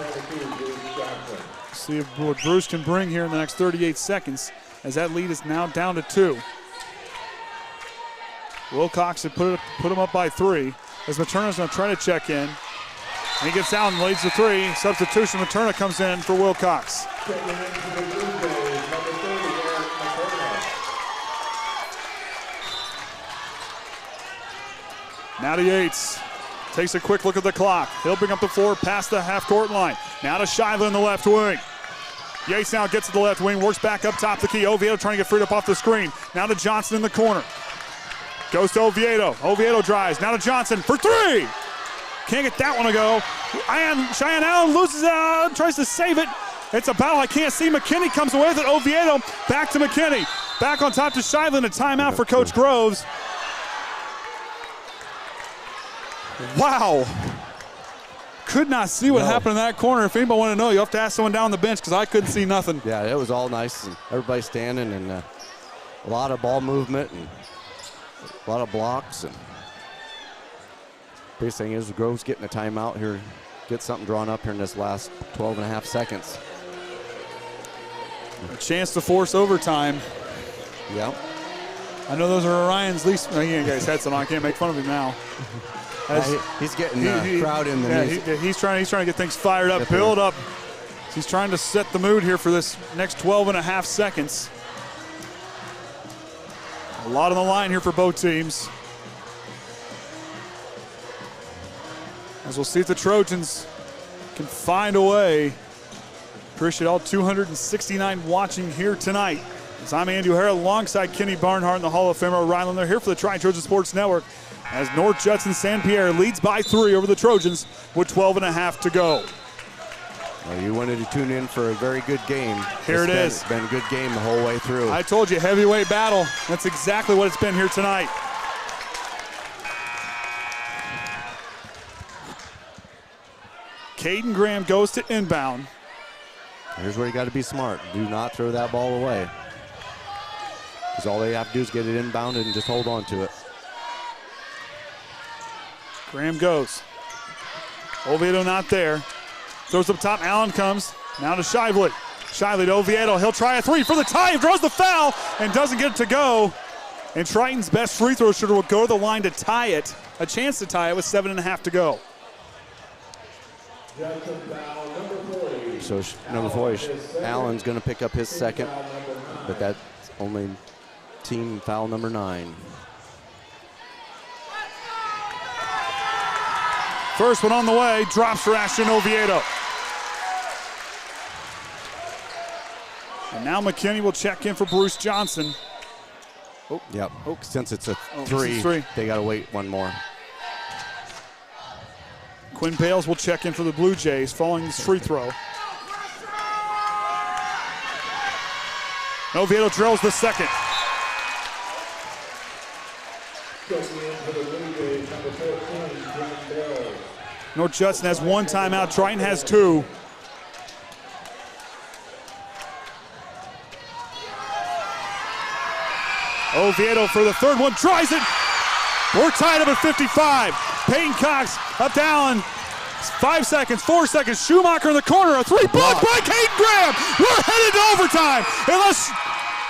See what Bruce can bring here in the next 38 seconds, as that lead is now down to 2. Wilcox had put him up by 3. As Materna's going to try to check in. And he gets out and leads to 3. Substitution, Materna comes in for Wilcox. Now to Yates. Takes a quick look at the clock. He'll bring up the 4 past the half-court line. Now to Shively in the left wing. Yates now gets to the left wing, works back up top the key. Oviedo trying to get freed up off the screen. Now to Johnson in the corner. Goes to Oviedo. Oviedo drives. Now to Johnson for 3. Can't get that one to go. Cheyenne Allen loses it, tries to save it. It's a battle I can't see. McKinney comes away with it. Oviedo back to McKinney. Back on top to Shively. A timeout for Coach Groves. Wow. Could not see what happened in that corner. If anybody want to know, you have to ask someone down the bench because I couldn't see nothing. Yeah, it was all nice. And everybody standing and a lot of ball movement and a lot of blocks. And biggest thing is Groves getting a timeout here, get something drawn up here in this last 12 and a half seconds. A chance to force overtime. Yep. I know those are Orion's least. He ain't got his headset on. I can't make fun of him now. He's getting the crowd in the music. He's trying to get things fired up, build up. He's trying to set the mood here for this next 12 and a half seconds. A lot on the line here for both teams. As we'll see if the Trojans can find a way. Appreciate all 269 watching here tonight. As I'm Andy O'Hara alongside Kenny Barnhart and the Hall of Famer Orion. They're here for the Triton Sports Network as North Judson St. Pierre leads by 3 over the Trojans with 12 and a half to go. Well, you wanted to tune in for a very good game. Here it is. It's been a good game the whole way through. I told you, heavyweight battle. That's exactly what it's been here tonight. Caden Graham goes to inbound. Here's where you got to be smart. Do not throw that ball away. Because all they have to do is get it inbounded and just hold on to it. Graham goes. Oviedo not there. Throws up top. Allen comes. Now to Shively. Shively to Oviedo. He'll try a 3 for the tie. Draws the foul and doesn't get it to go. And Triton's best free throw shooter will go to the line to tie it. A chance to tie it with 7.5 to go. So number 4, Allen's going to pick up his second, but that's only team foul number 9. First one on the way, drops for Ashton Oviedo. And now McKinney will check in for Bruce Johnson. Oh, yep. Oh, since it's a 3, they got to wait one more. Quinn Bales will check in for the Blue Jays following this free throw. Oviedo drills the second. North Judson has 1 timeout. Triton has 2. Oviedo for the third one, tries it. We're tied up at 55. Peyton Cox up to Allen. 5 seconds, 4 seconds. Schumacher in the corner, a 3 blocked by Caden Graham. We're headed to overtime.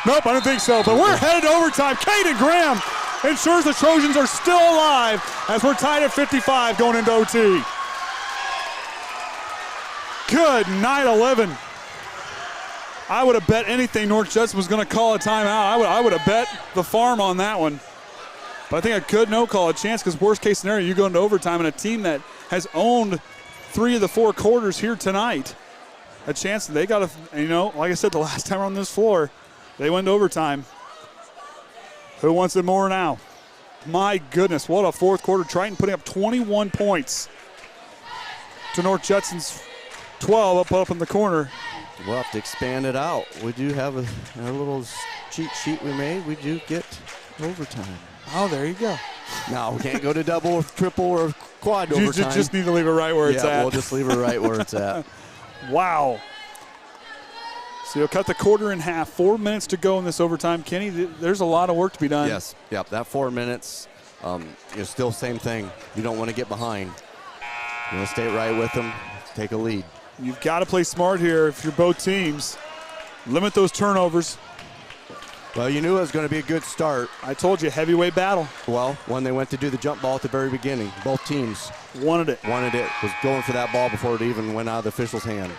Nope, I don't think so, but we're headed to overtime. Caden Graham ensures the Trojans are still alive as we're tied at 55 going into OT. Good night, 11. I would have bet anything North Judson was going to call a timeout. I would have bet the farm on that one. But I think a good no call, a chance, because worst case scenario, you go into overtime and a team that has owned 3 of the 4 quarters here tonight, a chance that they got to, like I said, the last time on this floor, they went to overtime. Who wants it more now? My goodness, what a fourth quarter. Triton putting up 21 points to North Judson's 12 up in the corner. We'll have to expand it out. We do have a little cheat sheet we made. We do get overtime. Oh, there you go. No, we can't go to double or triple or quad overtime. You just need to leave it right where it's at. Yeah, we'll just leave it right where it's at. Wow. So you'll cut the quarter in half. 4 minutes to go in this overtime. Kenny, there's a lot of work to be done. Yes, yep, that 4 minutes, still same thing. You don't want to get behind. You want to stay right with them, take a lead. You've got to play smart here if you're both teams. Limit those turnovers. Well, you knew it was going to be a good start. I told you, heavyweight battle. Well, when they went to do the jump ball at the very beginning, both teams wanted it. Was going for that ball before it even went out of the official's hand.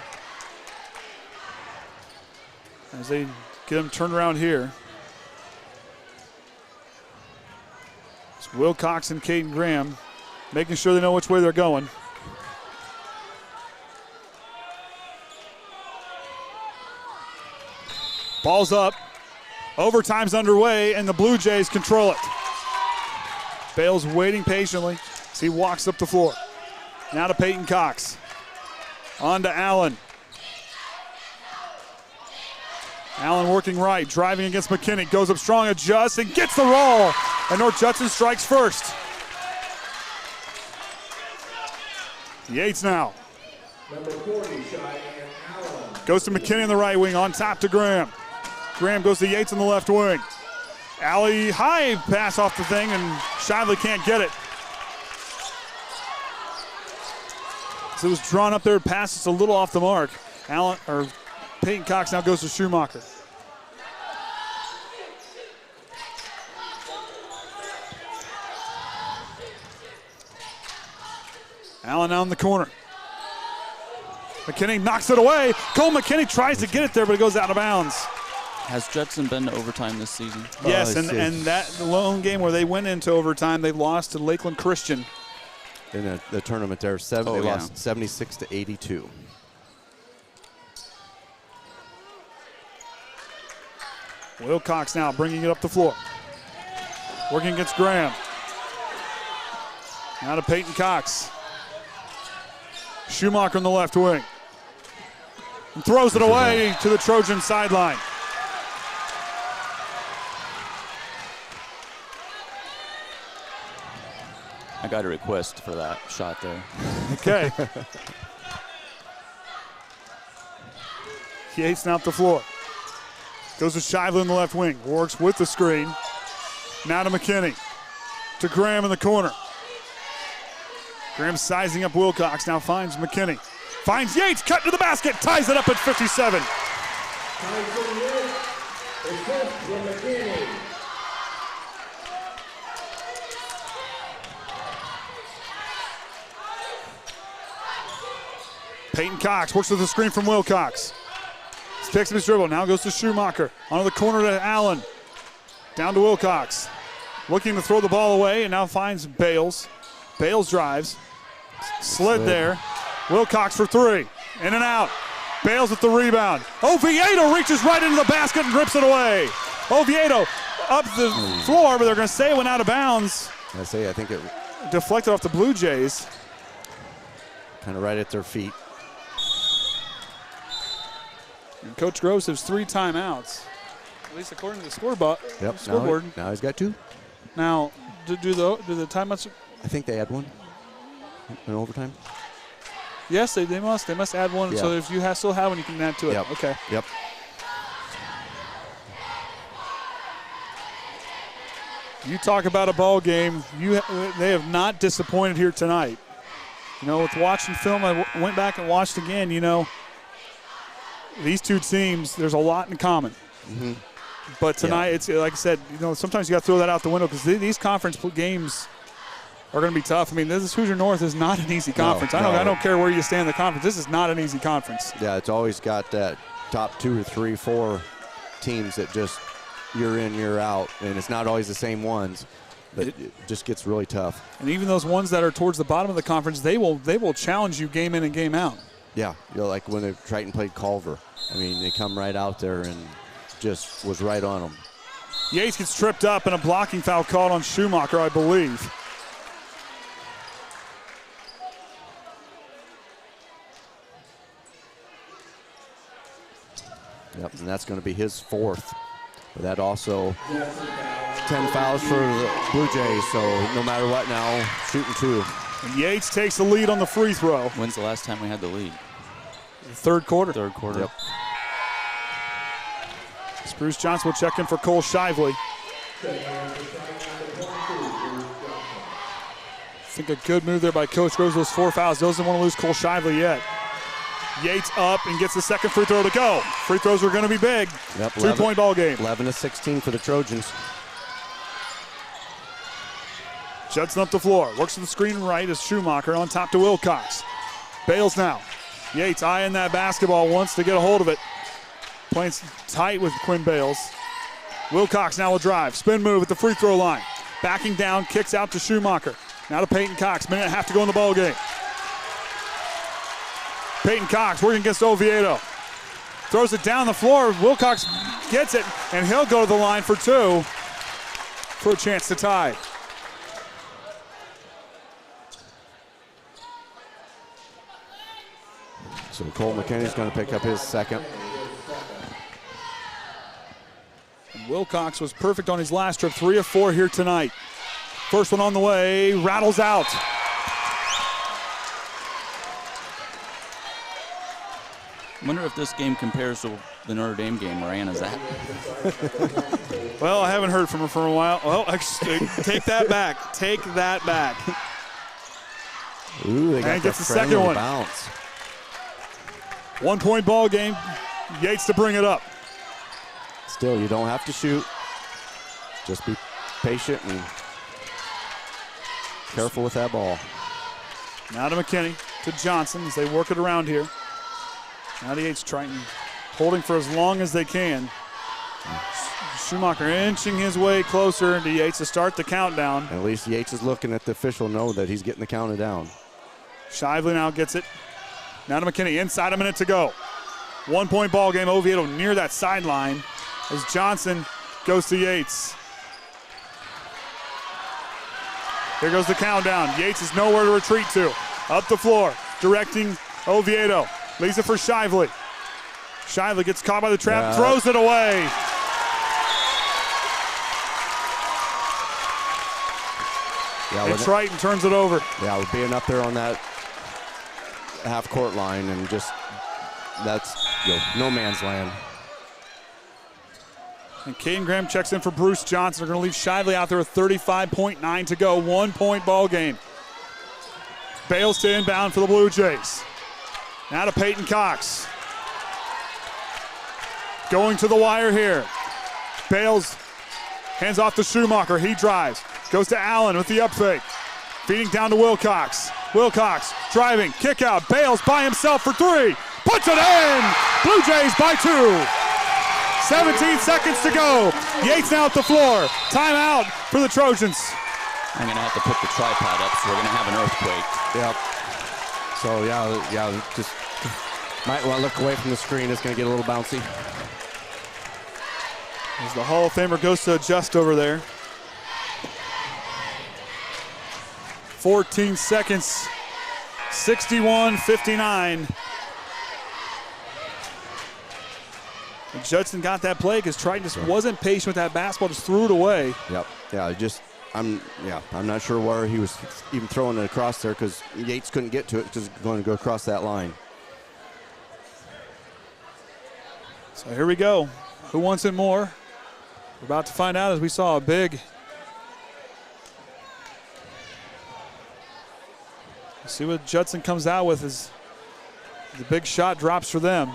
As they get them turned around here. It's Wilcox and Caden Graham making sure they know which way they're going. Ball's up. Overtime's underway, and the Blue Jays control it. Bales waiting patiently as he walks up the floor. Now to Peyton Cox. On to Allen. Allen working right, driving against McKinney. Goes up strong, adjusts, and gets the roll. And North Judson strikes first. Yates now. Number 40, Cheyenne Allen. Goes to McKinney in the right wing, on top to Graham. Graham goes to Yates on the left wing. Alley high pass off the thing, and Shively can't get it. So it was drawn up there, pass is a little off the mark. Peyton Cox now goes to Schumacher. Allen out in the corner. McKinney knocks it away. Cole McKinney tries to get it there, but it goes out of bounds. Has Judson been to overtime this season? Yes, and that lone game where they went into overtime, they lost to Lakeland Christian. In the tournament there, they lost 76-82. Wilcox now bringing it up the floor. Working against Graham. Now to Peyton Cox. Schumacher on the left wing. And throws it away to the Trojan sideline. I got a request for that shot there. Okay. Yates now up the floor. Goes to Shively in the left wing. Works with the screen. Now to McKinney. To Graham in the corner. Graham sizing up Wilcox. Now finds McKinney. Finds Yates. Cut to the basket. Ties it up at 57. Peyton Cox works with the screen from Wilcox. Picks up his dribble, now goes to Schumacher. Onto the corner to Allen. Down to Wilcox. Looking to throw the ball away, and now finds Bales. Bales drives. Slid there. Wilcox for three. In and out. Bales with the rebound. Oviedo reaches right into the basket and rips it away. Oviedo up the floor, but they're going to say it went out of bounds. I think it deflected off the Blue Jays. Kind of right at their feet. And Coach Groves has 3 timeouts, at least according to the scoreboard. Yep. Scoreboard. Now he's got 2. Now, do the timeouts? I think they had 1 in overtime. Yes, they must. They must add 1. Yeah. So if you still have 1, you can add to it. Yep. Okay. Yep. You talk about a ball game. They have not disappointed here tonight. You know, with watching film, I went back and watched again. You know, these two teams, there's a lot in common. Mm-hmm. But tonight, it's like I said, you know, sometimes you got to throw that out the window because these conference games are going to be tough. I mean, this Hoosier North is not an easy conference. I don't care where you stand in the conference. This is not an easy conference. Yeah, it's always got that top 2 or 3, 4 teams that just year in, year out, and it's not always the same ones. But it just gets really tough. And even those ones that are towards the bottom of the conference, they will challenge you game in and game out. Yeah, you know, like when the Triton played Culver. I mean, they come right out there and just was right on them. Yates gets tripped up and a blocking foul called on Schumacher, I believe. Yep, and that's going to be his 4th. But that also 10 fouls for the Blue Jays, so no matter what now, shooting 2. And Yates takes the lead on the free throw. When's the last time we had the lead? The third quarter. Third quarter. Yep. Spruce Johnson will check in for Cole Shively. think a good move there by Coach Groves. Those 4 fouls. Doesn't want to lose Cole Shively yet. Yates up and gets the second free throw to go. Free throws are going to be big. Yep, 2-point ball game. 11-16 for the Trojans. Judson up the floor. Works to the screen right as Schumacher on top to Wilcox. Bales now. Yates eyeing that basketball, wants to get a hold of it. Playing tight with Quinn Bales. Wilcox now will drive. Spin move at the free throw line. Backing down, kicks out to Schumacher. Now to Peyton Cox. Minute and a half to go in the ball game. Peyton Cox working against Oviedo. Throws it down the floor. Wilcox gets it, and he'll go to the line for 2 for a chance to tie. So Cole McKinney's going to pick up his second. And Wilcox was perfect on his last trip. 3 of 4 here tonight. First one on the way, rattles out. I wonder if this game compares to the Notre Dame game where Anna's at. Well, I haven't heard from her for a while. Well, take that back. Take that back. Ooh, they got and gets the friendly second one. Bounce. 1-point ball game. Yates to bring it up. Still, you don't have to shoot. Just be patient and careful with that ball. Now to McKinney, to Johnson as they work it around here. Now to Yates, Triton holding for as long as they can. Schumacher inching his way closer to Yates to start the countdown. At least Yates is looking at the official, know that he's getting the counted down. Shively now gets it. Now to McKinney, inside a minute to go. 1-point ball game, Oviedo near that sideline as Johnson goes to Yates. Here goes the countdown. Yates is nowhere to retreat to. Up the floor, directing Oviedo. Leaves it for Shively. Shively gets caught by the trap, throws it away. And Triton turns it over. Yeah, we're being up there on that half-court line, and just that's no man's land. And Caden Graham checks in for Bruce Johnson. They're going to leave Shively out there with 35.9 to go. 1-point ball game. Bales to inbound for the Blue Jays. Now to Peyton Cox. Going to the wire here. Bales hands off to Schumacher. He drives. Goes to Allen with the up fake. Feeding down to Wilcox. Wilcox driving. Kick out. Bales by himself for 3. Puts it in. Blue Jays by 2. 17 seconds to go. Yates now at the floor. Timeout for the Trojans. I'm going to have to put the tripod up, so we're going to have an earthquake. Yep. So, yeah, just might want to look away from the screen. It's going to get a little bouncy. As the Hall of Famer goes to adjust over there. 14 seconds. 61-59. Judson got that play because Triton just wasn't patient with that basketball, just threw it away. Yep. Yeah, I'm not sure where he was even throwing it across there because Yates couldn't get to it because it's going to go across that line. So here we go. Who wants it more? We're about to find out as we saw a big. Let's see what Judson comes out with as the big shot drops for them.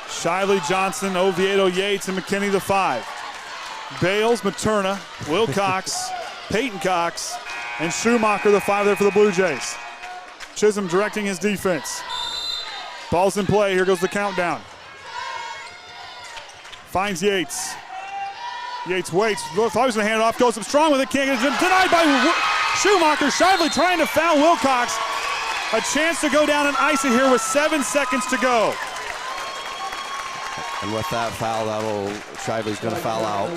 Shively, Johnson, Oviedo, Yates, and McKinney the 5. Bales, Materna, Wilcox, Peyton Cox, and Schumacher the 5 there for the Blue Jays. Chisholm directing his defense. Ball's in play. Here goes the countdown. Finds Yates. Yates waits. Thought he was going to hand it off. Goes up strong with it. Can't get it. Denied by Schumacher. Shively trying to foul Wilcox. A chance to go down and ice it here with 7 seconds to go. And with that foul, Shively's going to foul out.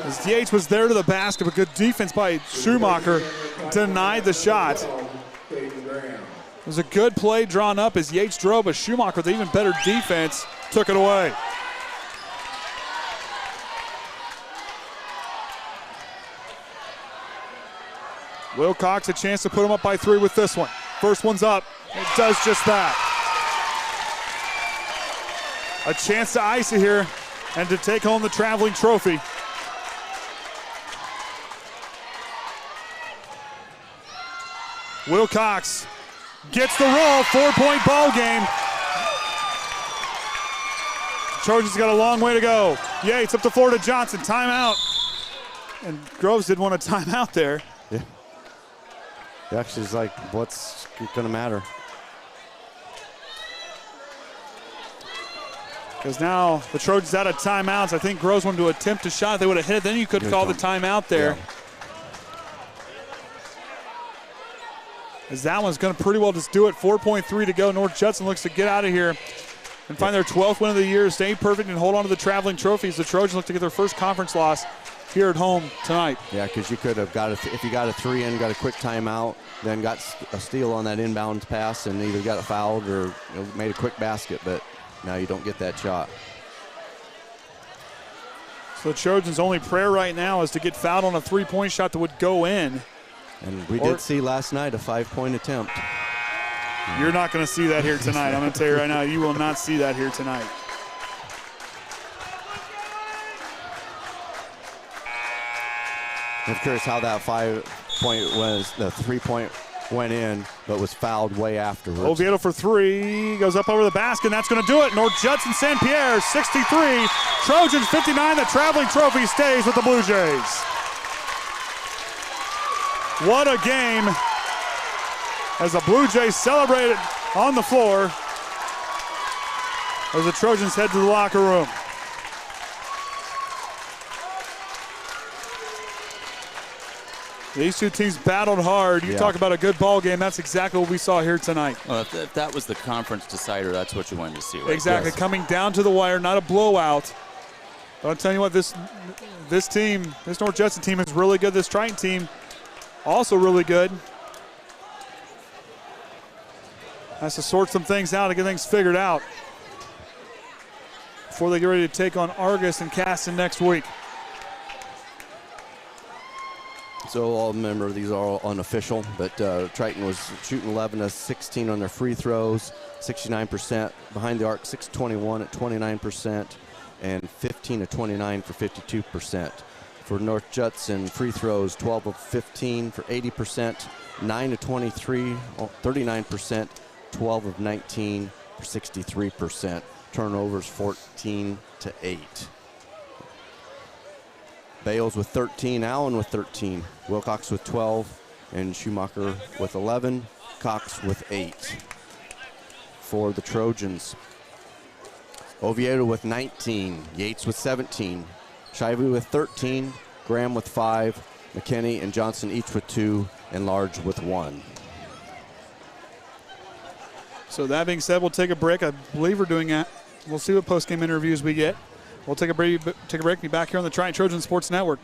As Yates was there to the basket, but good defense by Schumacher denied the shot. It was a good play drawn up as Yates drove, but Schumacher with even better defense took it away. Wilcox a chance to put them up by 3 with this one. First one's up. It does just that. A chance to ice it here and to take home the traveling trophy. Wilcox gets the roll, 4-point ball game. Trojans got a long way to go. Yates up the floor to Johnson, timeout. And Groves didn't want a timeout there. Yeah. Actually, it's like, what's gonna matter? Because now the Trojans out of timeouts. I think Groves wanted to attempt a shot. If they would have hit it, then you could call the timeout there. Yeah. As that one's going to pretty well just do it. 4.3 to go. North Judson looks to get out of here and find their 12th win of the year, stay perfect, and hold on to the traveling trophies. The Trojans look to get their first conference loss here at home tonight. Yeah, because you could have got if you got a 3 in, got a quick timeout, then got a steal on that inbound pass and either got it fouled or made a quick basket, but now you don't get that shot. So the Trojans' only prayer right now is to get fouled on a 3-point shot that would go in. And we did see last night a 5-point attempt. You're not going to see that here tonight. I'm going to tell you right now, you will not see that here tonight. I'm curious how that 5-point was, the 3-point went in, but was fouled way afterwards. Oviedo for 3, goes up over the basket, and that's going to do it. North Judson St. Pierre, 63. Trojans 59. The traveling trophy stays with the Blue Jays. What a game as the Blue Jays celebrated on the floor as the Trojans head to the locker room. These two teams battled hard. You talk about a good ball game. That's exactly what we saw here tonight. Well, if that was the conference decider, that's what you wanted to see, right? Exactly. Yes. Coming down to the wire, not a blowout. But I'll tell you what, this team, this North Judson team is really good. This Triton team, also really good. Has to sort some things out to get things figured out before they get ready to take on Argus and Caston next week. So I'll remember these are all unofficial, but Triton was shooting 11 of 16 on their free throws, 69%. Behind the arc, 6-21 at 29%, and 15 of 29 for 52%. For North Judson, free throws 12 of 15 for 80%, 9 of 23, 39%, 12 of 19 for 63%. Turnovers 14 to 8. Bales with 13, Allen with 13, Wilcox with 12, and Schumacher with 11, Cox with 8. For the Trojans, Oviedo with 19, Yates with 17, Shively with 13, Graham with 5, McKinney and Johnson each with 2, and Large with 1. So that being said, we'll take a break. I believe we're doing that. We'll see what post-game interviews we get. We'll take a break. Be back here on the Triton Trojan Sports Network.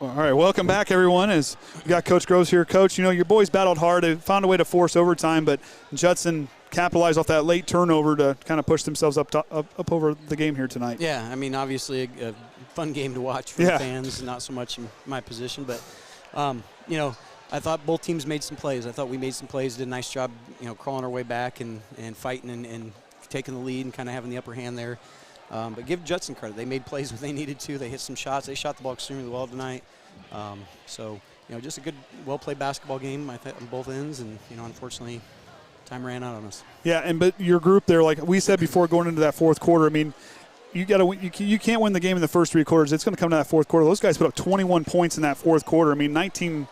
All right, welcome back, everyone. As we got Coach Groves here. Coach, you know, your boys battled hard. They found a way to force overtime, but Judson capitalized off that late turnover to kind of push themselves up over the game here tonight. Yeah, I mean, obviously a fun game to watch for the fans, not so much in my position. But, you know, I thought both teams made some plays. I thought we made some plays, did a nice job, you know, crawling our way back and fighting and taking the lead and kind of having the upper hand there. But give Judson credit. They made plays when they needed to. They hit some shots. They shot the ball extremely well tonight. So, you know, just a good, well-played basketball game, I think, on both ends. And, you know, unfortunately, time ran out on us. Yeah, but your group there, like we said before going into that fourth quarter, I mean, you can't win the game in the first three quarters. It's going to come to that fourth quarter. Those guys put up 21 points in that fourth quarter. I mean, 19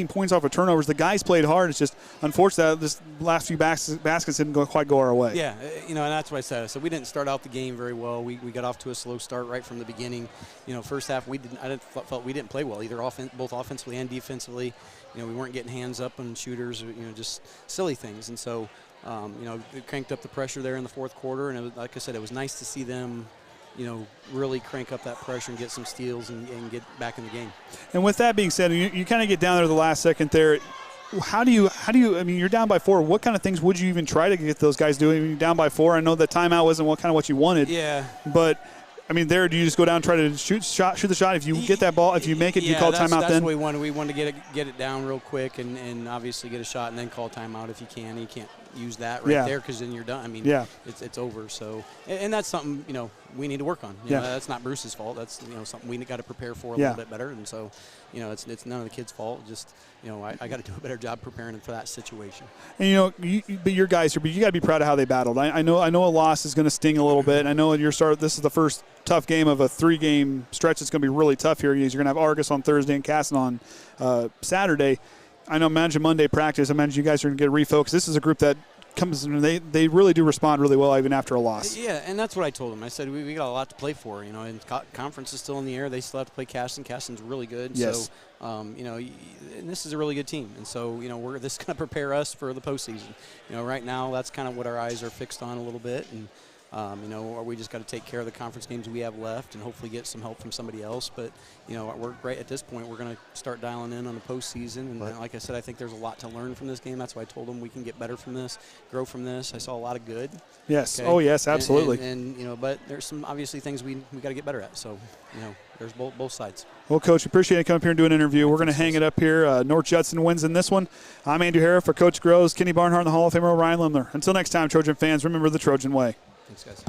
points off of turnovers. The guys played hard. It's just unfortunate that this last few baskets didn't quite go our way. Yeah, you know, and that's what I said. So we didn't start out the game very well. We got off to a slow start right from the beginning. You know, first half I felt we didn't play well either, both offensively and defensively. You know, we weren't getting hands up on shooters. You know, just silly things. And so, you know, it cranked up the pressure there in the fourth quarter. And it was, like I said, it was nice to see them, you know, really crank up that pressure and get some steals and get back in the game. And with that being said, you kind of get down there the last second there. How do you, I mean, you're down by 4. What kind of things would you even try to get those guys doing? I mean, you're down by 4. I know that timeout wasn't what you wanted. Yeah. But, I mean, do you just go down and try to shoot the shot? If you get that ball, if you make it, you call timeout then? That's what we wanted. We wanted to get it down real quick and obviously get a shot and then call timeout if you can. You can't use that right there because then you're done. I mean, it's over. So, and that's something, you know, we need to work on. You know, that's not Bruce's fault. That's, you know, something we got to prepare for a little bit better. And so, you know, it's none of the kids' fault. Just, you know, I got to do a better job preparing for that situation. And, you know, but your guys, you got to be proud of how they battled. I know a loss is going to sting a little bit. I know this is the first tough game of a 3-game stretch. It's going to be really tough here. You're going to have Argus on Thursday and Casson on Saturday. I know, imagine Monday practice. I imagine you guys are going to get refocused. This is a group that comes and they really do respond really well even after a loss. Yeah, and that's what I told them. I said we got a lot to play for, you know, and conference is still in the air. They still have to play Casson. Casson's really good. Yes. So, you know, and this is a really good team. And so, you know, this is going to prepare us for the postseason. You know, right now that's kind of what our eyes are fixed on a little bit. And, you know, or we just got to take care of the conference games we have left and hopefully get some help from somebody else. But, you know, we're right at this point. We're going to start dialing in on the postseason. And like I said, I think there's a lot to learn from this game. That's why I told them we can get better from this, grow from this. I saw a lot of good. Yes. Okay? Oh, yes, absolutely. And you know, but there's some obviously things we got to get better at. So, you know, there's both sides. Well, Coach, appreciate you coming up here and doing an interview. We're going to hang it up here. North Judson wins in this one. I'm Andrew Harra for Coach Groves, Kenny Barnhart, and the Hall of Famer Orion Lemler. Until next time, Trojan fans, remember the Trojan way. Thanks, guys.